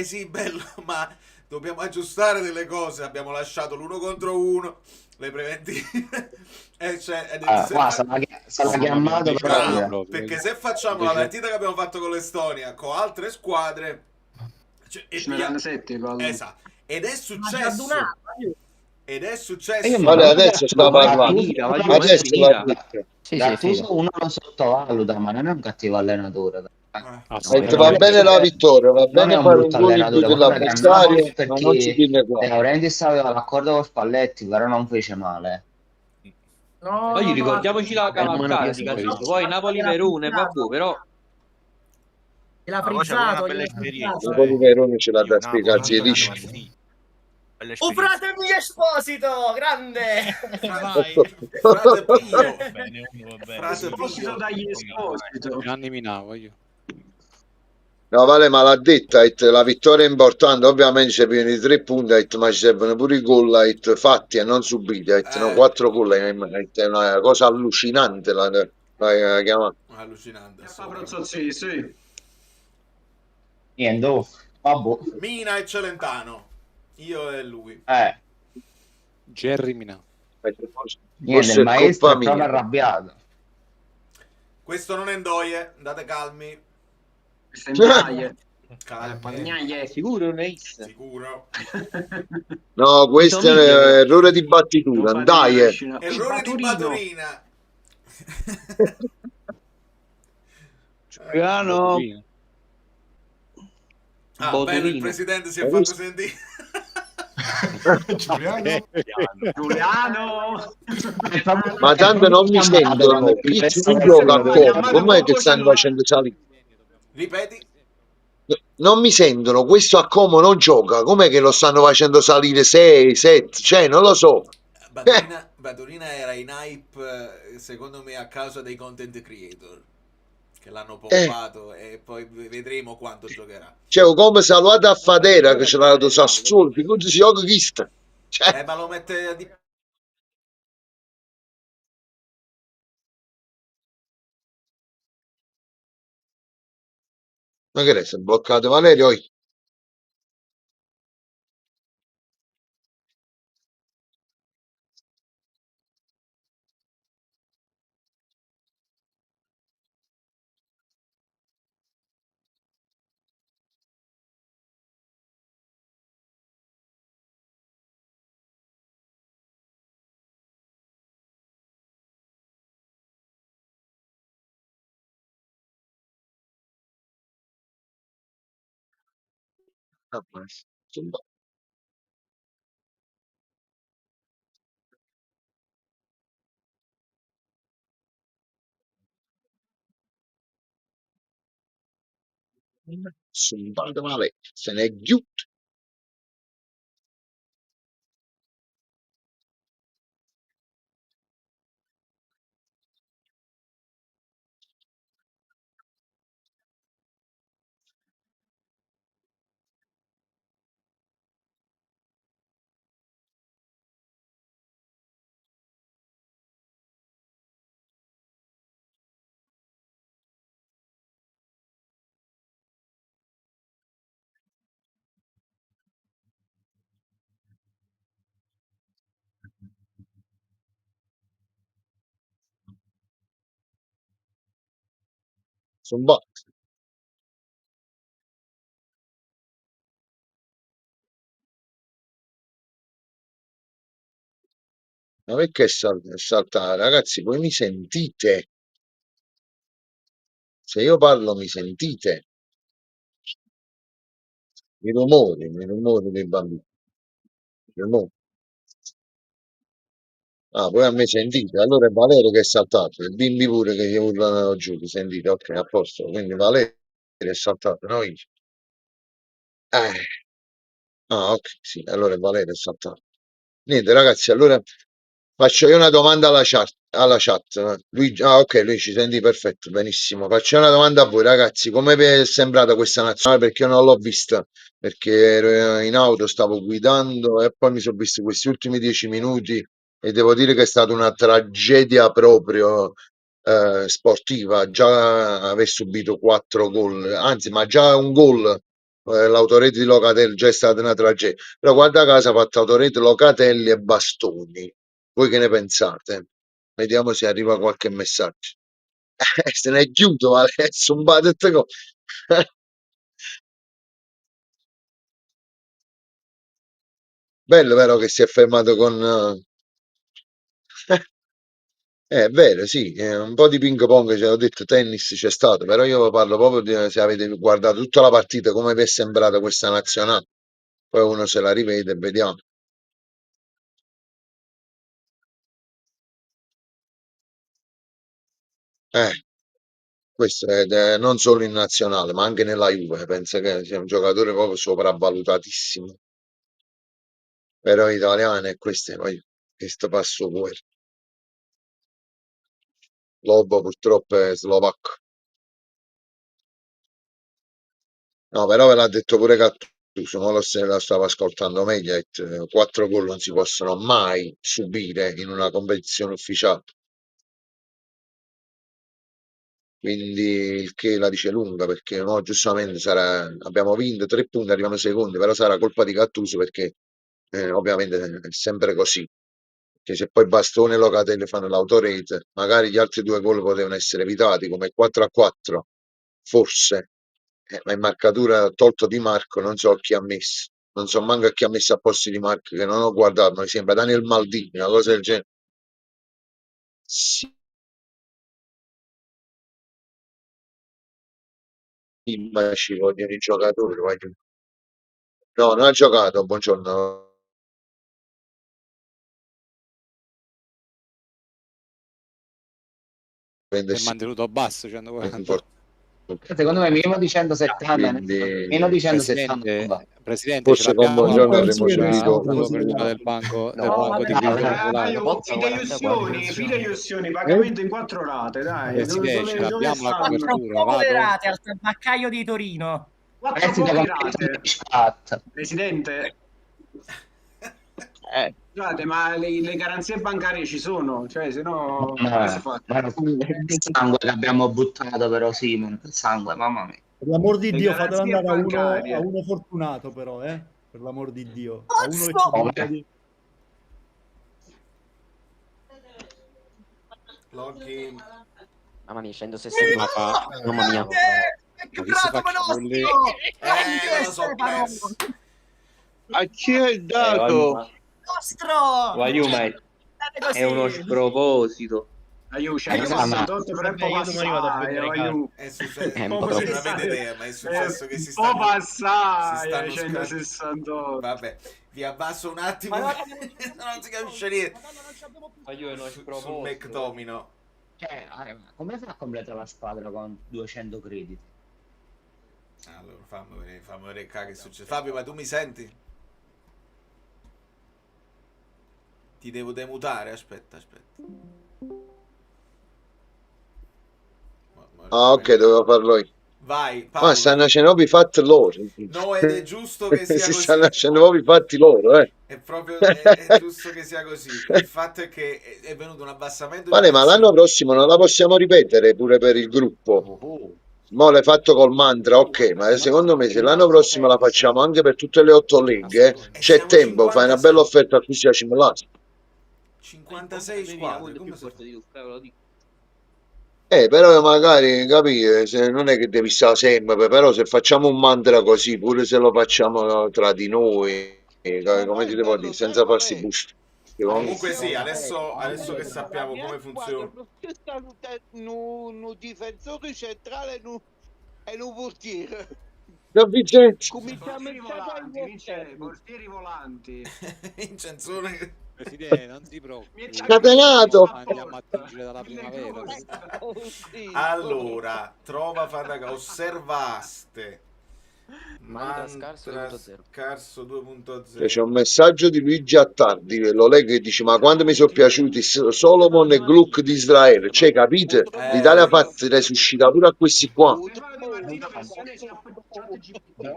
sì, bello, ma dobbiamo aggiustare delle cose, abbiamo lasciato l'1 contro 1, le preventive. sarà chiamato proprio. Perché se facciamo la partita che abbiamo fatto con l'Estonia con altre squadre, Ce ne danno 7 esatto, ed è successo Ed è successo. Vale, adesso sta parlando. Adesso l'ha detto. Gattuso uno lo sottovaluta, ma non è un cattivo allenatore. Va bene la vittoria, va Non è bene un fare un brutto gol in più allenatore, quello era dell'avversario, ma non ci perché dirne qua. De Laurentiis aveva l'accordo con Spalletti, però non fece male. No, Poi no, ricordiamoci la Per mano cavalcata mia di si Gattuso, capisce. poi Napoli-Verone, vabbè, però L'ha Ma poi c'è una frizzato, bella gliel'ha esperienza. frizzato. Napoli Verone ce l'ha da Napoli, spiegarsi Napoli, liscio. sì. Bella Oh, esperienza. frate mio Esposito, grande! Frate Pio. Frate Esposito dagli Esposito. Gianni Minavo io. No, vale, ma l'ha detta, la vittoria è importante, ovviamente ci pieni i 3 punti, ma ci servono pure i gol fatti e non subiti, no, 4 gol, è una cosa allucinante la chiamata. Allucinante. Sì, sì. Niente, vabbè. Mina e Celentano. Io e lui. Jerry Minavo. Niente, il maestro è proprio arrabbiato. Questo non è Ndoye, andate calmi. Calmi. Sicuro non è Is? Sicuro. No, questo è errore di battitura, dai. Errore di Baturina. Giuliano. Bello, il presidente si è fatto sentire. Giuliano. Ma tanto non mi sentono, Pizzi non gioca a Como, com'è che stanno facendo salire? Ripeti? Non mi sentono, questo a Como non gioca, com'è che lo stanno facendo salire 6, 7, cioè non lo so. Baturina era in hype, secondo me, a causa dei content creator che l'hanno pompato e poi vedremo quanto giocherà. Cioè, come salvato a Fadera che ce l'ha dato Sassuolo, figurati si gioca chi sta. Cioè. Ma lo mette di... Ma che resta? Bloccato Valerio? Sono male, se ne è chiuso. Sono ma perché saltare? Ragazzi, voi mi sentite? Se io parlo mi sentite? I rumori dei bambini. I rumori. Ah, poi a me sentite? Allora è Valerio che è saltato, il bimbi pure che gli urlano giù, li sentite? Ok, a posto. Quindi Valerio è saltato, no? Ah, ok, sì, allora è Valerio è saltato. Niente, ragazzi, allora faccio io una domanda alla chat. Ok, lui ci senti perfetto, benissimo. Faccio una domanda a voi, ragazzi. Come vi è sembrata questa nazionale? Perché io non l'ho vista, perché ero in auto, stavo guidando e poi mi sono visto questi ultimi 10 minuti e devo dire che è stata una tragedia proprio sportiva. Già aver subito 4 gol, anzi, ma già un gol. L'autorete di Locatelli già è stata una tragedia. Però guarda caso ha fatto autorete Locatelli e Bastoni. Voi che ne pensate? Vediamo se arriva qualche messaggio. Se ne è chiuso adesso un po' tutte cose. Bello vero che si è fermato con... È vero, sì, un po' di ping pong, ce l'ho detto, tennis c'è stato, però io parlo proprio di se avete guardato tutta la partita, come vi è sembrata questa nazionale. Poi uno se la rivede e vediamo. Questo è non solo in nazionale, ma anche nella Juve. Penso che sia un giocatore proprio sopravvalutatissimo. Però italiano e questo poi questo passo fuori. Lobo purtroppo è slovacco. No, però ve l'ha detto pure Gattuso, non lo stavo ascoltando meglio. 4 gol non si possono mai subire in una competizione ufficiale. Quindi il che la dice lunga, perché no, giustamente abbiamo vinto 3 punti, arriviamo secondi, però sarà colpa di Gattuso perché ovviamente è sempre così. Che se poi Bastone e Locatelli fanno l'autorete, magari gli altri 2 gol potevano essere evitati, come 4-4, forse. Ma in marcatura tolto Di Marco, non so chi ha messo. Non so manco a chi ha messo a posto Di Marco, che non ho guardato, mi sembra Daniel Maldini, una cosa del genere. Sì, ma ci vogliono i giocatori. No, non ha giocato, buongiorno. È mantenuto basso, secondo me meno di 170, meno di 170. Presidente, forse con buongiorno avremo subito del banco di fideiussioni, pagamento in 4 rate, dai. Presidente, abbiamo la copertura, rate al tabaccaio di Torino. 4 poche rate. Presidente, scusate, ma le garanzie bancarie ci sono, cioè se no il sangue che abbiamo buttato però il sangue, mamma mia. Per l'amor di Dio, fatelo andare a uno fortunato però, per l'amor di Dio. A uno che Login. Mamma mia, 160. Mamma mia. Lo so perso. A chi è dato? Nostro! È uno sproposito. Aiuto, è successo che si stanno passare 168. Vabbè, vi abbasso un attimo. Non si capisce niente. Sul McDomino. Come fa a completare la squadra con 200 crediti? Allora, fammi vedere che succede. Fabio, ma tu mi senti? Ti devo demutare, aspetta. Ah, ok, dovevo farlo io. Vai, Paolo. Ma stanno facendo nuovi fatti loro. No, ed è giusto che sia si così. stanno facendo nuovi fatti loro, È proprio è giusto che sia così. Il fatto è che è venuto un abbassamento. Vale, ma l'anno prossimo non la possiamo ripetere pure per il gruppo. Mo' l'hai fatto col mantra, ok, ma secondo me se l'anno prossimo la facciamo anche per tutte le 8 leghe, c'è tempo, fai una bella offerta a cui si simulati. 56 squadre, come però magari capire, se non è che devi stare sempre, però se facciamo un mantra così, pure se lo facciamo tra di noi, come ti devo dire, senza farsi busti. Comunque sì, adesso che sappiamo come funziona. Un difensore centrale e un portiere. Portieri volanti. Vincenzone. Presidente, non si preoccupi. Scatenato. Andiamo a tingere dalla primavera. Allora, osservaste. Scarso 2.0. C'è un messaggio di Luigi Attardi, lo leggo e dice: ma quando mi sono piaciuti Solomon e Gluck di Israele, cioè capite? L'Italia resuscita pure a questi qua.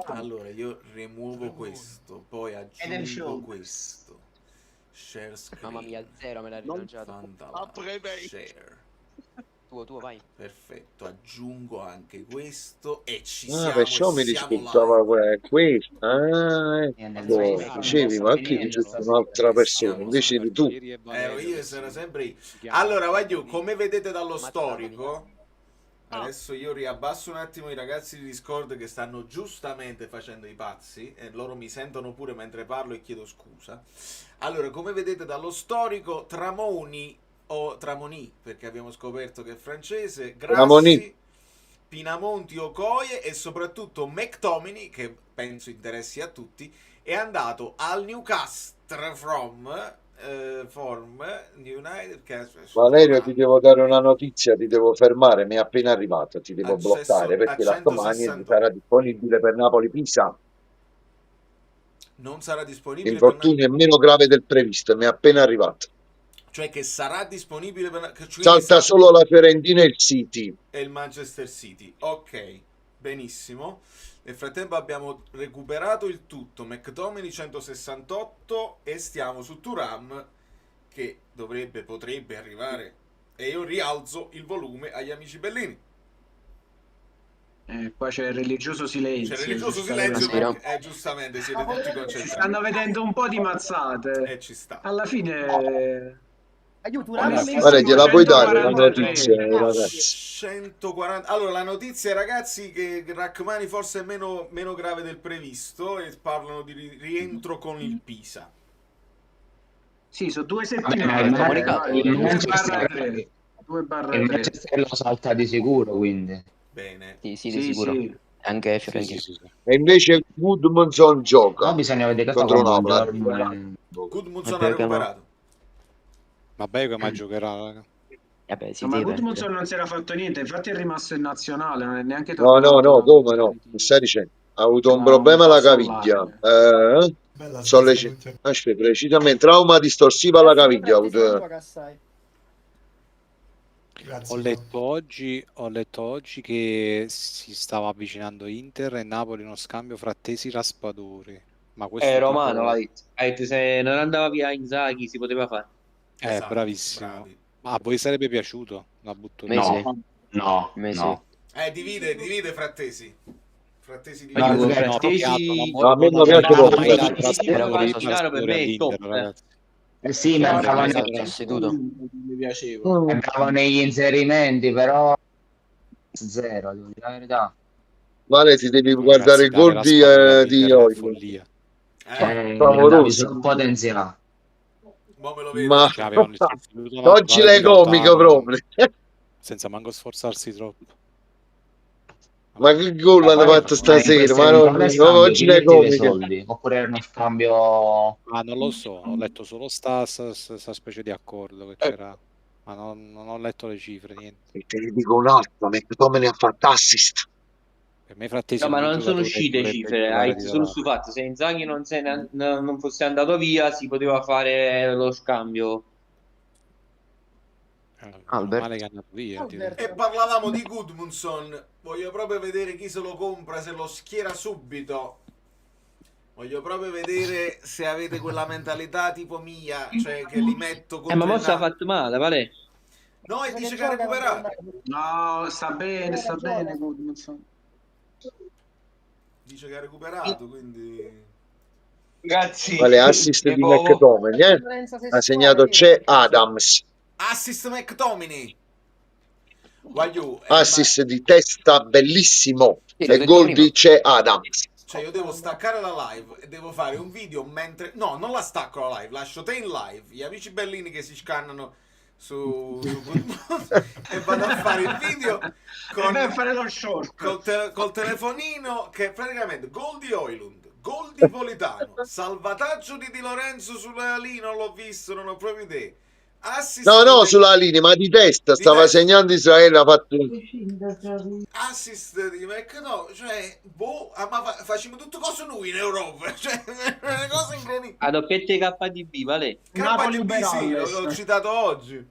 Allora io rimuovo questo, poi aggiungo questo. Share screen. Mamma mia, 0 me l'ha rilanciato. Share. Tuo, vai. Perfetto, aggiungo anche questo e ci siamo. Perciò mi risultava questo. Dicevi, ma chi è giusto un'altra persona? Invece di tu. Ero io e sarà sempre io. Allora, come vedete dallo storico, Adesso io riabbasso un attimo i ragazzi di Discord che stanno giustamente facendo i pazzi e loro mi sentono pure mentre parlo e chiedo scusa. Allora, come vedete dallo storico, Tramoni o Tramoni, perché abbiamo scoperto che è francese, Grassi, Tramoni. Pinamonti, Okoye e soprattutto McTominay, che penso interessi a tutti, è andato al Newcastle from United. Valerio, ti devo dare una notizia, ti devo fermare, mi è appena arrivato, ti devo bloccare perché la Tomani sarà disponibile per Napoli-Pisa. Non sarà disponibile L'infortunio è meno grave del previsto, mi è appena arrivato. Cioè che sarà disponibile per... Salta solo la Fiorentina e il City. E il Manchester City. Ok, benissimo. Nel frattempo abbiamo recuperato il tutto. McTominay 168 e stiamo su Thuram che potrebbe arrivare. E io rialzo il volume agli amici bellini. Qua c'è il religioso silenzio. C'è il religioso silenzio perché, giustamente siete tutti concentrati. Si stanno vedendo un po' di mazzate. E ci sta. Alla fine... Aiuto, Guarda, gliela puoi dare la notizia, ragazzi. 140. Allora, la notizia, ragazzi, che Rachmani forse è meno grave del previsto e parlano di rientro con il Pisa. Sì, sono 2 settimane. Il Manchester lo salta di sicuro, quindi. Bene. Sì, di sicuro. Sì. Anche Fiorentina. E invece Gudmundsson gioca. No, bisogna vedere contro Napoli. Gudmundsson ha recuperato. Vabbè, come giocherà, raga. Ma Gudmundsson non si era fatto niente, infatti è rimasto in nazionale, non è neanche No, come no? Mi stai dicendo? Ha avuto un problema alla caviglia. Aspetta, precisamente trauma distorsiva alla caviglia. Ho letto oggi che si stava avvicinando Inter e Napoli uno scambio fra Tesi Raspadori. Ma questo Romano l'ha detto, se non andava via Inzaghi si poteva fare. Esatto, bravissimo. bravi. Ma a voi sarebbe piaciuto? La butto lì. No. Divide frattesi. Frattesi di No, a me non piace per me è top. Sì, mancavano negli inserimenti, però zero, devo dire la verità. Vale, ti devi guardare il gol di Oil. Favoloso, potenziale. Ma oggi lei comico proprio. Senza manco sforzarsi troppo. Ma che gol hanno fatto stasera? Ma oggi lei comico. Oppure era uno scambio... Non lo so, ho letto solo sta specie di accordo che c'era. Ma non ho letto le cifre, niente. E te ne dico un'altra, McTominay ha fatto assist. Per me frattesi ma non sono uscite cifre, solo su fatto. Se Inzaghi non fosse andato via si poteva fare lo scambio. Male che è andato via. E parlavamo di Gudmundsson. Voglio proprio vedere chi se lo compra, se lo schiera subito. Voglio proprio vedere se avete quella mentalità tipo mia, cioè che li metto contro ma Mossa ha fatto male, vale? No, e dice che ha recuperato. No, sta bene Gudmundsson. Dice che ha recuperato, quindi... Ragazzi, vale, assist di McTominay, ha segnato c'è Adams. Assist McTominay. Assist di testa bellissimo. E gol di c'è Adams. Cioè io devo staccare la live e devo fare un video mentre... No, non la stacco la live, lascio te in live. Gli amici bellini che si scannano su e vado a fare il video fare lo short col telefonino, che praticamente gol di Højlund, gol di Politano, salvataggio di Di Lorenzo sulla linea, non l'ho visto, non ho proprio idea. Assist sulla linea, ma di testa stava segnando Israele, ha fatto assist di McTominay, cioè ma facciamo tutto cosa noi in Europa, cioè una cosa incredibile. A doppiette KDB, vale? KDB sì, l'ho citato oggi.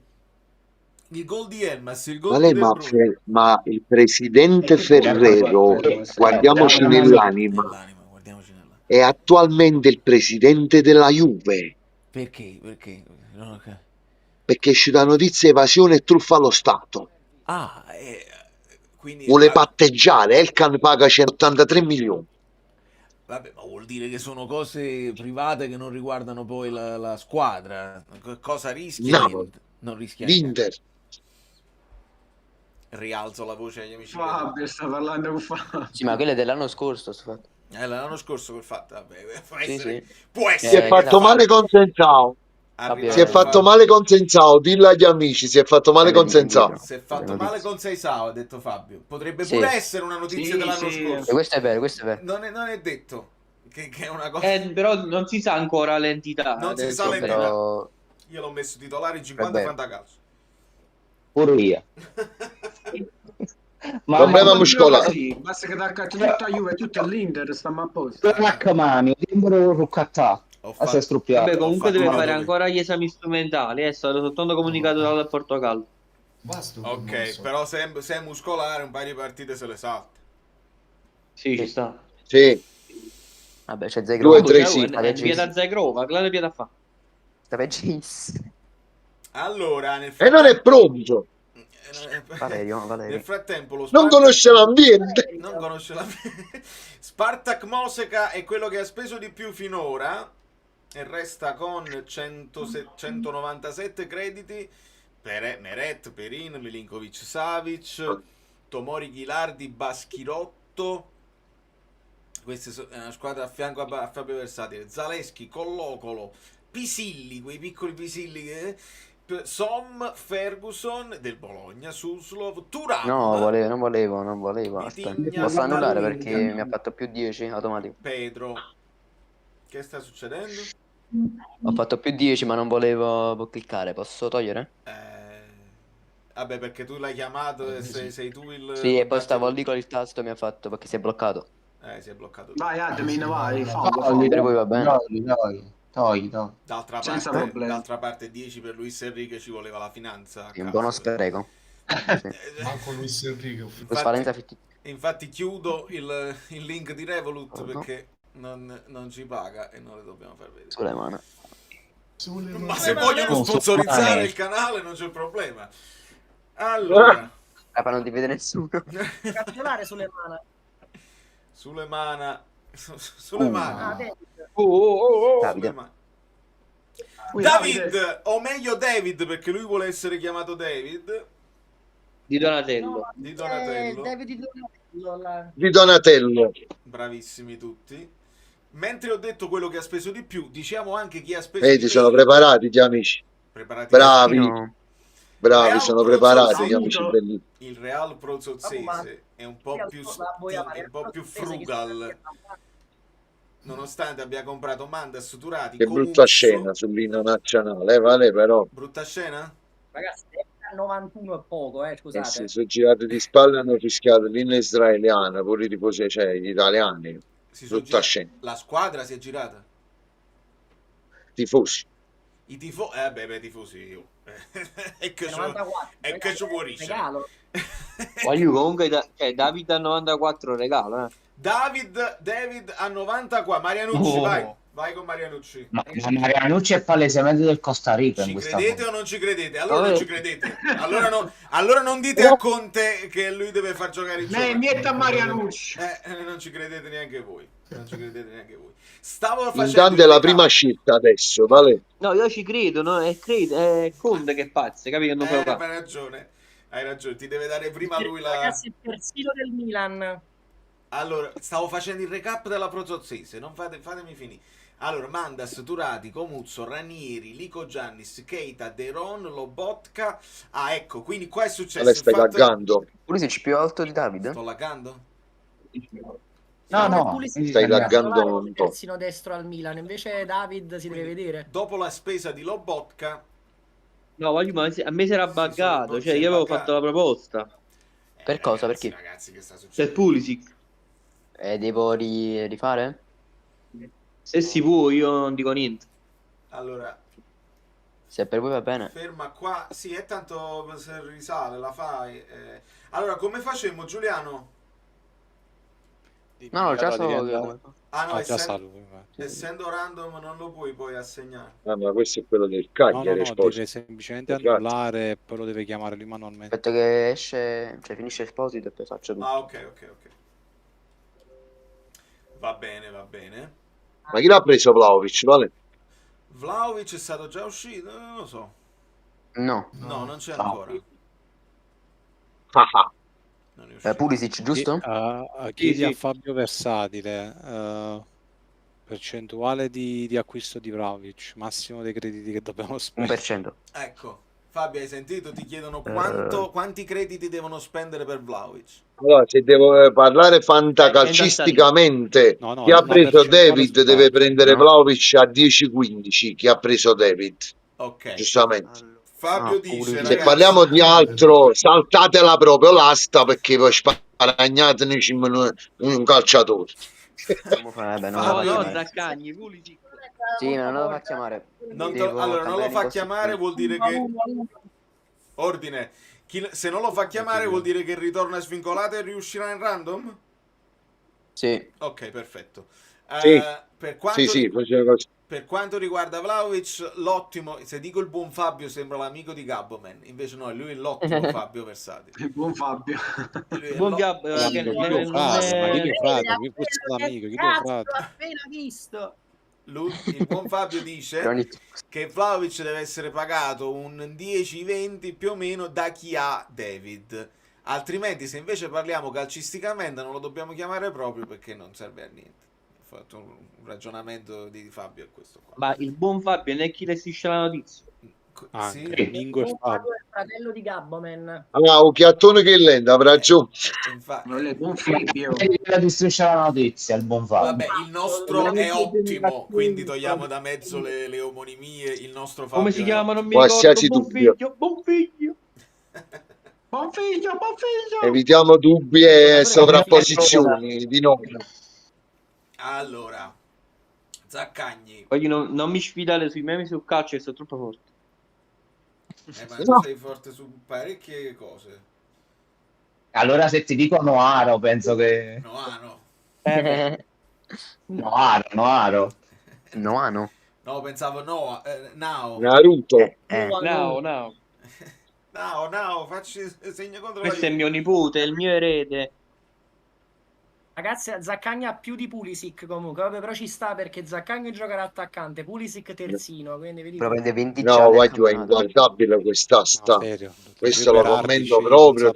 Il gol di Elmas, il gol vale, di ma il presidente Ferrero, guardiamoci nell'anima, è attualmente il presidente della Juve. Perché? Non perché è uscita notizia evasione e truffa allo Stato. Quindi vuole patteggiare, Elkan paga 183 milioni. Vabbè, ma vuol dire che sono cose private che non riguardano poi la squadra. Cosa rischia? Napoli, non rischia l'Inter. rialzo la voce agli amici. Fabio sta parlando con Fabio. Sì, ma quello è dell'anno scorso, sto fatto. L'anno scorso quel fatto, vabbè, Sì. può Si essere. è fatto male con Sensao. Si è fatto male con Sensao, dillo agli amici, si è fatto male con Sensao. Si è fatto male con Seisao, ha detto Fabio. Potrebbe pure essere una notizia dell'anno scorso. Questo è vero. Non è detto che è una cosa. Però non si sa ancora l'entità. Non si sa l'entità. Io l'ho messo titolare in 50 fantacalcio. Pure io. Ma problema muscolare. Basta che dal catto tutta Juve, tutto all'Inter, stiamo a posto. Raccomando, timbro ruccattà. Vabbè, comunque deve fare ancora gli esami strumentali. È stato soltanto comunicato dal Portogallo. Ok, però se è muscolare un paio di partite se le salta. Sì, ci sta. Sì. Vabbè, c'è Zagrova. 2-3 sì. Via da Zagrova, claro via da fa. Stava Gis. Allora, e non è pronto. Valerio. Nel frattempo lo non conosce l'ambiente. Non conosce l'ambiente. Spartak Mosca è quello che ha speso di più finora e resta con 197 crediti. Meret, Perin, Milinkovic, Savic, Tomori, Ghilardi, Baschirotto. Questa è una squadra a fianco a Fabio Versatile. Zaleschi, Collocolo, Pisilli, quei piccoli Pisilli che... Som, Ferguson del Bologna, Suslov, Turam. No, non volevo. Aspetta. Posso annullare perché mi ha fatto più 10 automatico. Pedro. Che sta succedendo? Ho fatto più 10 ma non volevo cliccare. Posso togliere? Vabbè, perché tu l'hai chiamato e sei tu il... Sì, e poi stavo lì con il tasto mi ha fatto perché si è bloccato. Si è bloccato. Vai, Admin, vai. Per voi va bene. Togli. D'altra parte 10 per Luis Enrique ci voleva la finanza. Sì, un buono spreco. Manco Luis Enrique. Infatti chiudo il link di Revolut perché non ci paga e non le dobbiamo far vedere. Sulle mani. Ma se vogliono sponsorizzare il canale non c'è problema. Allora, non ti vede nessuno. Cazzolare sulle mani. Sulle mani. David, o meglio David, perché lui vuole essere chiamato David. Di Donatello. Di Donatello. Bravissimi tutti. Mentre ho detto quello che ha speso di più, diciamo anche chi ha speso di più. Sono preparati gli amici. Bravi, sono preparati gli amici bellissimi. Il Real Prozozzese è un po' più frugal. Nonostante abbia comprato Mandas, Turati, che brutta scena sull'inno nazionale, vale però. Brutta scena? Ragazzi, 91 è poco, scusate. Si sono girati di spalle e hanno fischiato l'inno israeliano, pure i tifosi, cioè gli italiani. Brutta scena. La squadra si è girata? Tifosi. I tifosi, tifosi. E che ci può riuscire. Comunque, David a 94 regalo, David a 94. Marianucci, vai con Marianucci. Ma Marianucci è palesemente del Costa Rica. Ci credete o non ci credete? Allora non ci credete. Allora non dite a Conte che lui deve far giocare il gioco. Mietta Marianucci. Non ci credete neanche voi. Intanto è la prima scelta adesso, vale? No, io ci credo, no? È Conte che è pazzo, capito? Non hai ragione, ti deve dare prima lui la... Ragazzi, il persino del Milan. Allora, stavo facendo il recap della Prozozzese, non fatemi finire. Allora, Mandas, Turati, Comuzzo, Ranieri, Lico Giannis, Keita, Deron, Lobotka. Ah, ecco, quindi qua è successo. Ale, stai laggando. Pulisic più alto di Davide? Sto laggando? No, stai laggando un po'. Terzino destro al Milan, invece David si deve vedere. Dopo la spesa di Lobotka. No, ma a me si era buggato, cioè io avevo fatto la proposta. Per cosa? Ragazzi, Perché? Ragazzi, che sta succedendo? Per Pulisic. Devo rifare? Se si può, io non dico niente. Allora, se per voi va bene. Ferma qua. Sì, è tanto se risale, la fai. Allora, come facemmo, Giuliano? No, già so. Essendo random non lo puoi poi assegnare. Ma questo è quello del Cagliari. No, deve semplicemente annullare e poi lo deve chiamare lui manualmente. Aspetta che esce, cioè finisce Esposito e poi faccio tutto. Ah, ok. Va bene. Ma chi l'ha preso Vlahovic, vale? Vlahovic è stato già uscito? Non lo so. No, non c'è ancora. Pulisic, giusto? Chiedi a Fabio Versatile. Percentuale di acquisto di Vlahovic, massimo dei crediti che dobbiamo spendere. 1%. Ecco, Fabio, hai sentito? Ti chiedono quanti crediti devono spendere per Vlahovic. Allora, se devo parlare fantacalcisticamente, chi ha preso David deve prendere Vlahovic a 10-15. Chi ha preso David, giustamente. Fabio dice, se ragazzi, parliamo di altro, saltatela proprio l'asta, perché voi sparagnateci un calciatore. Zaccagni, Pulisic. Sì, ma non lo fa chiamare. Allora, non lo fa chiamare vuol dire che... Ordine. Se non lo fa chiamare vuol dire che ritorna svincolato e riuscirà in random? Sì. Ok, perfetto. Sì. Per quanto riguarda Vlahovic, l'ottimo, se dico il buon Fabio sembra l'amico di Gabboman, invece no, lui è l'ottimo Fabio Versatile. Il buon Fabio. Buon Gabbo, ma chi lo frate? Chi fosse l'amico? Chi lo frate? L'ho appena visto. Il buon Fabio dice che Vlahovic deve essere pagato un 10-20 più o meno da chi ha David. Altrimenti, se invece parliamo calcisticamente, non lo dobbiamo chiamare proprio perché non serve a niente. Ho fatto un ragionamento di Fabio a questo qua. Ma il buon Fabio non è chi le striscia la notizia. Sì. Mingo e Fabio. È il fratello di Gabboman. Allora, un chiattone che lenta, avrà ragione. Il buon Fabio. La distruscia la notizia, il buon Fabio. Vabbè, il nostro è ottimo, quindi togliamo da mezzo le omonimie. Il nostro Fabio. Come si chiama? Non mi qualsiasi ricordo. dubbio. Buon figlio. Buon figlio. Evitiamo dubbi e sovrapposizioni di nome. Allora, Zaccagni. Poi non mi sfidare sui meme sul calcio, che sono troppo forte. Ma tu sei forte su parecchie cose. Allora, se ti dico Noaro, penso che... Noaro. No, pensavo Nao. Naruto. No, facci segno contro Questo è mio nipote, è il mio erede. Ragazzi, Zaccagni ha più di Pulisic comunque, vabbè, però ci sta perché Zaccagni giocherà attaccante, Pulisic terzino, quindi vedi. Però prende 20 no, guarda, è inguardabile quest'asta. Questo lo commento proprio.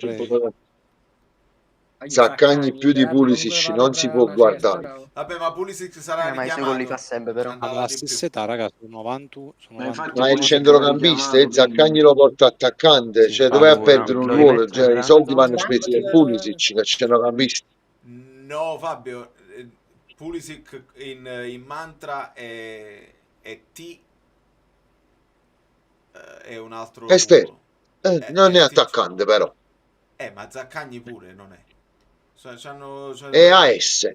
Zaccagni più di Pulisic non si può guardare. Vabbè, ma Pulisic sarà richiamato. Ma li fa sempre, però. Alla stessa età, ragazzi, 90. Ma è il centrocampista e Zaccagni lo porta attaccante, cioè dove a perdere un ruolo, cioè, i soldi vanno spesi per Pulisic, che è il centrocampista. No, Fabio, Pulisic in mantra è T, è un altro ruolo. Non è attaccante però. Ma Zaccagni pure non è. È AS.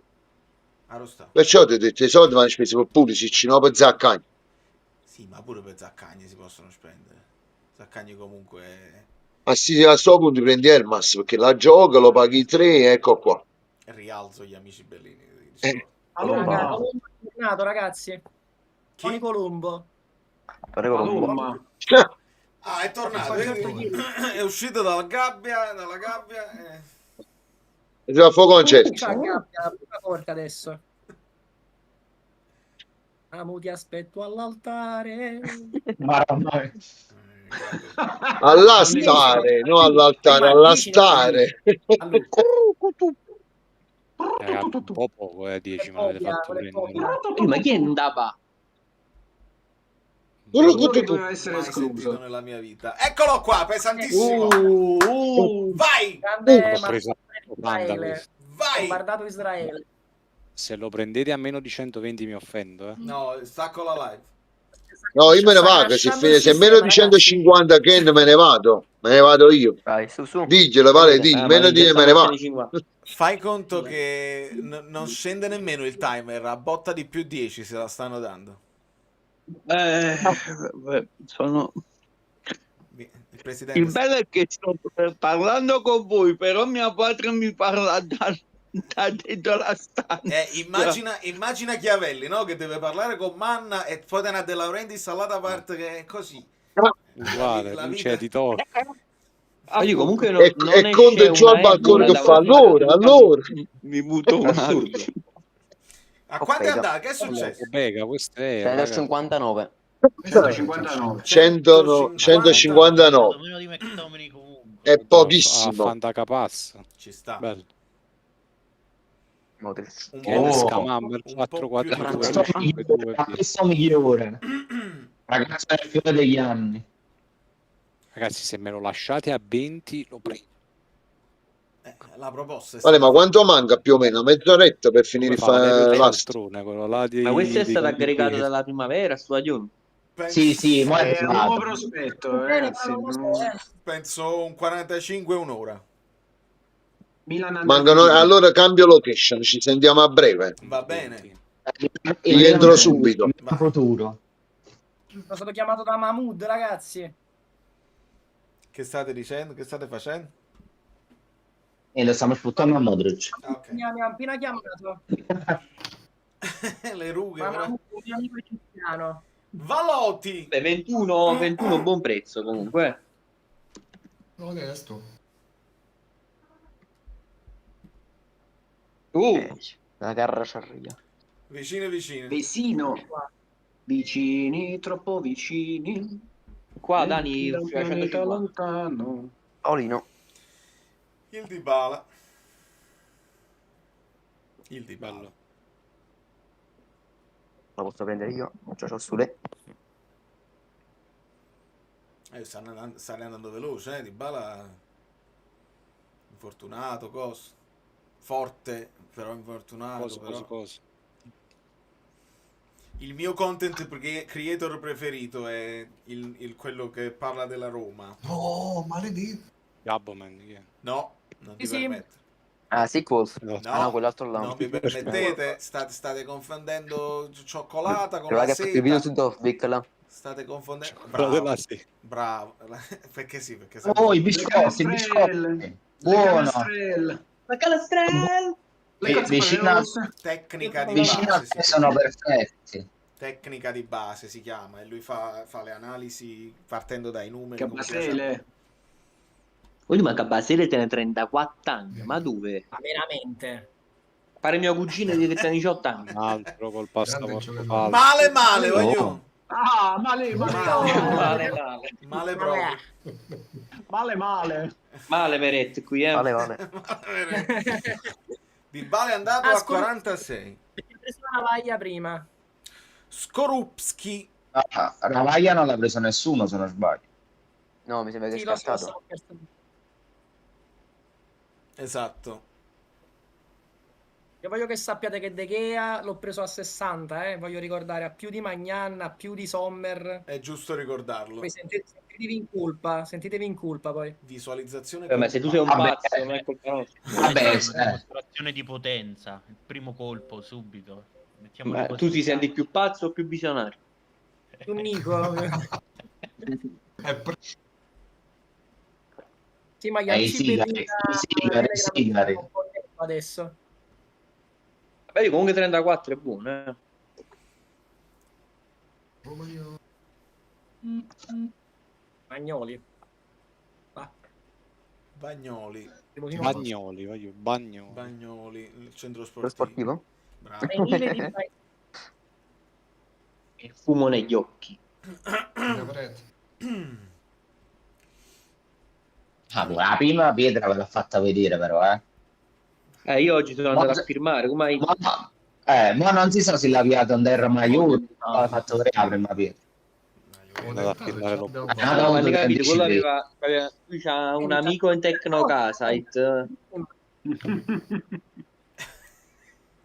Perciò ti ho detto, i soldi vanno spesi per Pulisic, no per Zaccagni. Sì, ma pure per Zaccagni si possono spendere. Zaccagni comunque a sto punto prendi Elmas, perché la gioca, lo paghi 3, ecco qua. Rialzo gli amici bellini. Colombo è tornato, ragazzi. Tony Colombo. Ah, è tornato. È uscito dalla gabbia. È a fuoco concerto. La gabbia porta adesso. Amo, ti aspetto all'altare. All'astare, no all'altare, all'astare. Un po' poco, 10 me l'avete fatto prendere. Ma chi andava? Doveva essere escluso nella mia vita. Eccolo qua, pesantissimo. Vai! Vai! Ho guardato Israele. Se lo prendete a meno di 120 mi offendo. No, stacco la live. No, io me ne vado, se meno di 150 Ken me ne vado io. Vai, su. Diglielo, vale, meno di me ne vado. Fai conto che non scende nemmeno il timer, a botta di più 10 se la stanno dando. Sono... Il bello è che sto parlando con voi, però mia padre mi parla da dentro la stanza. Immagina Chiavelli, no? Che deve parlare con Manna e poi te ne ha De Laurentiis all'altra parte che è così. Guarda, non c'è di torto. Io comunque e Conte giù al balcone che fa allora mi butto un attimo. A quanto è andato? Che è successo? Bega, questo è 159. 159. 159. Meno di McTominay comunque. è A pochissimo. Fantacapass. Ci sta. Bello. Modric. Un Che po', ne Oh. scamamba il un po' più di 4-4-2. Questo migliore. Ragazzo del fiore degli anni. Ragazzi, se me lo lasciate a 20 lo prendo. La proposta è Vale, stata ma quanto manca più o meno? Mezz'oretta per finire Come fa la fare del l'ast. cialtrone, quello là di, Ma questo è dei stato aggregato Cavalieri. dalla primavera, sto Adion. Sì, ma è È un nuovo arrivato. prospetto, ragazzi. penso un 45 un'ora. Milan Mancano, Under allora cambio location, ci sentiamo a breve. Va bene. Rientro subito. Vai. Futuro. Sono stato chiamato da Mahmood, ragazzi. Che state dicendo? Che state facendo? E lo stiamo sfruttando a Modric. Mi ha appena chiamato. Le rughe, Ma però. Mahmood, un mio amico egiziano. Valotti! Beh, 21 buon prezzo comunque. Onesto. La carra c'arriva. Vicine. Vicino. Vicini, troppo vicini. Qua Dani Metti da un usciva pianeta 150. lontano. Paolino. Il Dybala. Il Dybala. Bello. La posso prendere io? Già c'ho Sule. Sta andando veloce, Dybala. Infortunato, cosa. Forte, però infortunato. Cosa. Il mio content creator preferito è quello che parla della Roma. No, maledetto. Gabboman, chi è? No, non ti Sì. permetto. Ah, Sequels. No, Ah, no, quell'altro là. non mi permettete, state confondendo cioccolata con Però la raga, il video su seta. Dovvik là. State confondendo. Quello Bravo, della seta. bravo. Perché sì, perché Oh, i Le biscotti, canestrelle. Le Buono. canestrelle. Ma Calastrell! Vicino tecnica di vicino a base. te si sono chiama. perfetti. Tecnica di base si chiama e lui fa le analisi partendo dai numeri. come piace a Cabasele. me. Oggi manca Basile tiene 34 anni, ma dove? Ma veramente? Pare mio cugino di 18 anni. Un altro col passaporto giocatore. falso. Male, voglio. Ah, male. Male proprio. Male. Meret qui, Vale. Dybala è andato a 46. Perché ho preso una vaglia prima. Skorupski. Ravaglia non l'ha preso nessuno, se non sbaglio. No, mi sembra che è Sì, lo so, scattato. Esatto. Io voglio che sappiate che De Gea l'ho preso a 60, voglio ricordare, a più di Magnan, a più di Sommer. È giusto ricordarlo. Poi sentitevi in colpa poi. Visualizzazione. Ma se tu sei un Vabbè. pazzo, non è colpa nostra. Vabbè, Dimostrazione di potenza. Il primo colpo subito. Mettiamolo Ma così. tu ti senti più pazzo o più visionario? Un Nico. Sì, ma gli i anticipi sigari. adesso. Vabbè, comunque 34 è buono, Bagnoli. Bagnoli. Bagnoli. Il centro Lo sportivo? Bravo. Il fumo negli occhi. La prima pietra ve l'ha fatta vedere però, Io oggi sono andato a firmare, come hai... ma non si sa se l'ha piato un terra Maior, l'ha fatto vedere la prima pietra. Andato a firmare lo No, ma ne capito, quello aveva lui c'ha un amico in Tecnocasite.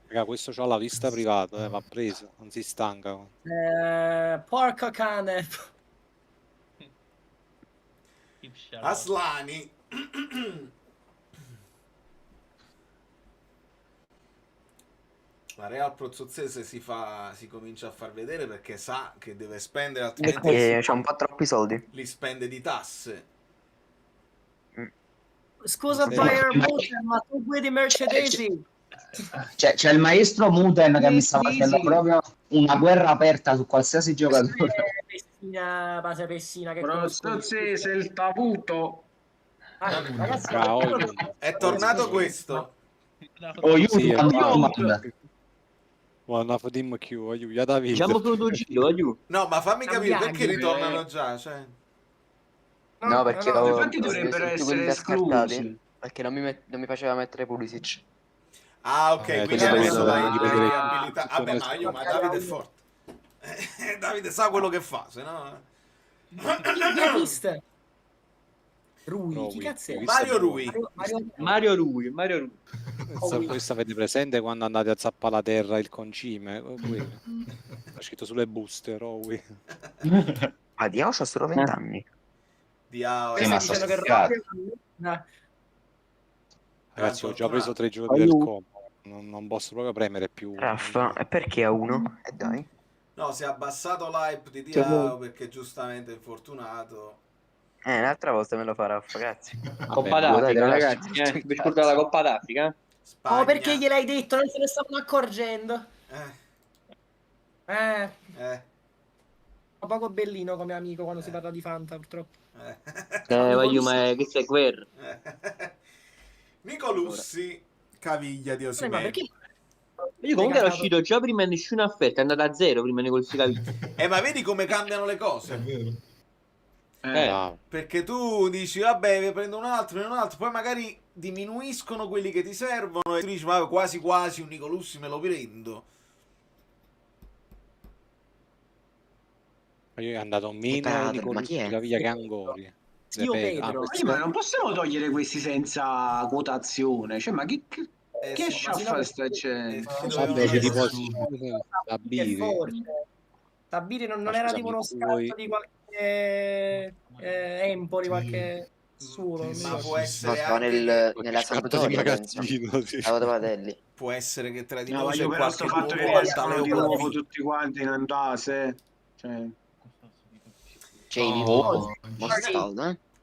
Raga, questo c'ha la vista privata, va preso, non si stanca. Porco cane. Aslani. La Real Prozozzese si comincia a far vedere perché sa che deve spendere, altrimenti c'ha un po' troppi soldi. Li spende di tasse. Scusa Bayern München, ma tu guidi Mercedesi. C'è il maestro Muten che mi sta facendo proprio una guerra aperta su qualsiasi giocatore. Base Pessina che Prozozzese, il tavuto. Ragazzi, È tornato questo. Una team Q, aiuto, Davide. Diciamo che lo giro, aiuto. No, ma fammi capire perché ritornano già, cioè. No, perché infatti dovrebbero essere esclusi. Perché non mi faceva mettere Pulisic. Ah, ok, quindi tu adesso devi hai vedere abilità. Vabbè, ma Davide è forte. Davide sa quello che fa, se no... Chi è Mister? Rui, chi cazzo è? Mario Rui. Mario Rui. Questo avete presente quando andate a zappare la terra il concime? È scritto sulle buste, Rui. Ma Diao c'ha solo 20 anni. Diao. Sì, ma sta scherzato. Ragazzi, ho già preso 3 giochi del combo. Non posso proprio premere più. Raffa, e perché a 1? E dai. No, si è abbassato l'hype di Diao perché giustamente è infortunato. L'altra volta me lo fa Raffa, grazie. Coppa d'Africa, ragazzi, vi scordate la Coppa d'Africa? Oh, perché gliel'hai detto? Non se ne stavano accorgendo. Poco bellino come amico quando si parla di Fanta, purtroppo. Voglio, ma che sei guerra. Nico Lussi, caviglia di Osimhen. Ma perché? Io comunque ero uscito già prima di nessuna offerta, è andata a 0 prima di Nico caviglia. Ma vedi come cambiano le cose? Vero. Perché tu dici, vabbè, ne prendo un altro, poi magari diminuiscono quelli che ti servono e tu dici, ma quasi quasi un Nico Lussi me lo prendo. Io è andato meno Nico Lussi caviglia che Angori. Zio Pedro. Ma non possiamo togliere questi senza quotazione, cioè, ma che sciaffa sta gente? Vabbè, tipo Tabiri non era tipo uno scatto di qualche Empoli, qualche suo. Ma può essere anche nella Sampdoria, può essere che tra di no, noi c'è però sto fatto che escono di nuovo tutti quanti in andase,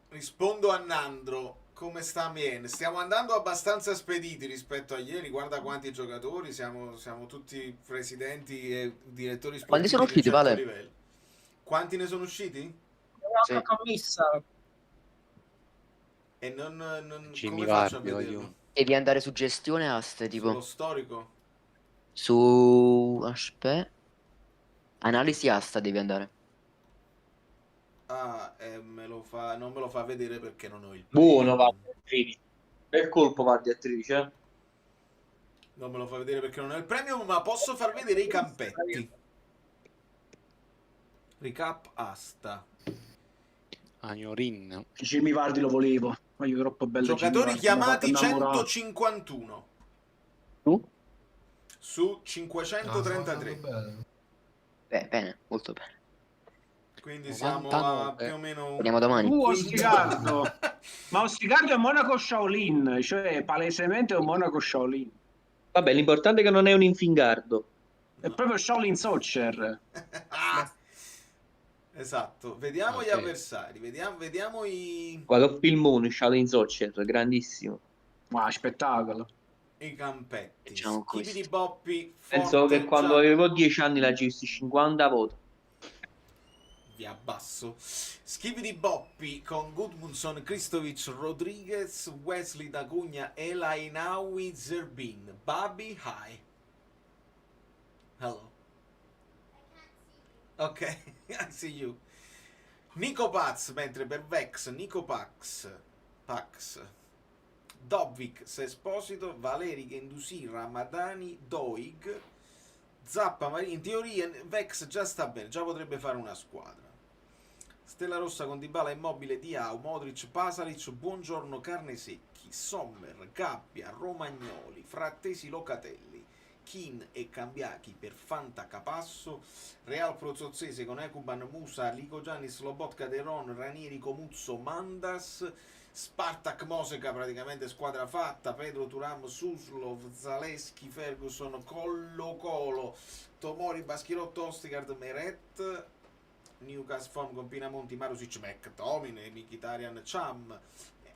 Rispondo a Nandro. Come sta Mien? Stiamo andando abbastanza spediti rispetto a ieri. Guarda quanti giocatori. Siamo tutti presidenti e direttori sportivi. Quanti sono usciti, Vale? Livello. Quanti ne sono usciti? Una commessa. E non Jimmy come faccio a Vardy, vederlo? Devi andare su gestione aste, tipo. Sullo storico? Aspetta. Analisi asta devi andare. Non me lo fa vedere perché non ho il buono Vardy a 13. Bel colpo Vardy a 13, Non me lo fa vedere perché non ho il premium, ma posso far vedere i campetti. Recap asta. Agnorin. Jimmy Vardy lo volevo, ma io troppo bello. Giocatori chiamati 151 su 533. Bene, molto bene. Quindi siamo a più o meno. Vediamo domani. Ostigardo. Ma Ostigardo è Monaco Shaolin, cioè palesemente un Monaco Shaolin. Vabbè, l'importante è che non è un infingardo. È proprio Shaolin Soccer. Esatto, vediamo gli avversari, vediamo i... Guarda, filmone, Shaolin Soccer, grandissimo. Ma spettacolo. I campetti. Schivi di Boppi. Penso che quando avevo 10 anni la giusti 50 voti. Vi abbasso. Schivi di Boppi con Gudmundsson, Kristovic, Rodriguez, Wesley Dagugna, Elainawi, Zerbin, Babi, hi. Hello. Ok, I see you. Nico Paz, mentre per Vex, Nico Pax, Dobbik, Sesposito, Valeri, Gendusi, Ramadani, Doig, Zappa, Marini. In teoria Vex già sta bene, già potrebbe fare una squadra. Stella Rossa con Dybala, Immobile, Diao, Modric, Pasalic, Buongiorno, Carnesecchi, Sommer, Gabbia, Romagnoli, Frattesi, Locatelli, Kin e Cambiachi per Fanta Capasso, Real Prozozzese con Ekuban, Musa, Lico Giannis, Lobotka, Deron, Ranieri, Comuzzo, Mandas, Spartak, Moseka, praticamente squadra fatta, Pedro, Turam, Suslov, Zaleschi, Ferguson, Colo, Tomori, Baschirotto, Ostigard, Meret, Newcastle Form con Pinamonti, Marusic, McTominay, Mkhitaryan, Cham,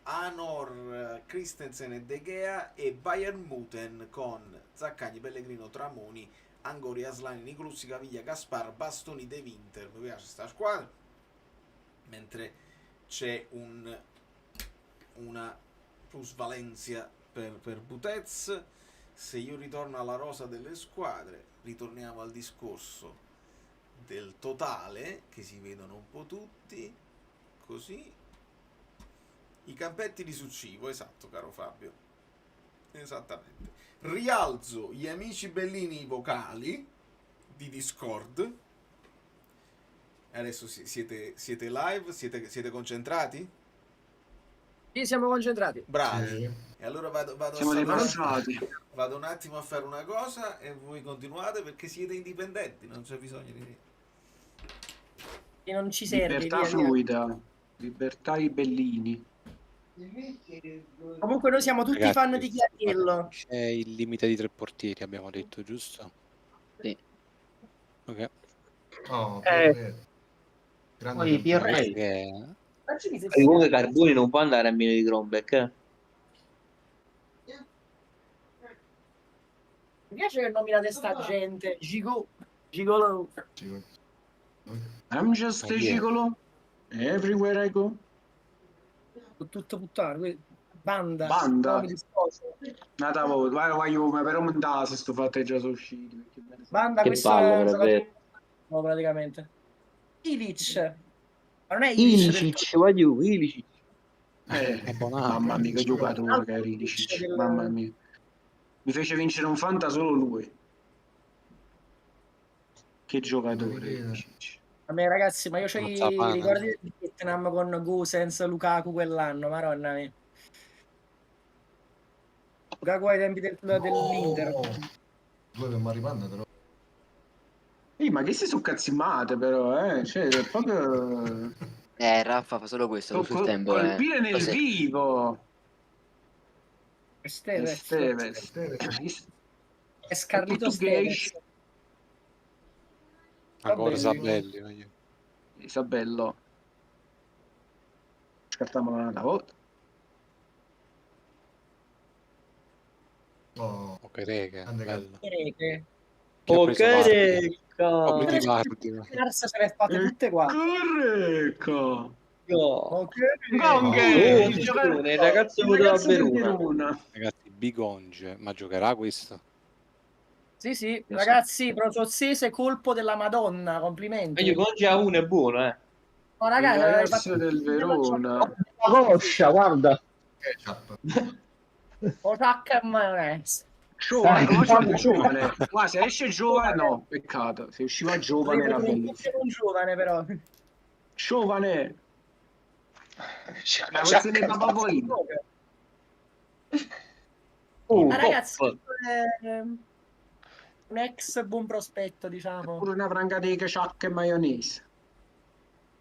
Anor, Christensen e De Gea, e Bayern Muten con Zaccagni, Pellegrino, Tramoni, Angori, Aslani, Nicolussi, Caviglia, Gaspar, Bastoni, De Winter. Mi piace sta squadra. Mentre c'è una plusvalenza per Butez. Se io ritorno alla rosa delle squadre, ritorniamo al discorso del totale, che si vedono un po' tutti, così. I campetti su cibo, esatto, caro Fabio. Esattamente. Rialzo gli amici bellini vocali di Discord. Adesso siete live? Siete concentrati? Sì, siamo concentrati. Bravi. E allora vado Siamo dei passati. vado un attimo a fare una cosa e voi continuate perché siete indipendenti, non c'è bisogno di niente. E non ci serve. Libertà fluida. Libertà ai bellini. Comunque noi siamo tutti fan di Chiariello. C'è il limite di 3 portieri, abbiamo detto, giusto? Sì. Ok. Oh, Poi Pirelli. Comunque Carboni non può andare a meno di Grombeck. Mi piace che nominate sta gente. Gigolo. I'm just a gigolo. Everywhere I go. Tutto puttano. Banda. Banda. No, mi dissocio. Nata voi, vai Juve, però non da se sto fatto già sono usciti. Banda, Che questo palle, è un per giocatore nuovo, praticamente. Ilic. Ma non è Ilic. Ilicic. Mamma mia, che giocatore che era Ilicic. Mamma mia. Mi fece vincere un Fanta solo lui. Che giocatore. A me ragazzi, ma io c'ho i ricordi del Vietnam con Gosens, Lukaku quell'anno, maronna mia. Lukaku ai tempi dell'Inter. Due che mi arrivano però. Ma che si sono cazzimate però, cioè, è proprio... Raffa fa solo questo sul tempo. Colpire nel Cos'è? vivo. Esteves. È Scarlito Esteves. Ancora Isabelli. Isabello. Scartiamo una volta. Ok, rega. Bello. Ok, Se le fatte tutte qua. Il ragazzo poteva Verona. Ragazzi, Bigonge, ma giocherà questo? Sì, ragazzi, Protozzese, colpo della Madonna, complimenti. Io Bigonge a uno è buono, No, ragazzi, del Verona. La coscia, guarda. Otacca e maionese. Giovane. Guarda, se esce giovane, no, peccato. Se usciva giovane era bellissimo. Un giovane, però. Giovane. Ma questa ne fa favorito. Ragazzi, un ex buon prospetto, diciamo. Pure una franga di ketchup e maionese.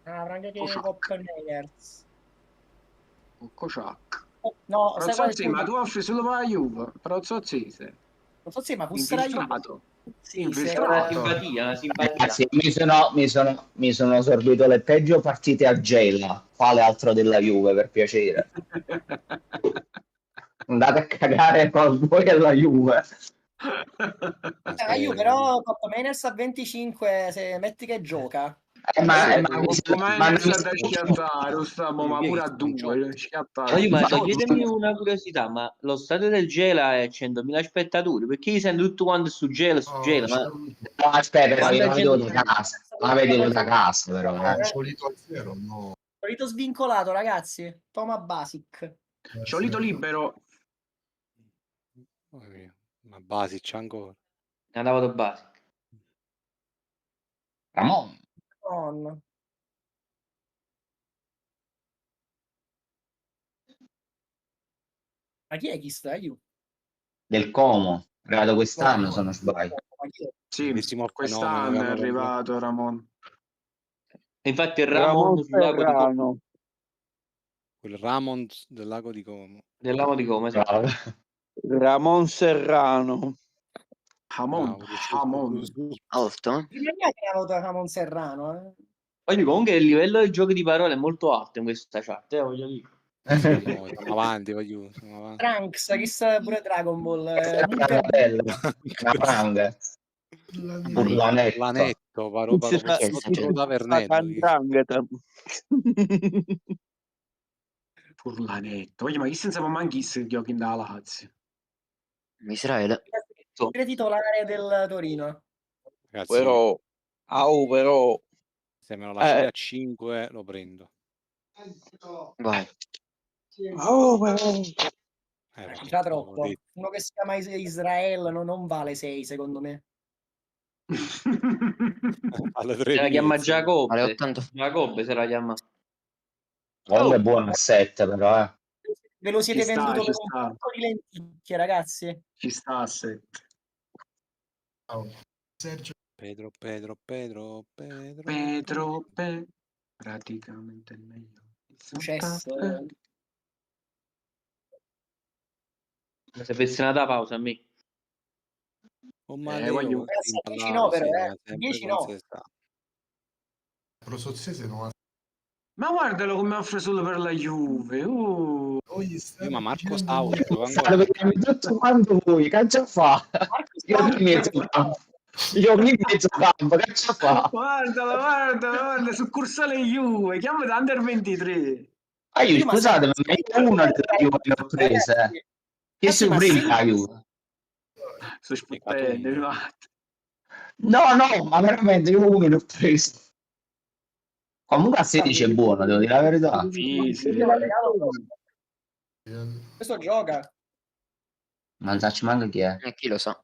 Una franga di Copenhagen. Kociak. No, sai ma tu offri solo per la Juve, però Zozzese. Non so se ma fosse la infiltrato. Sì, Infiltrato. Una simpatia. Ragazzi, mi sono sorbito le peggio partite a Gela. Quale altro della Juve, per piacere? Andate a cagare con voi alla Juve. Io però Coppa Meners a 25 se metti che gioca. Ma pure a 2 ma toglietemi una curiosità, ma lo stadio del Gela è 100.000 spettatori, perché io sento tutto quanto su Gela, ma... No, aspetta, però io la vedevo da casa, la vedevo da casa però. Solito a zero, no. Solito svincolato, ragazzi. Toma Basic. Solito libero. Ma Basic ancora. Andavo da Basic. Ramon. Ma chi sta io? Del Como, arrivato quest'anno se non sbaglio. Sì, quest'anno è arrivato Ramon. Infatti il Ramon sul lago di Como. Quel Ramon del lago di Como. Del lago di Como, esatto. Ramon Serrano. Ramon. Alto? Prima mia che avevo da Ramon Serrano. Poi comunque il livello del gioco di parole è molto alto in questa chat, voglio dire. Siamo avanti, voglio. Trunks, chissà pure Dragon Ball. Una franga. Urlanetto, paro Furlanetto. Voglio, ma chi senza manchi se giochi in dalla Lazio? Israele. Il titolare del Torino. Ragazzi, però se me lo lasciate a 5 lo prendo. Vai. Già troppo. Uno che si chiama Israele non vale 6, secondo me. Alle Se la chiama Alle Giacobbe. 80. Giacobbe se la chiama. Comunque è buono a 7 però, Ve lo siete Ci sta, venduto ci per un sta. pacco di lenticchie, ragazzi. Ci sta a 7. Sergio. Pedro. Praticamente il meglio. Successo. Se avessi una pausa a me. Voglio... 10 no, però, 10 no. Prosozzese non ha... Ma guardalo come offre solo per la Juve. Ma Marco Sauro tutto quanto voi, che già fa? Io in mezzo campo, che già fa? Guarda, succursale Juve, chiamate Under 23. Io scusate, ma io una della Juve le ho prese. Che si prima la Juve? Sono sputtende, No, ma veramente io una le ho prese. Comunque a 16 è buono, devo dire la verità. Questo gioca. Ma non ci manca chi è? Chi lo sa?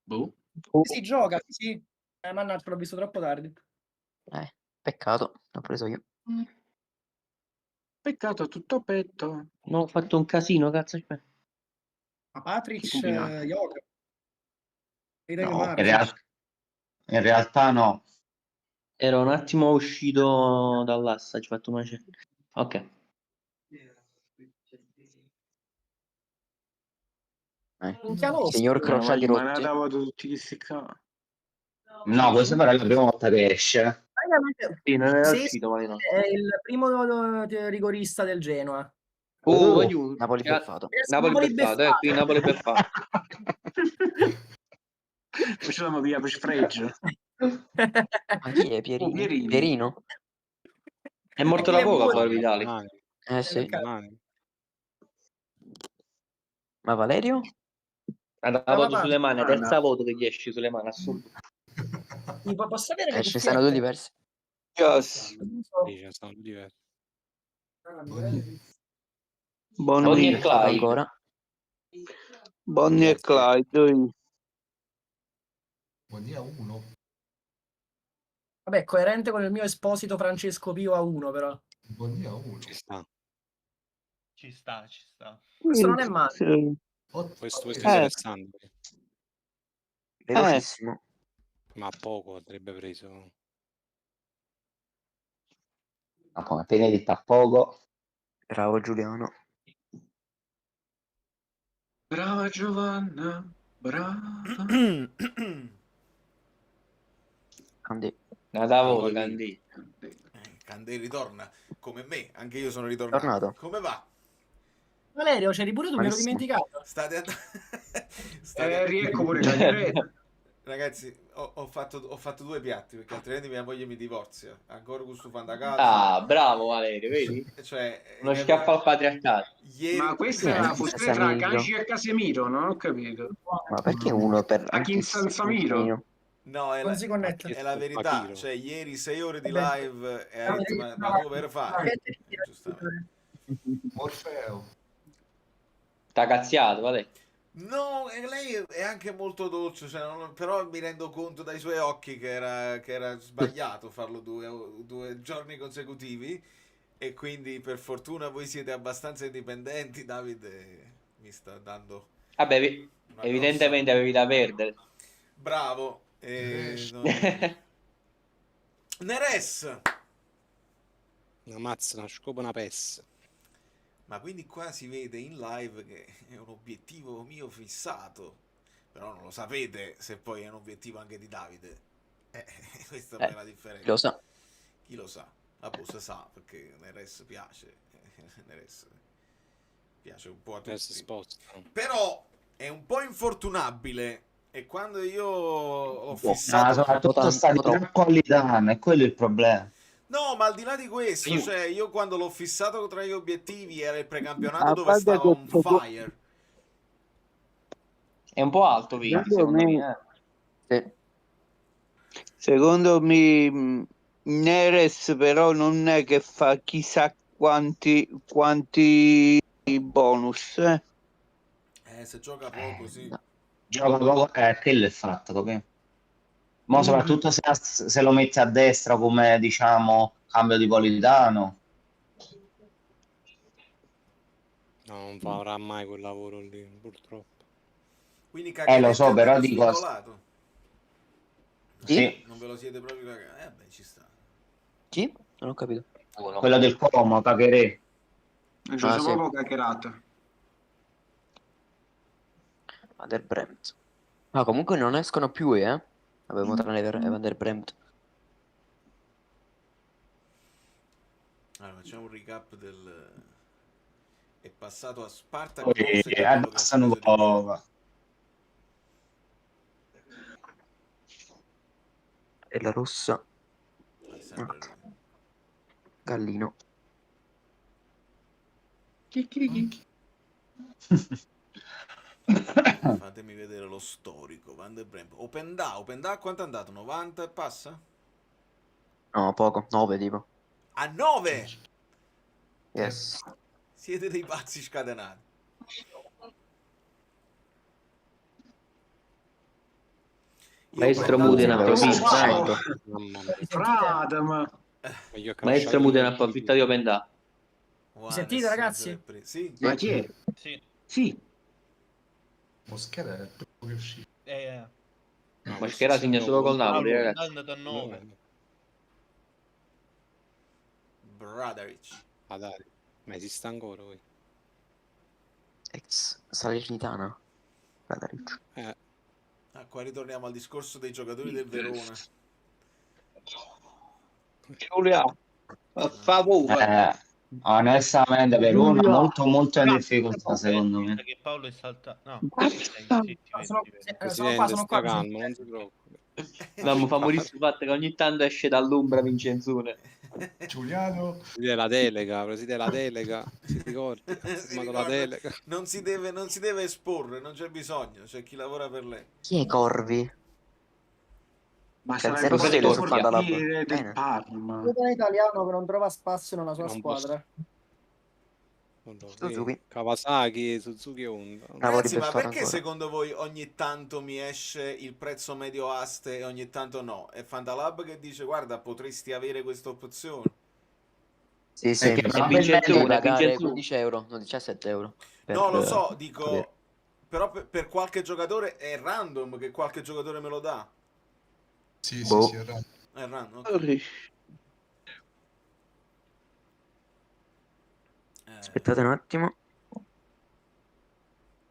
Boh. Si gioca, sì. Mannaggia, l'ho visto troppo tardi. Peccato, l'ho preso io. Peccato, tutto petto. No, ho fatto un casino, cazzo. Ma Patrick combinato? Yoga. No, in realtà no. Ero un attimo uscito dall'assa, ci ho fatto una ok. Signor Crociati Ma ne rotti. davo tutti questi qua. No, questa però è la prima volta che esce. Sì, non era Sì, uscito, ma no. è il primo rigorista del Genoa. Napoli beffato. Napoli beffato, qui Napoli beffato. Facciamo via per sfregio. Ma chi è Pierino? Pierino? È morto da poco a Vitali. Sì. Ma Valerio? Ha dato sulle mani, terza voto che gli esce sulle mani, assurdo. Posso avere le Ci stanno due diversi. Sono diversi. Bonnie e Clyde ancora. Bonnie e Clyde. Bonnie a 1. Vabbè, coerente con il mio esposito Francesco Pio a 1, però. Bonnie a 1. Ci sta. Questo non è male. Questo è interessante. Velocissimo. Ma poco avrebbe preso. Ma come appena detto a poco. Bravo Giuliano. Brava Giovanna, brava. Candì. Candì ritorna come me, anche io sono ritornato. Tornato. Come va? Valerio, c'eri pure tu, mi ero dimenticato. State riecco pure Cagliareto. Ragazzi, ho fatto 2 piatti perché altrimenti mia moglie mi divorzia. Ancora gusto fandacato. Ah, bravo Valerio, vedi? Cioè, uno schiaffo al patriarcato. Ma questa è la fusione tra Caci e Casemiro, non ho capito. Ma perché uno per Akinsan Samiro? No, è la verità. Cioè, ieri 6 ore di live e hai detto, ma tu per fare? Giustamente. Orfeo. T'ha cazziato, vale. No, lei è anche molto dolce, cioè però mi rendo conto dai suoi occhi che era sbagliato farlo 2 giorni consecutivi e quindi per fortuna voi siete abbastanza indipendenti. Davide mi sta dando... Vabbè, evidentemente avevi da perdere. Bravo. Neres! Una mazza, una scopa, una PES. Ma quindi qua si vede in live che è un obiettivo mio fissato, però non lo sapete se poi è un obiettivo anche di Davide. Questa è la differenza. Lo sa. Chi lo sa? La boss sa, perché Neres piace. Neres piace un po' a tutti. Però è un po' infortunabile e quando io ho fissato... soprattutto sta di qualità, è quello il problema. No, ma al di là di questo, cioè io quando l'ho fissato tra gli obiettivi era il precampionato dove stava on fire. È un po' alto, Vini, secondo me. Secondo me Neres però non è che fa chissà quanti bonus, Se gioca poco, sì. No. Gioca poco, quello è fatto, capito? Ma soprattutto se lo metti a destra come, diciamo, cambio di Politano. No, non avrà mai quel lavoro lì, purtroppo. Quindi lo so, però dico... Sì. Non ve lo siete proprio cagato? Beh, ci sta. Chi? Non ho capito. Quello del Como, Cagherè. C'è proprio chiacchierato. Van der Bremt. Ma comunque non escono più, Avevo tranne Van der Bremt. Allora, facciamo un recap del... È passato a Spartak. Passano un po'. E la rossa. Gallino. Fatemi vedere lo storico. Van der Bremt. Open Da quanto è andato? 90 e passa? No, poco. 9 tipo. A 9? Yes. Siete dei pazzi scatenati. Maestro Muden approfitta. Maestro Muden approfitta di Open Da. Mi sentite, ragazzi? Sì. Ma chi è? Sì. Moschera è il primo che è uscito. Moschera segna solo col Napoli, È ragazzi. andato a 9. Bradaric. Ah dai, ma esiste ancora poi. Ex Salernitana. Bradaric. Qua ritorniamo al discorso dei giocatori del Verona. Giulia, a favore. Onestamente Verona molto in difficoltà secondo me. Che Paolo è saltato. No. Presidente, sta calmo, non si preoccupi. No, mi fa morire il fatto che ogni tanto esce dall'ombra Vincenzone. Giuliano. Presidente la delega, si ricordi? La delega. Non si deve esporre, non c'è bisogno, c'è chi lavora per lei. Chi è Corvi? Ma C'è sarà zero il sul Fandalab. del Parma. Un italiano che non trova spazio nella sua squadra. Suzuki. Kawasaki, Suzuki Honda. Ragazzi, ma perché secondo voi ogni tanto mi esce il prezzo medio aste e ogni tanto no? È Fandalab che dice guarda potresti avere questa opzione. Sì, Perché devi pagare 15 euro, no 17 euro. No, lo so, dico, però per qualche giocatore è random che qualche giocatore me lo dà. Sì, Boh. sì, è random. È random, ok. Aspettate un attimo.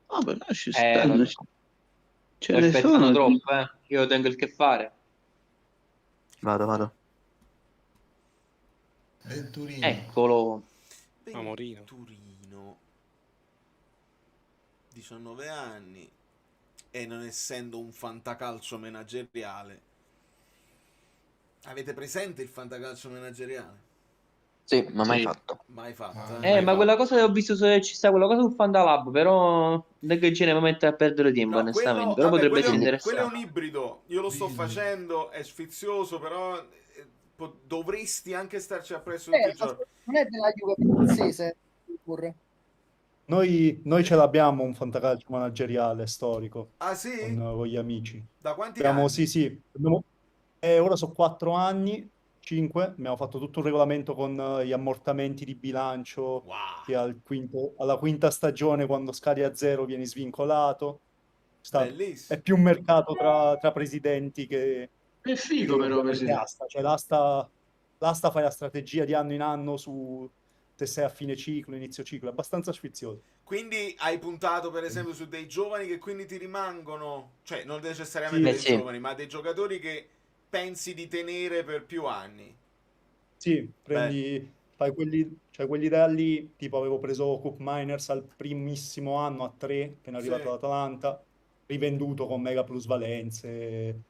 Vabbè, lasci stare. Ce ne sono troppo, Io tengo il che fare. Vado. Venturino. Eccolo. Amorino. 19 anni. E non essendo un fantacalcio manageriale. Avete presente il fantacalcio manageriale? Sì, ma mai fatto. Mai fatto. Ma quella cosa che ho visto ci sta quella cosa su Fandalab, però non è che ce ne va a mettere a perdere tempo, onestamente. Però potrebbe essere interessante. Quello è un ibrido. Io lo sto facendo, è sfizioso, però dovresti anche starci appresso tutti i giorni. Non è della Juve francese, Noi ce l'abbiamo un fantacalcio manageriale storico. Ah sì? Con gli amici. Da quanti anni? Sì. Ora sono 4 anni, 5. Abbiamo fatto tutto un regolamento con gli ammortamenti di bilancio. Che alla quinta stagione, quando scadi a 0, vieni svincolato. È più un mercato tra presidenti che... È figo però, presidente. L'asta, cioè l'asta fai la strategia di anno in anno su se sei a fine ciclo, inizio ciclo, è abbastanza sfizioso. Quindi hai puntato per esempio su dei giovani che quindi ti rimangono, cioè non necessariamente dei giovani, ma dei giocatori che pensi di tenere per più anni. Sì, fai quelli da lì, tipo avevo preso Cup Miners al primissimo anno a 3, appena arrivato all'Atalanta, rivenduto con mega plusvalenze,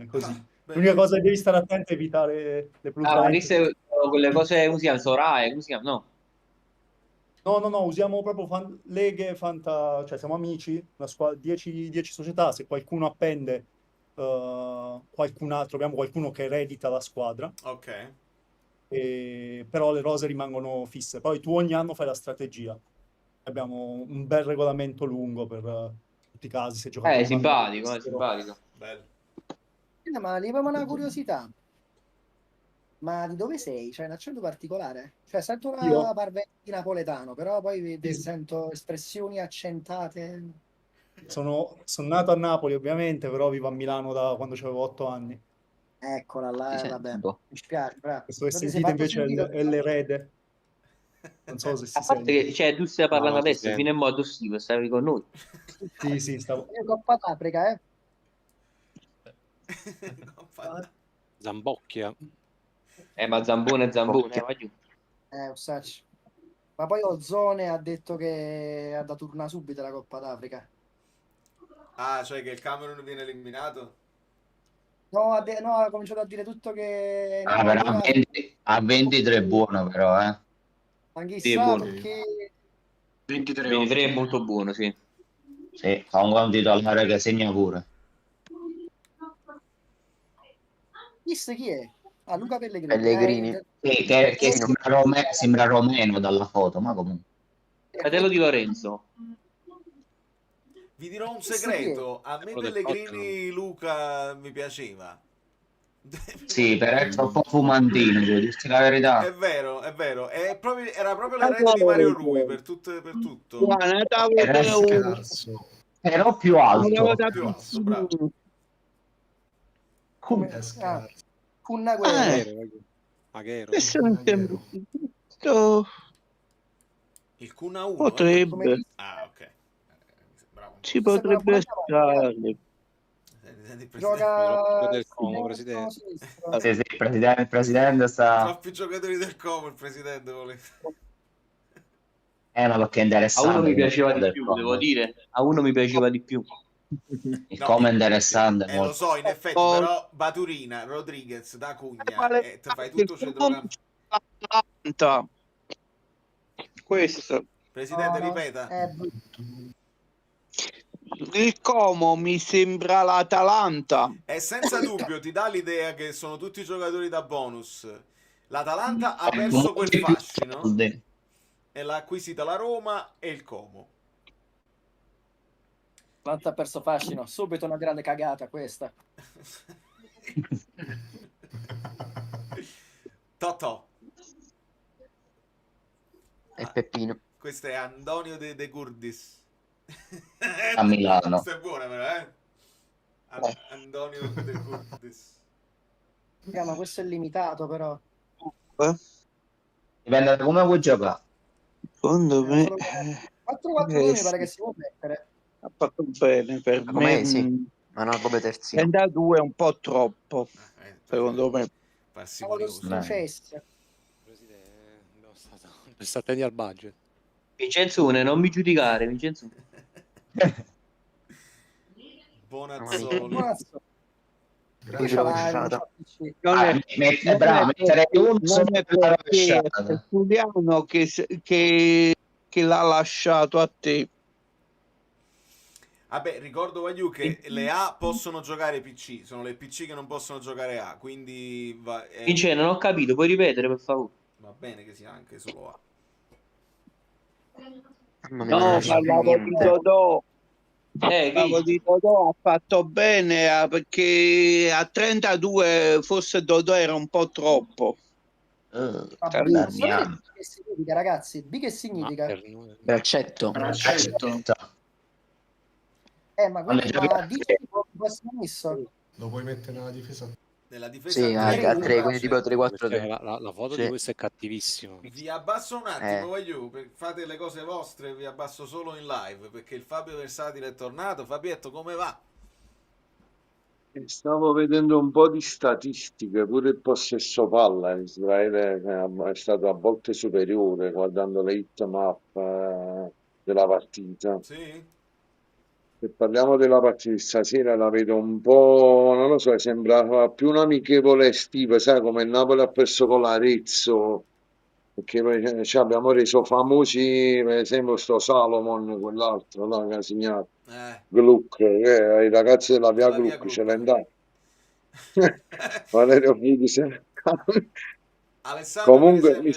così. L'unica cosa che devi stare attento è evitare le plusvalenze. Quelle cose usiamo Sorae, usiamo, no? No, usiamo proprio leghe, cioè siamo amici, una squadra, 10 società, se qualcuno appende qualcun altro, abbiamo qualcuno che eredita la squadra. Ok. però le rose rimangono fisse. Poi tu ogni anno fai la strategia. Abbiamo un bel regolamento lungo per tutti i casi. Se giocate simpatico, è simpatico. Bello. Ma levami una curiosità. Ma di dove sei? C'è un accento particolare? Cioè, sento una parvenza napoletano, però poi sento espressioni accentate. Sono nato a Napoli, ovviamente, però vivo a Milano da quando avevo 8 anni. Eccola là, vabbè. Mi spiace, bravo. Questo che sentite invece è l'erede. Non so se si A parte sente. che, cioè, tu stai parlando No, adesso, fino a modo stavi con noi. Sì, stavo. Io Coppa d'Africa, Zambocchia. Ma Zambone, va giù. Ossacci. Ma poi Ozone ha detto che ha da tornare subito la Coppa d'Africa. Ah, cioè che il Camerun viene eliminato? No, ha cominciato a dire tutto che... però a 23 è buono però, Ma chissà perché... 23 è molto buono, sì. Sì, fa un buon titolare che segna pure. Chissà chi è? Ah, Luca Pellegrini. Pellegrini. Sì, che sembra romeno dalla foto, ma comunque. Fratello di Lorenzo. Vi dirò un segreto, a me Pellegrini Luca mi piaceva. Sì, però è troppo fumantino, devo dirti la verità. È vero, era proprio l'erede di Mario Rui per tutto. Però più alto. Più alto, bravo. Il Cuna 1 potrebbe. Ah, ok. Bravo. Ci potrebbe stare. Gioca del Como, presidente. Sì, il presidente sta... Troppi giocatori del Como, il presidente vuole. Ma perché è interessante. A uno mi piaceva di più, devo dire. A uno mi piaceva di più. Il Como è interessante. Lo so, in effetti, però Baturina, Rodriguez, Da Cugna, te fai tutto centrocampo. Questo. Presidente, ripeta. Il Como mi sembra l'Atalanta. E senza dubbio ti dà l'idea che sono tutti giocatori da bonus. L'Atalanta ha perso quel fascino e l'ha acquisita la Roma e il Como. L'Atalanta ha perso fascino, subito una grande cagata questa. Totò. E Peppino. Questo è Antonio De Gurdis. A Milano. Questa è buona però, Antonio De Gurdis. Ma questo è limitato però. Dipende da come vuoi giocare. Secondo me 4-4-2 mi pare che si può mettere. ha fatto bene per Ma me. sì, ma no, come terzino. 32 è un po' troppo, secondo me. Presidente, sta attenti al budget. Vincenzo, non mi giudicare, Vincenzo. Buonazzoli. È Giuliano che l'ha lasciato a te. Vabbè, ricordo Wagyu che le A possono giocare PC, sono le PC che non possono giocare A, quindi Vincenzo, non ho capito, puoi ripetere per favore? Va bene che sia anche solo A. No, parlavo di Dodò. Di Dodò ha fatto bene perché a 32 forse Dodò era un po' troppo. Che significa, ragazzi? B che significa? Braccetto. Ma quello può essere messo. Lo puoi mettere nella difesa? Nella difesa sì, a 3, quindi tipo 3-4-3. La foto sì. di questo è cattivissimo. Vi abbasso un attimo, Wagyu, fate le cose vostre, vi abbasso solo in live, perché il Fabio Versatile è tornato. Fabietto, come va? Stavo vedendo un po' di statistiche, pure il possesso palla in Israele è stato a volte superiore, guardando le hitmap della partita. Sì? Se parliamo della partita di stasera la vedo un po', non lo so, sembra più un'amichevole estiva, sai, come il Napoli ha perso con l'Arezzo, perché poi abbiamo reso famosi, per esempio, sto Salomon, quell'altro, no, che ha segnato, Gluck, i ragazzi della via Gluck ce l'ha andato. Valerio Fighi, Alessandro, Comunque,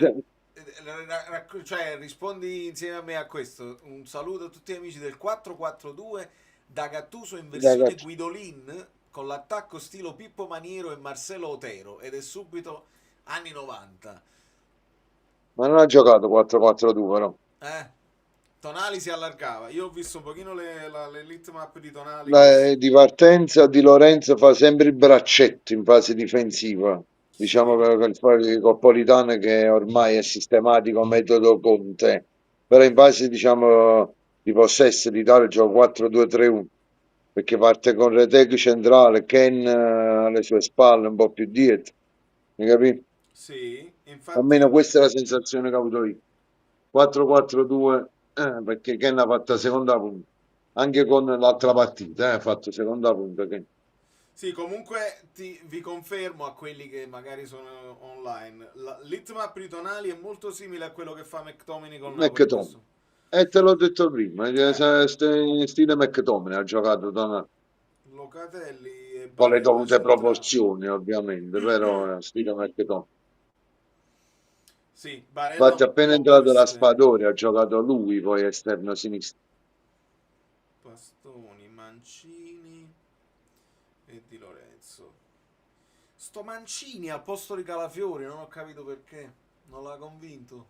cioè, rispondi insieme a me a questo. Un saluto a tutti gli amici del 442 da Gattuso in versione Guidolin con l'attacco stilo Pippo Maniero e Marcelo Otero, ed è subito anni 90. Ma non ha giocato 4-4-2, no? Tonali si allargava. Io ho visto un pochino l'elite map di Tonali. Di partenza Di Lorenzo fa sempre il braccetto in fase difensiva. Diciamo che il Coppolitano che ormai è sistematico metodo Conte, però in fase diciamo di possesso l'Italia gioca 4-2-3-1 perché parte con Retegui centrale, Ken alle sue spalle un po' più dietro, mi capi? Sì, infatti... Almeno questa è la sensazione che ho avuto io. 4-4-2 perché Ken ha fatto la seconda punta anche con l'altra partita ha fatto seconda punta Ken. Sì, comunque vi confermo a quelli che magari sono online, l'hitmap di Tonali è molto simile a quello che fa McTominay con Napoli. E te l'ho detto prima, stile McTominay ha giocato Tonali. Locatelli e con le dovute proporzioni ovviamente, però stile McTominay. Sì, Barella infatti appena entrato Raspadori ha giocato lui poi esterno sinistro. Bastoni, Mancini e Di Lorenzo. Sto Mancini al posto di Calafiori, non ho capito perché, non l'ha convinto.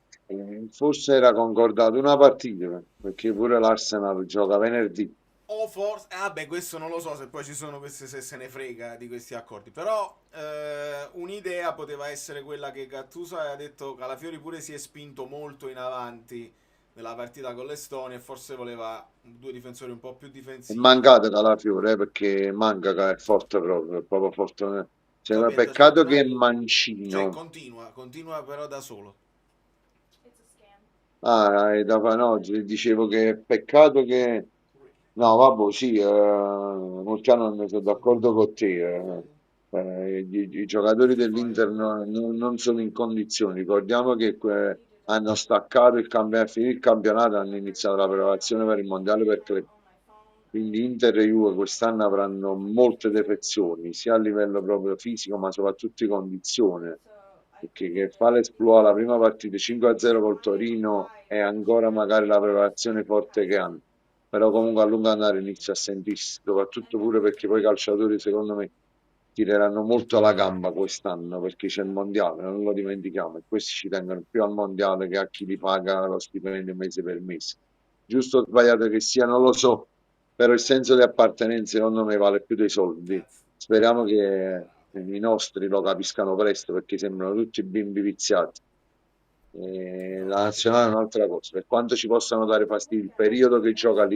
Forse era concordato una partita, perché pure l'Arsenal gioca venerdì. O forse, beh, questo non lo so se poi ci sono queste, se se ne frega di questi accordi, però un'idea poteva essere quella che Gattuso aveva detto. Calafiori pure si è spinto molto in avanti nella partita con l'Estonia e forse voleva due difensori un po' più difensivi. È mancato Calafiori perché manca che è forte proprio, è proprio forte. Cioè, peccato che è mancino. Cioè, continua però da solo. No, dicevo che è peccato che... No, vabbè, sì, Molciano, sono d'accordo con te. I giocatori dell'Inter non sono in condizioni. Ricordiamo che hanno staccato finito il campionato, hanno iniziato la preparazione per il mondiale per club. Quindi Inter e Juve quest'anno avranno molte defezioni, sia a livello proprio fisico, ma soprattutto di condizione. Perché che fa l'esploit la prima partita 5-0 col Torino è ancora magari la preparazione forte che hanno. Però comunque a lungo andare inizia a sentirsi, soprattutto pure perché poi i calciatori secondo me tireranno molto alla gamba quest'anno perché c'è il mondiale, non lo dimentichiamo, e questi ci tengono più al mondiale che a chi li paga lo stipendio mese per mese. Giusto o sbagliato che sia, non lo so, però il senso di appartenenza secondo me vale più dei soldi. Speriamo che i nostri lo capiscano presto perché sembrano tutti bimbi viziati. La nazionale è un'altra cosa, per quanto ci possano dare fastidio il periodo che gioca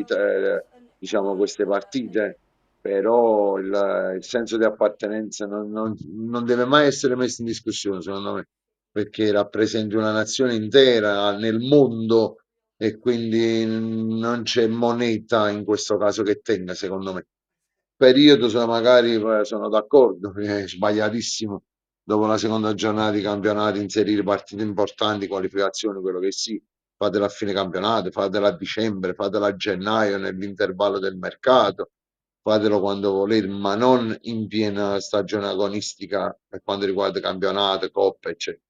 diciamo queste partite, però il senso di appartenenza non deve mai essere messo in discussione secondo me, perché rappresenti una nazione intera nel mondo e quindi non c'è moneta in questo caso che tenga secondo me. Periodo magari sono d'accordo, è sbagliatissimo dopo la seconda giornata di campionato inserire partite importanti, qualificazioni, quello che sì, fatela a fine campionato, fatela a dicembre, fatela a gennaio nell'intervallo del mercato, fatelo quando volete, ma non in piena stagione agonistica per quanto riguarda campionato, coppe, eccetera.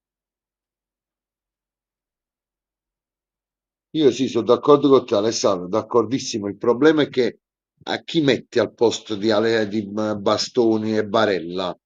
Io sì, sono d'accordo con te Alessandro, d'accordissimo. Il problema è che a chi metti al posto di Bastoni e Barella?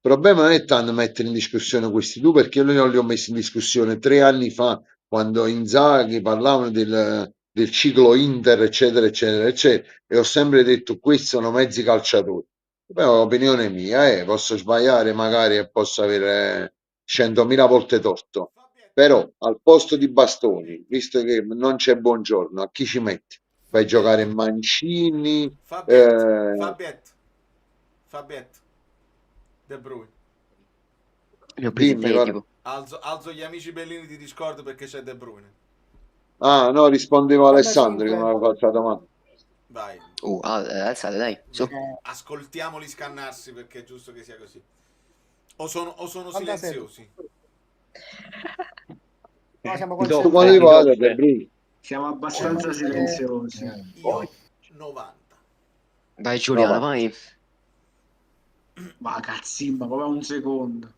Il problema non è tanto mettere in discussione questi due, perché io non li ho messi in discussione 3 anni fa, quando Inzaghi parlavano del ciclo Inter, eccetera, eccetera, eccetera, e ho sempre detto questi sono mezzi calciatori. Però l'opinione mia, posso sbagliare magari e posso avere 100.000 volte torto. Però al posto di Bastoni, visto che non c'è Buongiorno, a chi ci metti? Fai giocare Mancini, Fabiet, De Bruyne. Dimmi, alzo gli amici bellini di Discord perché c'è De Bruyne. No, rispondevo a Alessandro che mi aveva fatto la domanda. Vai. Alzate, dai. Su. Ascoltiamoli scannarsi perché è giusto che sia così. O sono silenziosi? No, siamo concentrati. Siamo abbastanza silenziosi. Io 90. Vai Giuliano, vai. Ma cazzimma, proprio un secondo.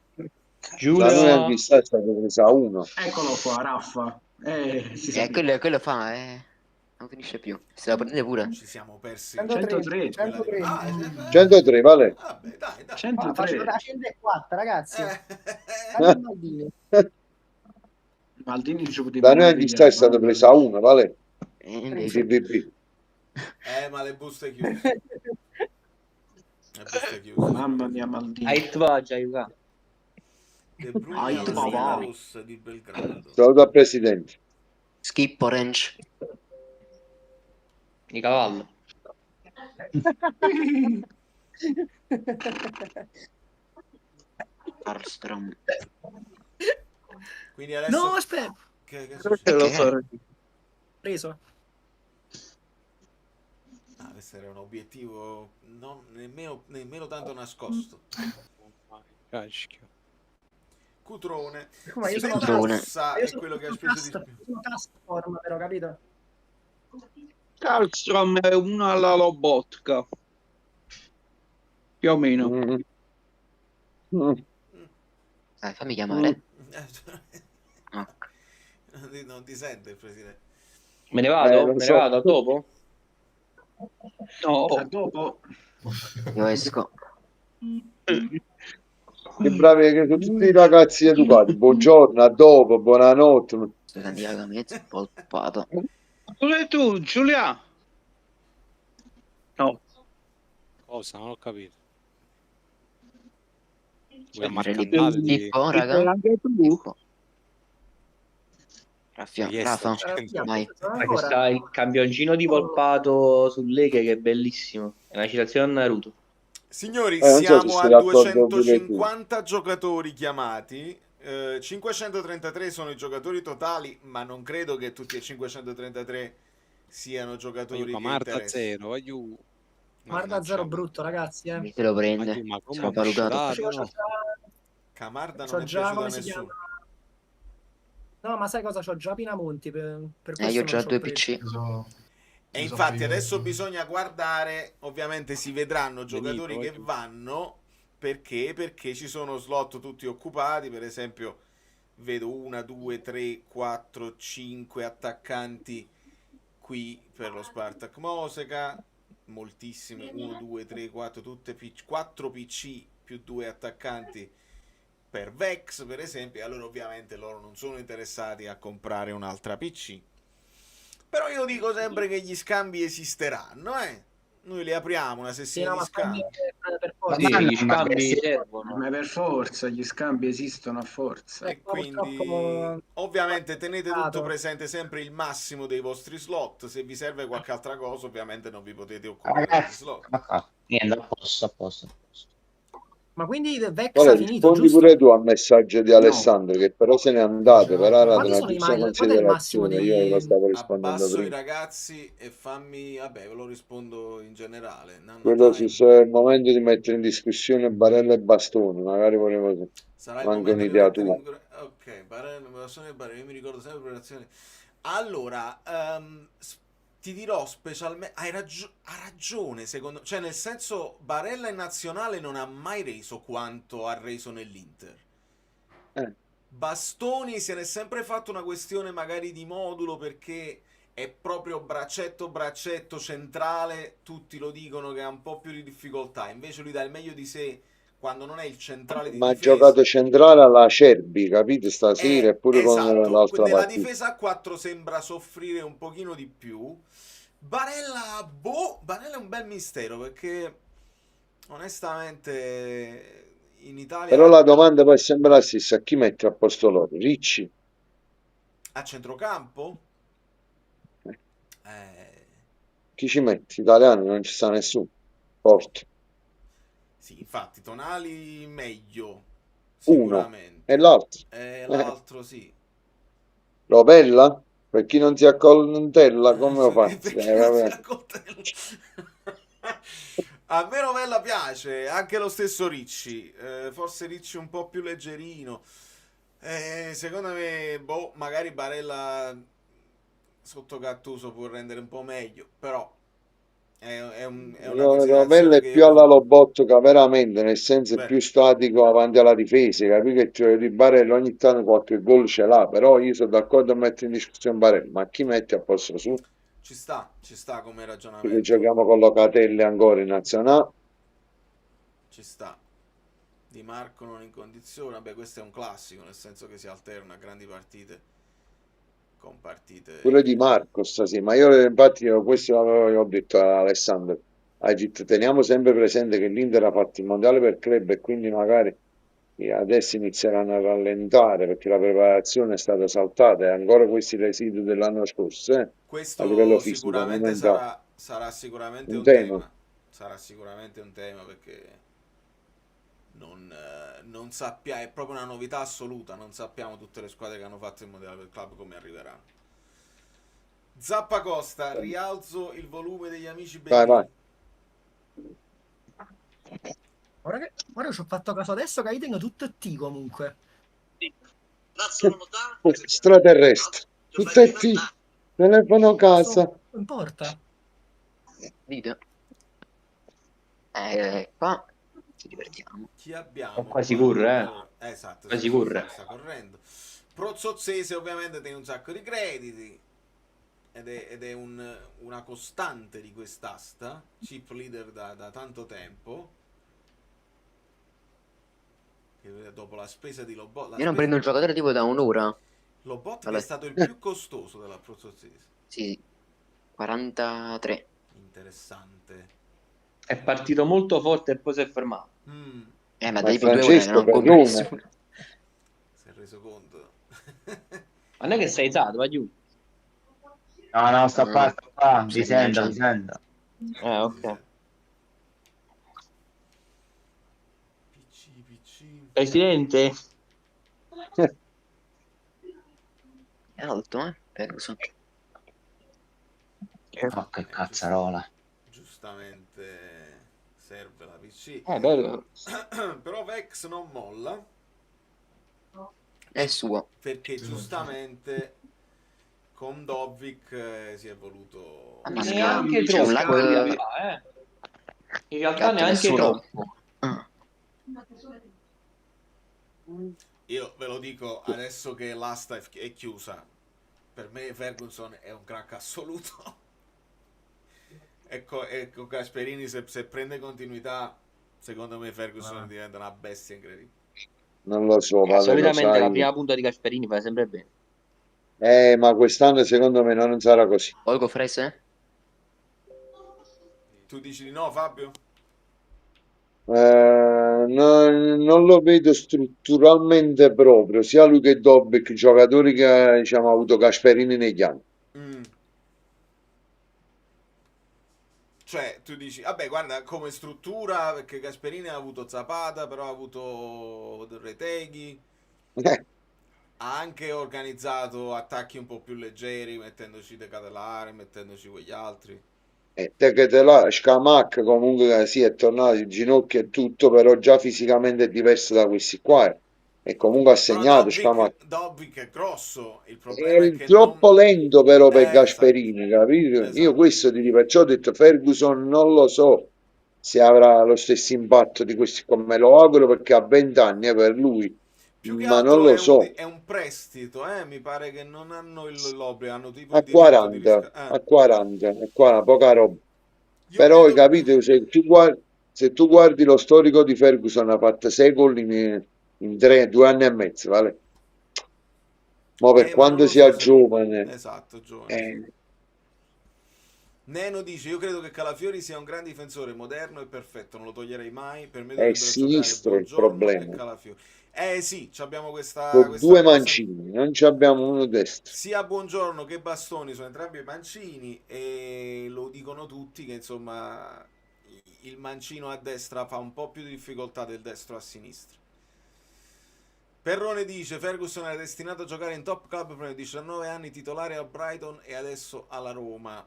Giulia. Da noi anche è stata presa a 1. Eccolo qua, Raffa. Si sa quello fa, non finisce più. Se la prendete pure. Ci siamo persi 103. 103. 103, vale. Vabbè, dai. 103. Faccio la 104, ragazzi. Maldini ci Da noi anche è stata presa a 1, vale. PVP. Ma le buste chiuse. Mamma mia, Maldini. Aiuga. De Bruyne alla rossa di Belgrado. Saluto al presidente. Skip orange. Di cavallo. Armstrong. Quindi adesso... No, aspetta. Che Preso. Questo era un obiettivo non nemmeno tanto nascosto. Cutrone. Ma io sono rossa è quello che ha speso di più. Sono task form, però, capito? Karlstrom è una alla Lobotka. Più o meno. Fammi chiamare. Non ti sente il presidente. Me ne vado? Me ne vado a dopo? No, a dopo. Io esco. Che bravi che sono tutti i ragazzi educati. Buongiorno, a dopo, buonanotte. Santiago mezzo polpato. Pure tu, Giulia? No. Cosa? Non ho capito. Vuoi marcandare? raga? Anche tu? Rafa, vai. Ci sta il campioncino di polpato sull'Eghe che è bellissimo. È una citazione a Naruto. Signori, so siamo se a sei d'accordo 250 giocatori chiamati. 533 sono i giocatori totali, ma non credo che tutti e 533 siano giocatori che Marta interessano. 0, Guarda 0 brutto, ragazzi. Se lo prende. Ma Sono valutato. Camarda C'ho non è già, piaciuto a come si nessuno. No, ma sai cosa? C'ho già Pinamonti. Per io ho già 2 PC. E infatti adesso bisogna guardare, ovviamente si vedranno giocatori che vanno, perché ci sono slot tutti occupati, per esempio vedo 1, 2, 3, 4, 5 attaccanti qui per lo Spartak Mosca, moltissime, 1, 2, 3, 4, tutte 4 PC più 2 attaccanti per Vex per esempio, e allora ovviamente loro non sono interessati a comprare un'altra PC. Però io dico sempre che gli scambi esisteranno, Noi li apriamo una sessione di scambi. Gli scambi servono. Ma per forza, gli scambi esistono a forza. E quindi ovviamente tenete tutto presente, sempre il massimo dei vostri slot. Se vi serve qualche altra cosa, ovviamente non vi potete occupare degli slot. Niente, a posto. Ma quindi Vex Ora ha finito, rispondi giusto? pure tu al messaggio di Alessandro, che però se n'è andato, però era Quali una sono giusta qual è il massimo considerazione, di... io lo stavo rispondendo Abbasso i prima. ragazzi e fammi... Vabbè, ve lo rispondo in generale. Quello è il momento di mettere in discussione Barella e Bastoni, magari volevo anche un'idea tua. Ok, Barella, Bastoni e Barella, io mi ricordo sempre le operazioni. Allora, ti dirò specialmente, ha ragione secondo, cioè nel senso Barella in nazionale non ha mai reso quanto ha reso nell'Inter. Bastoni se n'è sempre fatto una questione magari di modulo, perché è proprio braccetto centrale, tutti lo dicono che ha un po' più di difficoltà, invece lui dà il meglio di sé quando non è il centrale di Ma ha difesa. giocato centrale alla Cerbi, capite, stasera, eppure con l'altra nella partita. difesa a 4 sembra soffrire un pochino di più. Barella è un bel mistero, perché onestamente in Italia... Però la domanda poi è sempre la stessa, a chi mette a posto loro? Ricci? A centrocampo? Chi ci metti? Italiano non ci sta nessuno. Forte. Sì, infatti, Tonali meglio, Uno. sicuramente. E l'altro? L'altro sì. Rovella? Per chi non si accontella, come lo fai? Vabbè. A me Rovella piace, anche lo stesso Ricci, forse Ricci un po' più leggerino. Secondo me, magari Barella sotto Gattuso può rendere un po' meglio, però è una Rovella considerazione è che più io alla Lobotka veramente, nel senso è beh, più statico avanti alla difesa, capi che cioè, di Barella ogni tanto qualche gol ce l'ha, però io sono d'accordo a mettere in discussione Barella, ma chi mette a posto su? ci sta come Che ragionamento, giochiamo con Locatelli ancora in nazionale? ci sta. Di Marco non in condizione, vabbè, questo è un classico, nel senso che si alterna a grandi partite con Pure Di partite. Marco stasera, ma io infatti questo ho detto a Alessandro, ha detto, teniamo sempre presente che l'Inter ha fatto il mondiale per club e quindi magari adesso inizieranno a rallentare perché la preparazione è stata saltata e ancora questi residui dell'anno scorso, a livello Questo fisico, sicuramente mentale, sarà sicuramente un un tema. tema. Sarà sicuramente un tema perché non sappiamo, è proprio una novità assoluta, non sappiamo tutte le squadre che hanno fatto il mondiale per club come arriveranno. Zappacosta, rialzo il volume degli amici Vai, vai. bellini. Guarda, ci ho fatto caso adesso che tengo tutto T comunque. Extraterrestre, tutto è T, telefono casa. Non importa. Video. Qua ci divertiamo. Chi abbiamo? È quasi Qua? curre, Allora, esatto, quasi sì, curre. sta correndo. Prozozzese ovviamente tiene un sacco di crediti ed è una costante di quest'asta, chip leader da tanto tempo. Che dopo la spesa di Lobot, Io non prendo un giocatore tipo da un'ora. Lobot che Vabbè. è stato il più costoso della Prozozzese. Sì, 43. Interessante. È partito molto forte e poi si è fermato. Ma Ma tipo 2 ore Francesco non compra Perrone. nessuno. Si è reso conto. Ma non è che sei usato, va giù. No, sta qua, mi sento. Ok. Presidente? È alto, Ferguson. Oh, che cazzarola. Giustamente serve la PC. Bello. Però Vex non molla. È suo. Perché giustamente con Dovic si è voluto... Neanche troppo in realtà, In realtà neanche troppo. Io ve lo dico adesso che l'asta è chiusa. Per me Ferguson è un crack assoluto. Ecco Gasperini se prende continuità, secondo me Ferguson diventa una bestia incredibile. Non lo so, vale, Solitamente lo la prima punta di Gasperini fa sempre bene. ma quest'anno secondo me non sarà così. Olgo Frese? Tu dici di no, Fabio? Non lo vedo strutturalmente proprio, sia lui che Dobbik, giocatori che diciamo, ha avuto Gasperini negli anni. Cioè, tu dici, vabbè, guarda, come struttura, perché Gasperini ha avuto Zapata, però ha avuto Reteghi, ha anche organizzato attacchi un po' più leggeri, mettendoci De Catelare, mettendoci quegli altri. Te che te la Scamac comunque sì, è tornato il ginocchio e tutto, però già fisicamente è diverso da questi qua. E comunque ha segnato Scamac. Dobbik è grosso, il È problema è che troppo lento però per esatto. Gasperini, capito? Io questo ti dico, perciò ho detto Ferguson non lo so se avrà lo stesso impatto di questi come lo auguro perché ha 20 anni per lui, più che ma altro non lo so. è un prestito, mi pare che non hanno l'obbligo, hanno tipo A il diritto di 40, a 40, è qua poca roba. Però hai capito, se tu guardi lo storico di Ferguson ha fatto 6 gol in 2 anni e mezzo, vale? Ma per quanto sia giovane, esatto, giovane. Sì. Neno dice, io credo che Calafiori sia un gran difensore, moderno e perfetto, non lo toglierei mai, per me è dovrebbero giocare sinistro il Buongiorno e problema. Calafiori. Sì, abbiamo questa Con due cosa. mancini, non ci abbiamo uno destro. Sia Buongiorno che Bastoni sono entrambi mancini e lo dicono tutti che insomma il mancino a destra fa un po' più di difficoltà del destro a sinistra. Perrone dice Ferguson era destinato a giocare in top club prima di 19 anni, titolare al Brighton e adesso alla Roma.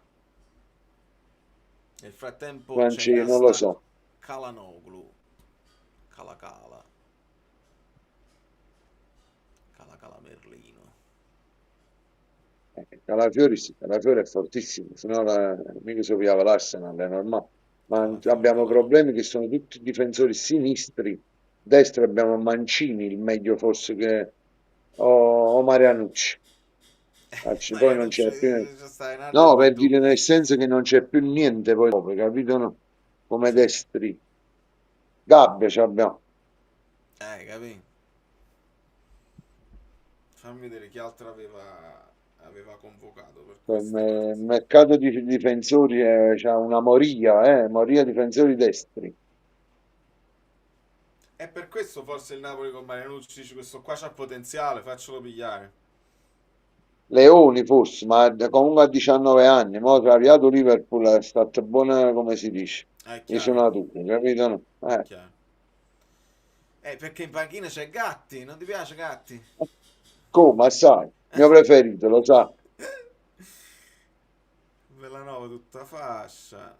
Nel frattempo mancino, non lo so. Calhanoglu, Cala Merlino. Calafiori sì, Calafiori è fortissimo, se no mica si piava l'Arsenal, è normale. Ma abbiamo problemi che sono tutti difensori sinistri, destra abbiamo Mancini, il meglio forse che o Marianucci. Poi non c'è più no, per dire nel senso che non c'è più niente poi dopo, capito? No? Come destri. Gabbia ci abbiamo. Capì? Fammi vedere chi altro aveva convocato per Il mercato di difensori c'ha una moria, moria difensori destri. E per questo forse il Napoli con Marianucci dice questo qua c'ha potenziale, faccelo pigliare. Leoni forse, ma comunque a 19 anni, mo tra avviato Liverpool è stata buona come si dice. Io sono tutti, capito? No? Perché in panchina c'è Gatti, non ti piace Gatti? Come, sai, mio preferito, lo sa. Bellanova tutta fascia.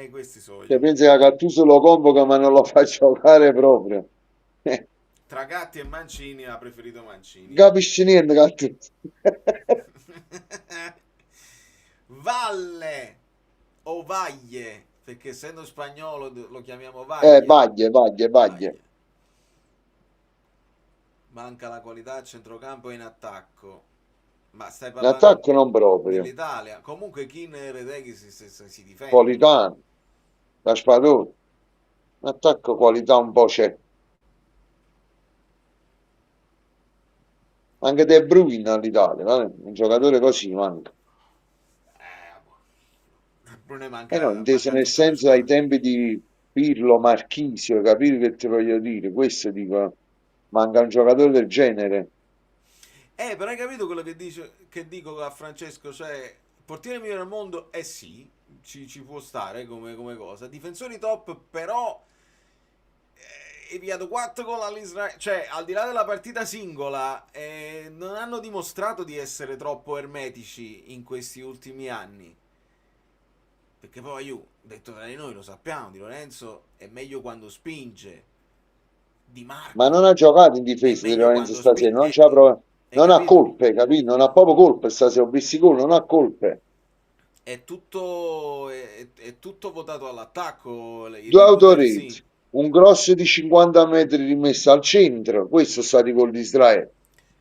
Questi sono Cioè, pensa che Gattuso lo convoca ma non lo fa giocare proprio. Tra Gatti e Mancini ha preferito Mancini. Capisci niente Gattuso. Valle o Vaglie, perché essendo spagnolo lo chiamiamo Vaglie. Vaglie. Manca la qualità a centrocampo e in attacco. Ma stai In parlando attacco non proprio. dell'Italia. Comunque Kin e Reteghi si difende. Politano, Raspadori. In attacco qualità un po' c'è. Anche De Bruyne all'Italia, un giocatore così manca. No, inteso nel senso ai tempi di Pirlo, Marchisio, capire che ti voglio dire? Questo dico, manca un giocatore del genere. Però hai capito quello che dico a Francesco, cioè portiere migliore al mondo, sì, ci può stare come cosa. Difensori top, però hai piato 4 gol all'Israele, cioè al di là della partita singola, non hanno dimostrato di essere troppo ermetici in questi ultimi anni. Perché poi io, detto tra di noi, lo sappiamo, Di Lorenzo è meglio quando spinge. Di Marco, ma non ha giocato in difesa Di Lorenzo stasera, non c'ha non ha colpe, capito? Non ha proprio colpe stasera, ho visto gol, non ha colpe. È tutto votato all'attacco. 2 autoreti, un grosso di 50 metri rimesso al centro, questo sta di gol di Israele.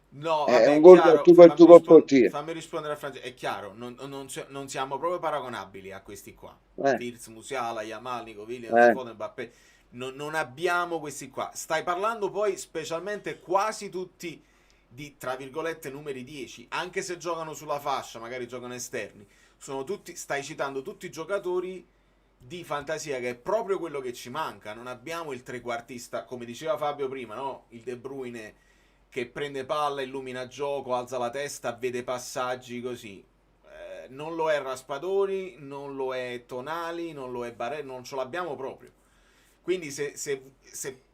No, è un gol per tu col portiere. Fammi rispondere a Francesco. È chiaro, non siamo proprio paragonabili a questi qua. Wirtz, Musiala, Yamal, Nico Williams, Foden, Mbappé. Non abbiamo questi qua. Stai parlando poi specialmente quasi tutti di, tra virgolette, numeri 10. Anche se giocano sulla fascia, magari giocano esterni. Stai citando tutti i giocatori di fantasia, che è proprio quello che ci manca. Non abbiamo il trequartista, come diceva Fabio prima, no? Il De Bruyne che prende palla, illumina gioco, alza la testa, vede passaggi così. Non lo è Raspadori, non lo è Tonali, non lo è Barella, non ce l'abbiamo proprio. Quindi se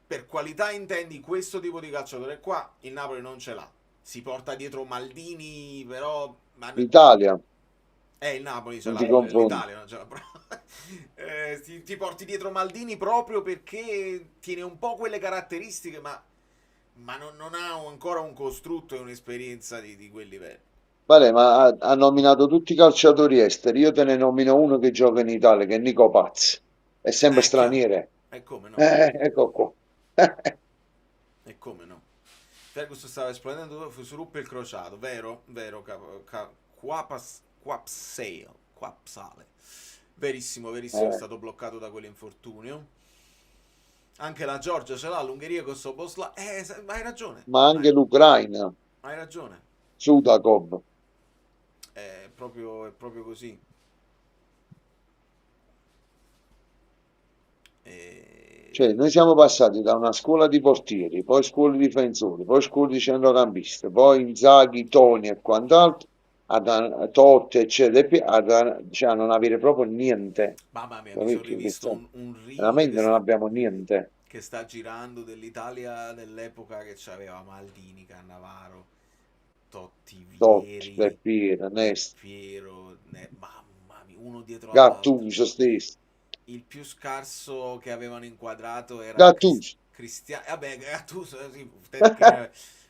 per qualità intendi questo tipo di calciatore qua, il Napoli non ce l'ha. Si porta dietro Maldini, però... L'Italia. Il Napoli ce l'ha, l'Italia non ce l'ha. Ti porti dietro Maldini proprio perché tiene un po' quelle caratteristiche, ma non ha ancora un costrutto e un'esperienza di quel livello. Vale, ma ha nominato tutti i calciatori esteri. Io te ne nomino uno che gioca in Italia, che è Nico Pazzi. È sempre straniere. E come no? Ecco qua. E come no? Ferguson stava esplodendo su ruppe il crociato. Vero, Quapsale. Verissimo, è stato bloccato da quell'infortunio. Anche la Georgia ce l'ha, l'Ungheria con Szoboszlai. Hai ragione. Ma anche l'Ucraina. Hai ragione. Sudakov. È proprio così. Cioè, noi siamo passati da una scuola di portieri, poi scuola di difensori, poi scuola di centrocampisti, poi Inzaghi, Toni e quant'altro, a Totti, eccetera, a non avere proprio niente. Mamma mia, mi sono rivisto un reel veramente non abbiamo niente. Che sta girando dell'Italia dell'epoca, che c'aveva Maldini, Cannavaro, Totti, Vieri, Piero, Nesta, mamma mia, uno dietro Gattuso stesso. Il più scarso che avevano inquadrato era Gattuso. Cristiano. Vabbè, Gattuso, sì,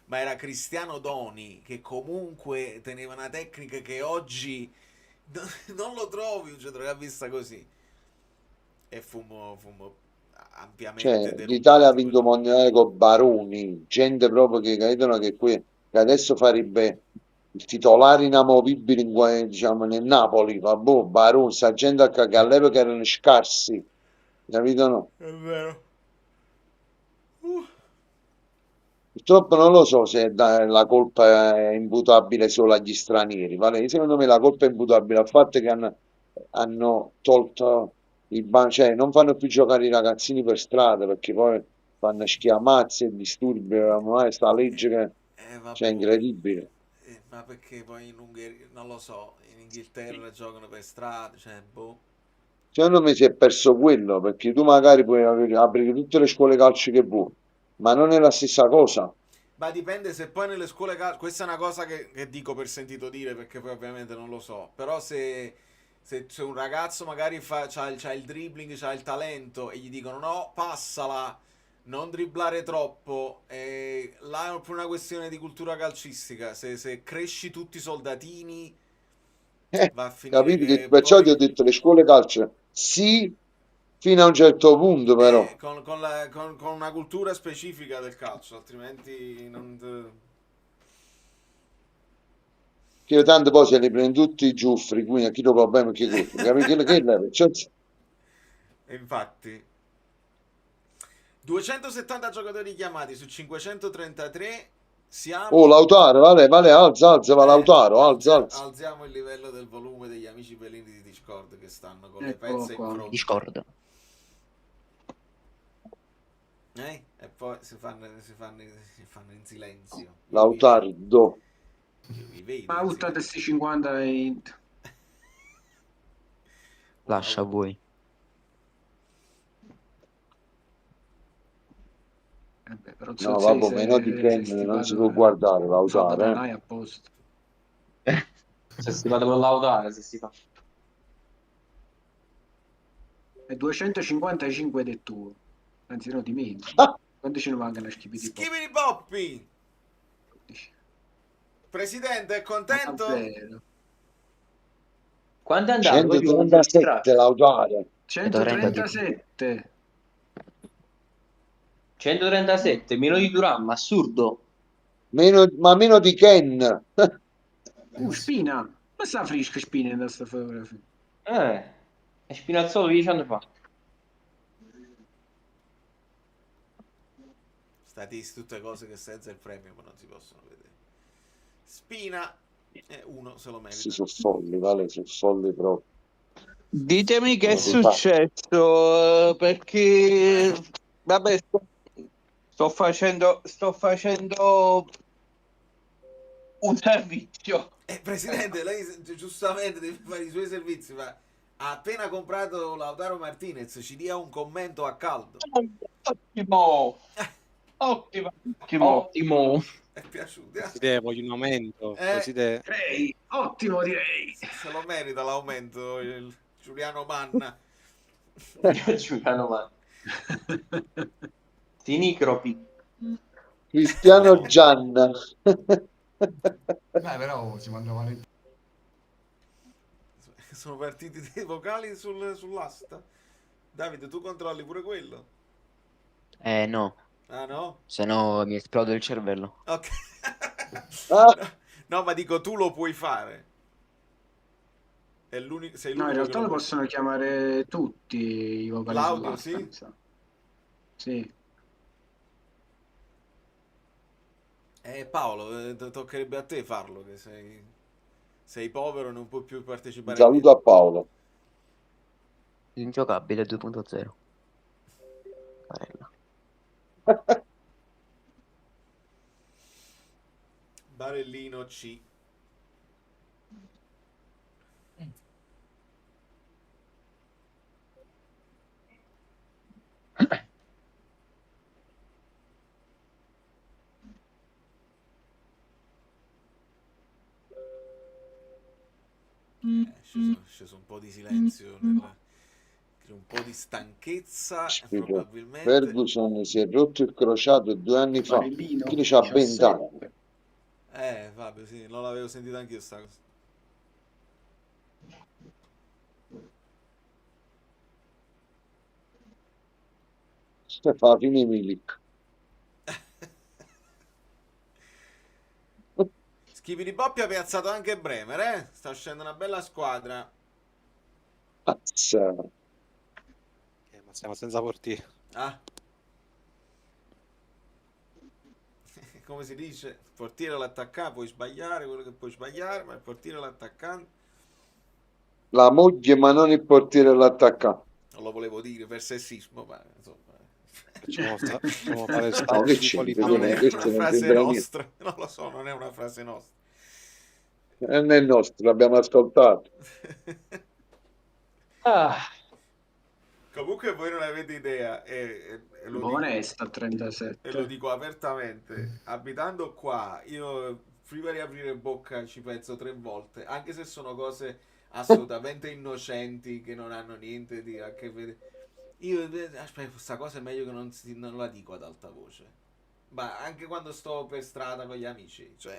ma era Cristiano Doni, che comunque teneva una tecnica che oggi non lo trovi un centrocampista così. E fummo ampiamente Cioè, l'Italia ha vinto il derubati. mondiale con Baroni, gente proprio che credono che che adesso farebbe il titolare inamovibile diciamo, nel Napoli, vabbè, Baroni, sta gente che all'epoca erano scarsi, capito no? È vero. Purtroppo non lo so se la colpa è imputabile solo agli stranieri, vale? Secondo me la colpa è imputabile al fatto che hanno tolto cioè non fanno più giocare i ragazzini per strada perché poi fanno schiamazzi e disturbi, ormai sta legge che cioè, è Vabbè, incredibile. ma perché poi in Ungheria, non lo so, in Inghilterra giocano per strada, cioè, boh. Secondo me si è perso quello perché tu magari puoi aprire tutte le scuole calcio che vuoi, ma non è la stessa cosa. Ma dipende se poi nelle scuole calcio, questa è una cosa che dico per sentito dire perché poi ovviamente non lo so, però se un ragazzo magari c'ha il dribbling, c'ha il talento e gli dicono no, passala, non dribblare troppo, là è proprio una questione di cultura calcistica, se cresci tutti soldatini va a finire Capito? che Perciò ti ho poi detto le scuole calcio sì, fino a un certo punto però. con una cultura specifica del calcio, altrimenti non... Che io tanto poi se li prendo tutti i giuffri, quindi a chi lo va bene che colpo, capito? Che leva? Cioè, E infatti 270 giocatori chiamati su 533, oh, siamo... Lautaro, vale, alza, va Lautaro, alza. Alziamo il livello del volume degli amici pelini di Discord che stanno con le Eccolo pezze in qua. fronte. Discord. E poi si fanno in silenzio. Lautardo. Io vi vedo. Ma buttate sti 50 int. Lascia a voi. Però No, vabbè, meno di prendere, non si può guardare Lautaro, Non hai a posto. Se si fa per laudare, se si fa. E 255 del tuo. Anzi no, di meno. Quanto ce ne mancano a schipiti? Schipiti Boppi! Presidente, è contento? Quanto è andato? 137 Lautaro. 137. 137, meno di Duram, assurdo. Ma meno di Ken. Spina. Ma sta frisca Spina in questa fotografia. È Spinazzolo 10 anni fa. Tutte cose che senza il premio non si possono vedere. Spina, uno se lo merita. Si sono folli, vale, sono folli proprio. Ditemi che è successo, perché vabbè, sto facendo un servizio. Presidente, lei giustamente deve fare i suoi servizi, ma ha appena comprato Lautaro Martinez, ci dia un commento a caldo. Ottimo. È piaciuto. Presidente, voglio un aumento. Direi, ottimo direi. Se lo merita l'aumento il Giuliano Manna. Giuliano Manna. Sinicropi. Cristiano Gianna. Però si mandava le... Sono partiti dei vocali sull'asta. Davide, tu controlli pure quello? No. Ah no? Se no mi esplode il cervello. Ok. No, ma dico, tu lo puoi fare. È l'unico. No, in realtà lo possono chiamare tutti i vocali. L'audio, sì? Sì. Paolo, toccherebbe a te farlo, che sei povero e non puoi più partecipare. Saluto a Paolo. Ingiocabile 2.0. Barellino C. C'è sceso un po' di silenzio un po' di stanchezza Spiego. probabilmente. Ferguson si è rotto il crociato 2 anni fa, Barellino, quindi c'ha 20 17. anni. Vabbè, sì, non l'avevo sentita anch'io sta cosa. Fa fine Milik. Schipini Boppi ha piazzato anche Bremer, eh? Sta uscendo una bella squadra. Mazza. Ma siamo senza portiere. Ah. Come si dice? Il portiere e l'attaccante, puoi sbagliare quello che puoi sbagliare, ma il portiere e l'attaccante... La moglie, ma non il portiere e l'attaccante. Non lo volevo dire per sessismo, ma insomma... Facciamo fare il No, che Non è questo una non frase sembra nostra, non lo so, non è una frase nostra. Non è nostro, l'abbiamo ascoltato. Comunque voi non avete idea, e lo dico, Onesta 37. e lo dico apertamente, abitando qua, io prima di aprire bocca ci penso 3 volte, anche se sono cose assolutamente innocenti che non hanno niente di a che vedere. Io, aspetta, questa cosa è meglio che non la dico ad alta voce. Ma anche quando sto per strada con gli amici, cioè,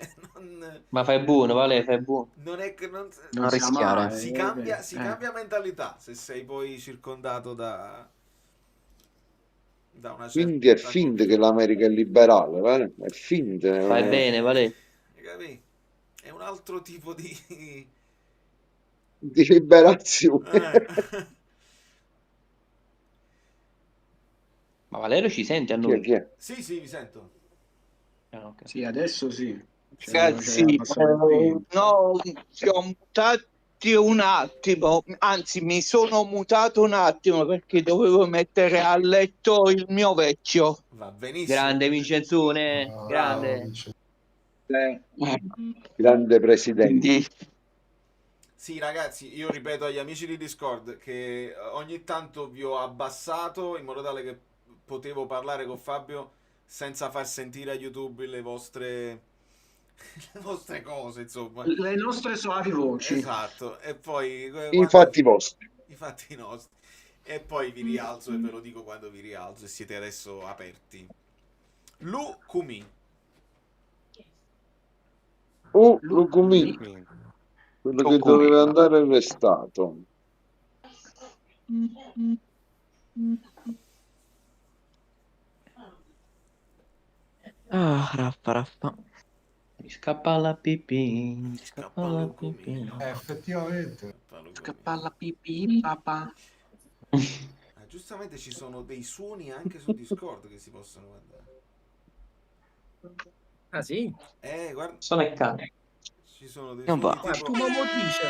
Ma fai buono, Vale, fai buono. non è che non rischiare. si cambia mentalità se sei poi circondato da una certa... Quindi è finta che l'America è liberale, vale? È finta. Fai bene, Vale. Capì? È un altro tipo di liberazione. Ma Valerio ci sente a noi? Chi è? Sì, vi sento. Okay. Sì, adesso sì. Ragazzi, no, ci ho mutati un attimo, anzi mi sono mutato un attimo perché dovevo mettere a letto il mio vecchio. Va benissimo. Grande Vincenzone, grande. Grande presidente. Sì, ragazzi, io ripeto agli amici di Discord che ogni tanto vi ho abbassato in modo tale che potevo parlare con Fabio senza far sentire a YouTube le vostre cose, insomma. Le nostre suavi voci. Esatto. E poi I fatti vostri. I fatti nostri. E poi vi rialzo e ve lo dico quando vi rialzo e siete adesso aperti. Lu Kumi. Lucumi. Quello che doveva andare arrestato. Raffa. Mi scappa la pipì. Mi scappa la pipì. Effettivamente. Scappa la pipì, papà. Giustamente ci sono dei suoni anche su Discord che si possono guardare. Ah sì? Guarda. Sono il cane. Ci sono dei Non suoni va. tipo... Tu Momo dice.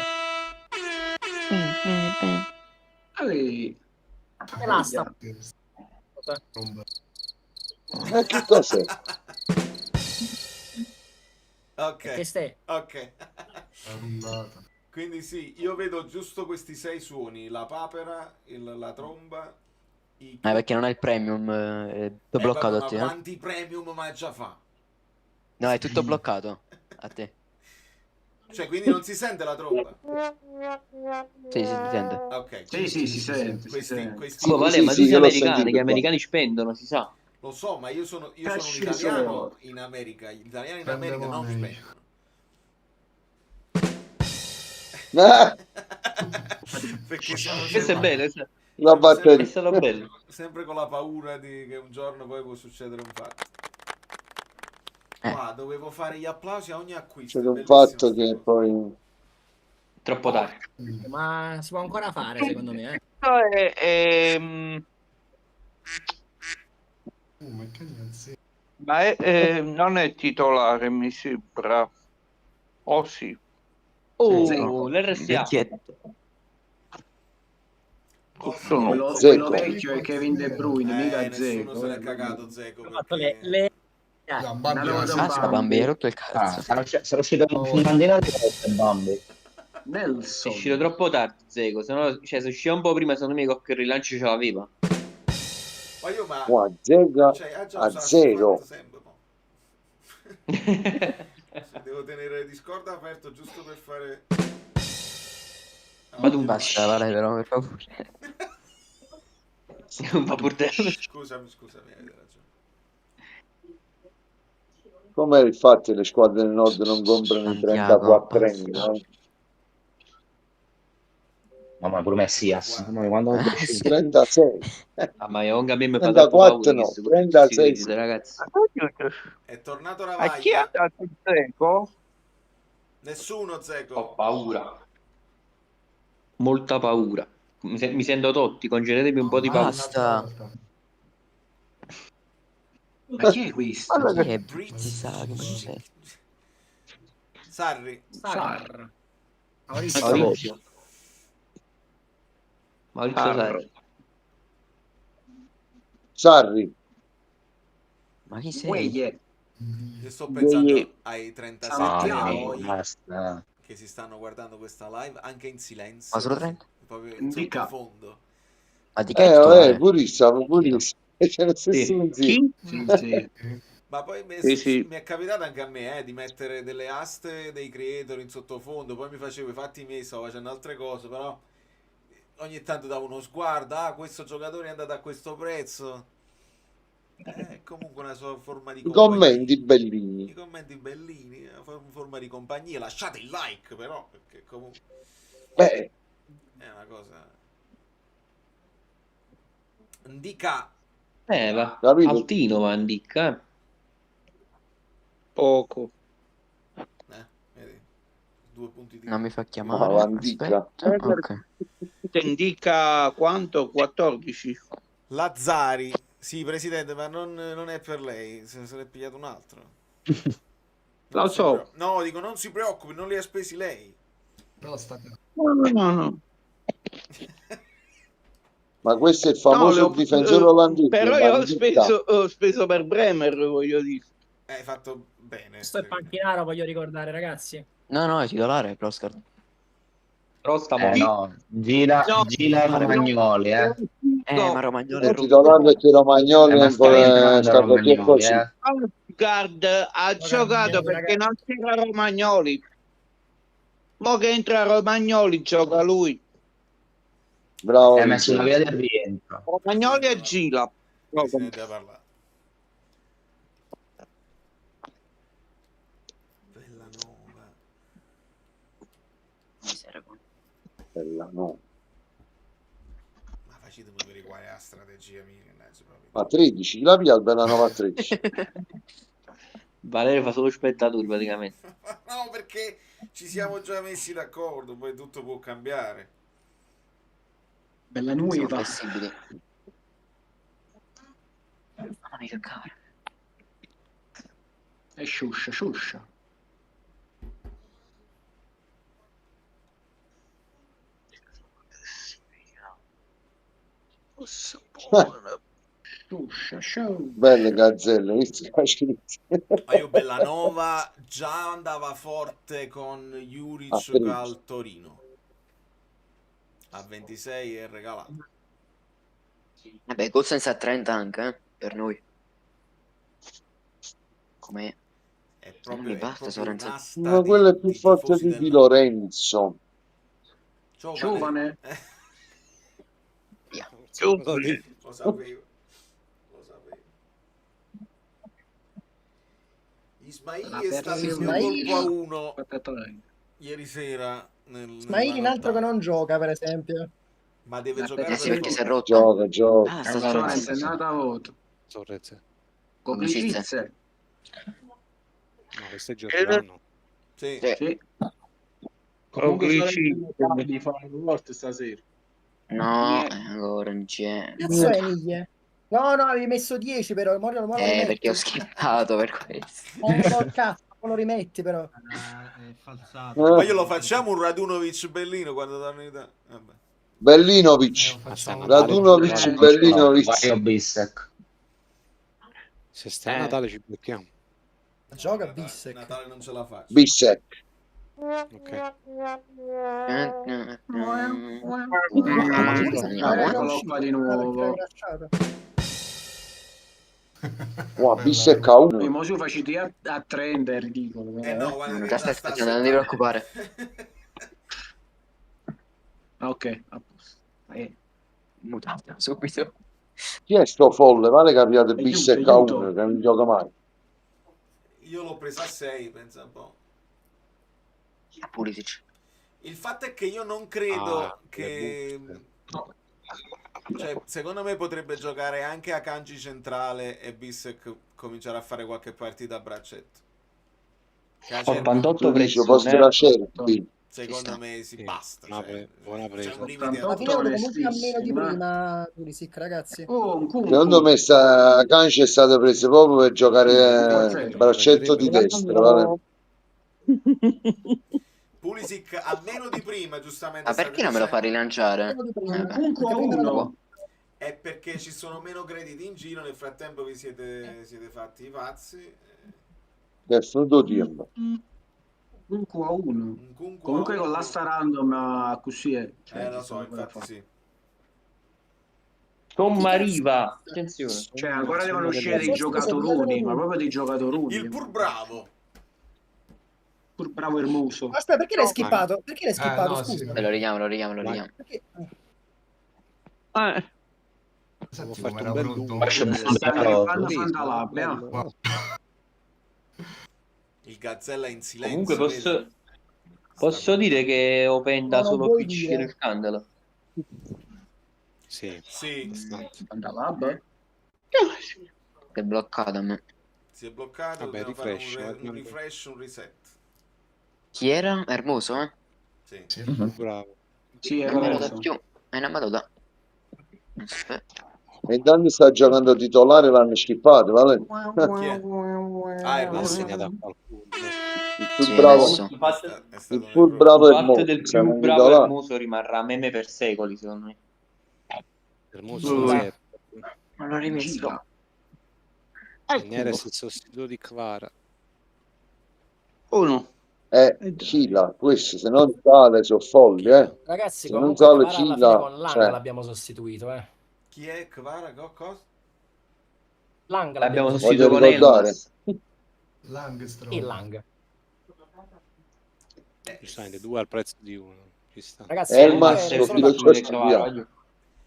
Che l'asta. Che cos'è? Ok. Che stai? Ok. Quindi sì, io vedo giusto questi 6 suoni, la papera, la tromba, perché non hai il premium, è tutto bloccato vabbè, a te. ma quanti premium ma già fa? No, è tutto bloccato a te. Cioè, quindi non si sente la tromba? Sì, si sente. Ok. Sì, si sente. Questi... Oh, Vale, ma tu sei americano, gli americani spendono, si sa. Lo so, ma io sono un italiano in America, gli italiani in America non spendono. Perché Questo è bello, la batteria. È bello. Sempre con la paura che un giorno poi può succedere un fatto. Qua dovevo fare gli applausi a ogni acquisto. C'è un fatto che poi troppo tardi. Ma si può ancora fare, secondo me, Ma non è titolare, mi sembra. Oh sì. L'RSA. Quello vecchio è Kevin De Bruyne, mica Dzeko. Nessuno se l'è cagato Dzeko. Bambi, hai rotto il cazzo. Sarà uscito un bandino di Bambi. Nelson. È uscito troppo tardi Dzeko, se usciva un po' prima secondo me che il rilancio ce l'aveva. Ma io Zega a zero. Devo tenere Discord aperto giusto per fare... Ma tu basta, Vale, però per favore. Un pappurdello. Scusami, hai ragione. Come il fatto che le squadre del nord non comprano i 34 anni, no? Mamma pure Messias. Quando 36. Ma io a me mi fa 34 troppo paura no, questo 36 credito, sì. ragazzi. È tornato A chi ha Ravaglia. dato il Zeco? Nessuno, Zeco. Ho paura. Molta paura. Mi sento Totti, concedetemi un po' di paura. Basta. Ma chi è questo? Chi è British. Sarri. Sarri. Maurizio. Sarri. Sarri. Ma chi sei? Gueye. Io sto pensando ai 37 eroi basta. che si stanno guardando questa live anche in silenzio. Ma solo 30? Proprio in sottofondo. Ma di che è titolare? Purissimo. C'è lo stesso pensiero. Sì. Ma poi mi è capitato anche a me di mettere delle aste dei creator in sottofondo, poi mi facevo i fatti miei, stavo facendo altre cose, però ogni tanto davo uno sguardo, questo giocatore è andato a questo prezzo. È comunque una sua forma di compagnia. Commenti bellini. I commenti bellini, una forma di compagnia. Lasciate il like però, perché comunque è una cosa. Indica Va. Altino va Indica. Poco. Vedi? 2 punti di... Non mi fa chiamare. Aspetta. Ok. Indica quanto? 14. Lazzari. Sì, presidente, ma non è per lei, se l'è pigliato un altro. Lo so. No, dico, non si preoccupi, non li ha spesi lei. No. Ma questo è il famoso difensore olandese. Però io ho speso per Bremer, voglio dire. Hai fatto bene. Questo è Panchinaro, voglio ricordare, ragazzi. No, è titolare per Oscar. Però sta no, gira Romagnoli, ma Romagnoli è titolare perché Romagnoli è un po' stato più così. Guard ha giocato perché non c'era Romagnoli. Mo che entra Romagnoli gioca lui. Bravo. Hai messo una via del rientro. Romagnoli e Gila. Bellanova. Ma facetemi vedere qual è la strategia mia. A 13, la via al Bellanova a 13. Valerio fa solo spettatore praticamente. No, perché ci siamo già messi d'accordo, poi tutto può cambiare. Bella nuova. Flessibili. Mamma mia che cavolo. È sciuscia. Belle gazzelle, visto? Io Bellanova già andava forte con Juric al Torino. A 26 è regalato. Vabbè, Cosenza a 30 anche, per noi. Com'è? È proprio, ma quello è più forte di Di Lorenzo. Giovane. Lo sapevo. Ismaili è stato il mio colpo a 1 ieri sera. Ismaili un altro che non gioca, per esempio. Ma deve giocare perché si è rotto. Gioca. È andata a voto. Complicizze. No, questo è Giordano. Sì. Comunque di fare un gol stasera. No, ancora non c'è. Cazzo è Niglie? No, avevi messo 10 però. Perché ho schippato per questo. Cazzo, lo rimetti però. È falsato. Ma io lo facciamo un Radunovic Bellino quando danno in Italia. Bellinovic. Radunovic Bellinovic. Bissek. Se stai a Natale ci becchiamo. Gioca Bissek. Natale non ce la faccio. Bissek. Ok. Di nuovo. Wow, Bissek a 1. Ma su faciti a 30 è ridicolo. No, guarda, aspetta, non ti preoccupare. Ok, a posto. Mutato subito. Chi è sto folle? Vale capiate Aiuto, Bissek a aiuto. 1 che non gioca mai. Io l'ho presa a 6, pensa un po'. Pulisic. Il fatto è che io non credo che... Cioè, secondo me potrebbe giocare anche a Kanji centrale e Bissek cominciare a fare qualche partita a braccetto. 88 posti la Cervi. Secondo me si basta. Buona C'è presa. un limite. Ma finiamo comunque a meno di prima, Pulisic, ragazzi. Secondo me Kanji è stato preso proprio per giocare braccetto di destra. Vale? Pulisic a meno di prima, giustamente. Ma perché non me lo fa rilanciare? È perché ci sono meno crediti in giro, nel frattempo vi siete fatti i pazzi. Adesso do tempo. Un Q1. Comunque con l'asta random così è. Lo so, infatti sì. Sommariva, attenzione. Cioè, ancora devono uscire dei giocatoroni, ma proprio dei giocatoroni. Il pur bravo. Pur bravo Ermuso. Aspetta, perché l'hai skippato? Perché l'hai skippato? no, Scusa. Lo richiamo. Perché? Avevo fatto un bel lungo. Il Gazzella in silenzio. Comunque posso dire che Openda solo PC lo scandalo. Sì. Vabbè. È bloccato a me. Si è bloccato. Vabbè, dobbiamo fare refresh, un refresh, un reset. Chi era? Ermuso, eh? Sì. Bravo. Sì, non me lo dà più. Non me lo dà. Aspetta. E intanto sta giocando titolare, l'hanno skippato, vale? Chi è? L'ha segnato a qualcuno. Il più bravo, il più bravo è fatto del più bravo Ermuso rimarrà meme per secoli, secondo me. Ermuso non è. Non l'ho rimesso. Neres il sostituto di Kvara. Uno. Cila, questo se non sale sono folli, Ragazzi, se non comunque sale Kvara alla fine Cila, con Lang cioè, l'abbiamo sostituito, Chi è Kvara? Cosa? Lang l'abbiamo sostituito con Elmas. E Lang. Giustamente, 2 al prezzo di 1. Ci sta. Ragazzi, Elmas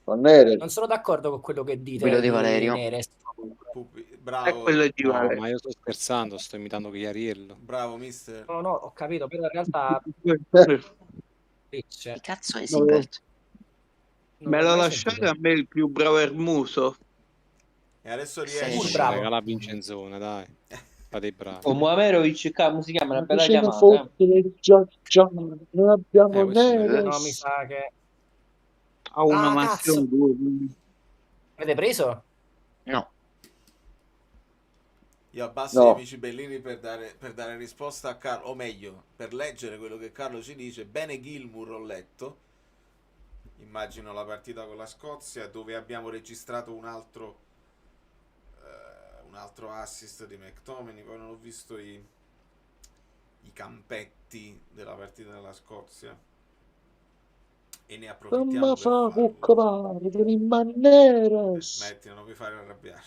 non sono d'accordo con quello che dite. Quello di Valerio. Neres. Bravo. È quello di No, Valerio. ma io sto scherzando, sto imitando Chiariello. Bravo, mister. No, ho capito, però in realtà Che cazzo è No. Simbert? Me lo lasciate a me il più bravo Ermuso. E adesso Riesci a regalare Vincenzone, dai. Fate i bravi. O Muamerovic, come si chiama? Una bella Vicino chiamata. non abbiamo Neres. No, mi sa che Ha una cazzo. massione. Avete preso? No. Io abbasso No. gli amici bellini per dare risposta a Carlo, o meglio, per leggere quello che Carlo ci dice. Bene Gilmour ho letto. Immagino la partita con la Scozia, dove abbiamo registrato un altro assist di McTominay. Poi non ho visto i campetti della partita della Scozia e ne approfittiamo per farlo. Smetti, non mi fare arrabbiare,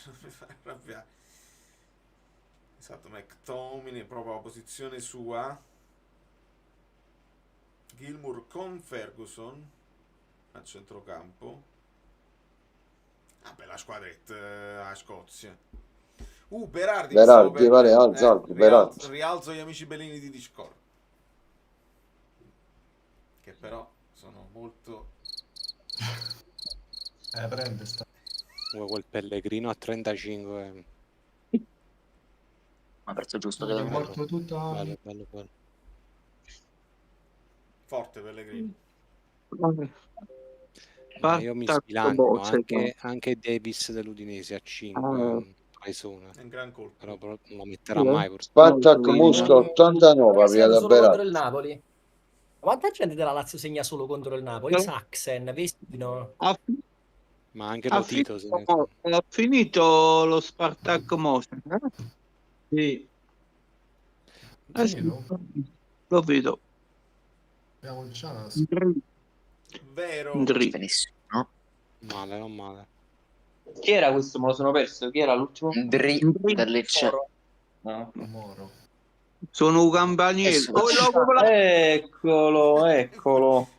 esatto. McTominay proprio la posizione sua. Gilmour con Ferguson a centrocampo. Bella squadretta a Scozia. Berardi, vale, alza, Berardi. rialzo gli amici bellini di Discord, che però sono molto prende sta. Quel Pellegrino a 35. Ma prezzo giusto. È morto tutta. Bello. forte Pellegrino. Io mi sbilancio anche Davis dell'Udinese a 5. È un gran colpo. Però non lo metterà mai. Spartak Mosca 89 via da solo contro il Berardi. Napoli. Quanta gente della Lazio segna solo contro il Napoli? Saxen, Vestino. Ma anche lo Tito. Ha finito lo Spartak Mosca. Sì. Sì. Lo vedo. Abbiamo il chance. Vero. Benissimo. Male, non male. Chi era questo? Me lo sono perso. Chi era l'ultimo? Dri del Lecce. No. Sono un campaniere. Eccolo.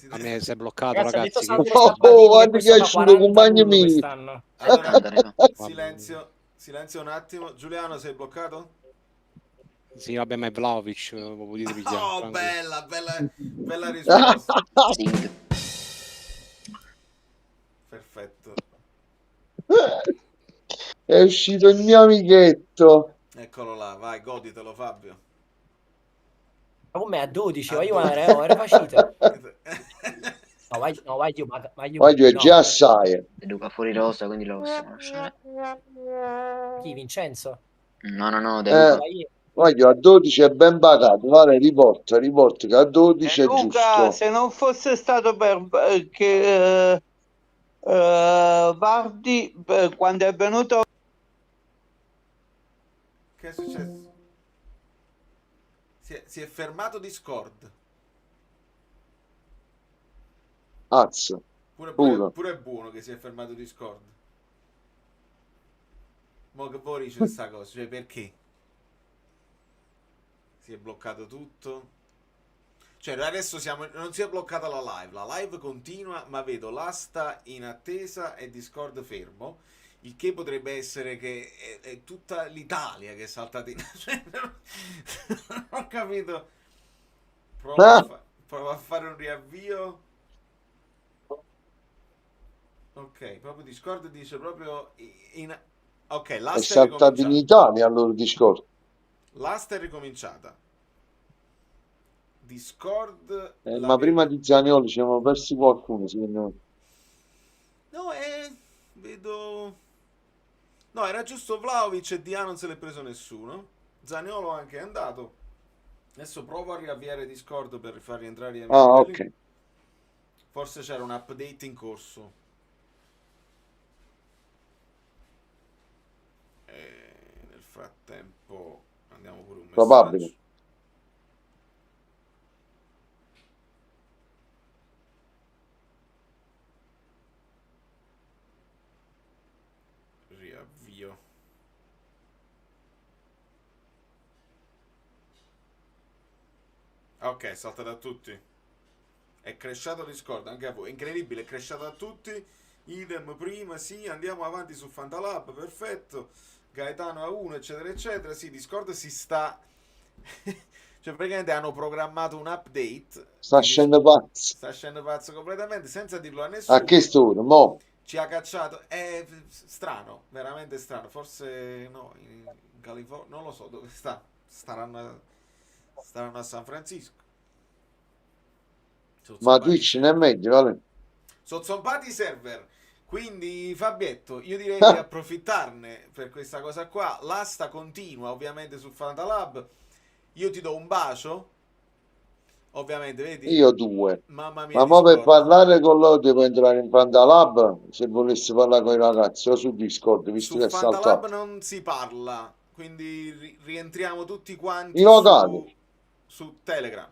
A me si è bloccato, Ragazzi, ha detto ragazzi. Sandro Oh, Scappatini che guarda che questo fa esce dei 40 compagni gol miei. quest'anno. Allora, silenzio un attimo. Giuliano, sei bloccato? Sì, vabbè, ma è Vlahovic, lo potete pigliare. Oh, tranquillo. bella risposta. Perfetto. È uscito il mio amichetto. Eccolo là, vai, goditelo Fabio. Ma come a 12? Ma io ero facile. No, vai giù, Vai giù, è già assai. Luca fuori rosa, quindi lo possiamo lasciare. Chi, Vincenzo? No, De Luca. Vai giù, a 12 è ben pagato. Vale, riporta che a 12 è Luca, giusto. se non fosse stato per che Vardi, quando è venuto... Che è successo? Si è fermato Discord. Azzo. Pure è buono che si è fermato Discord. Mo che voi dice questa cosa, cioè perché? Si è bloccato tutto. Cioè adesso non si è bloccata la live continua, ma vedo l'asta in attesa e Discord fermo, il che potrebbe essere che è tutta l'Italia che è saltata in... Cioè, non ho capito. Prova a fare un riavvio. Ok, proprio Discord dice proprio ok, È l'asta è saltato in Italia allora Discord. L'asta è ricominciata. Discord Ma prima di Zaniolo ci siamo persi qualcuno, secondo me. No, vedo... No, era giusto Vlahovic e Dia non se l'è preso nessuno. Zaniolo anche è andato. Adesso provo a riavviare Discord per far rientrare gli amici. Ok. Forse c'era un update in corso. Nel frattempo andiamo pure un messaggio. Probabile. Riavvio. Ok, è saltato a tutti. È crashato Discord anche a voi. Incredibile, è crashato a tutti. Idem prima, sì, andiamo avanti su Fantalab, perfetto. Gaetano a 1, eccetera, eccetera. Sì, Discord si sta... cioè, praticamente hanno programmato un update. Sta scendendo pazzo. Sta scendendo pazzo completamente, senza dirlo a nessuno. A che storia, mo? Ci ha cacciato. È strano, veramente strano. Forse no, in California, non lo so dove sta. Staranno a San Francisco. Ma Twitch non è meglio, vale? Sono zompati i server. Quindi Fabietto, io direi di approfittarne per questa cosa qua. L'asta continua ovviamente su Fantalab. Io ti do un bacio. Ovviamente, vedi? Io 2. Mamma mia, Ma mo per parlare con loro devo entrare in Fantalab se volessi parlare con i ragazzi o su Discord, visto su che è Fantalab saltato. non si parla. Quindi rientriamo tutti quanti I locali. su Telegram.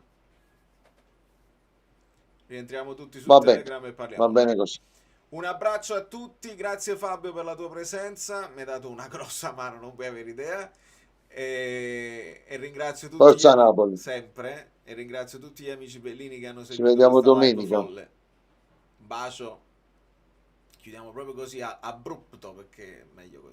Rientriamo tutti su Va Telegram bene. e parliamo. Va bene così. Un abbraccio a tutti, grazie Fabio per la tua presenza, mi hai dato una grossa mano, non puoi avere idea. E ringrazio tutti Forza Napoli. sempre, e ringrazio tutti gli amici bellini che hanno Ci seguito vediamo questa live domenica. folle. Bacio. Chiudiamo proprio così abrupto perché è meglio così.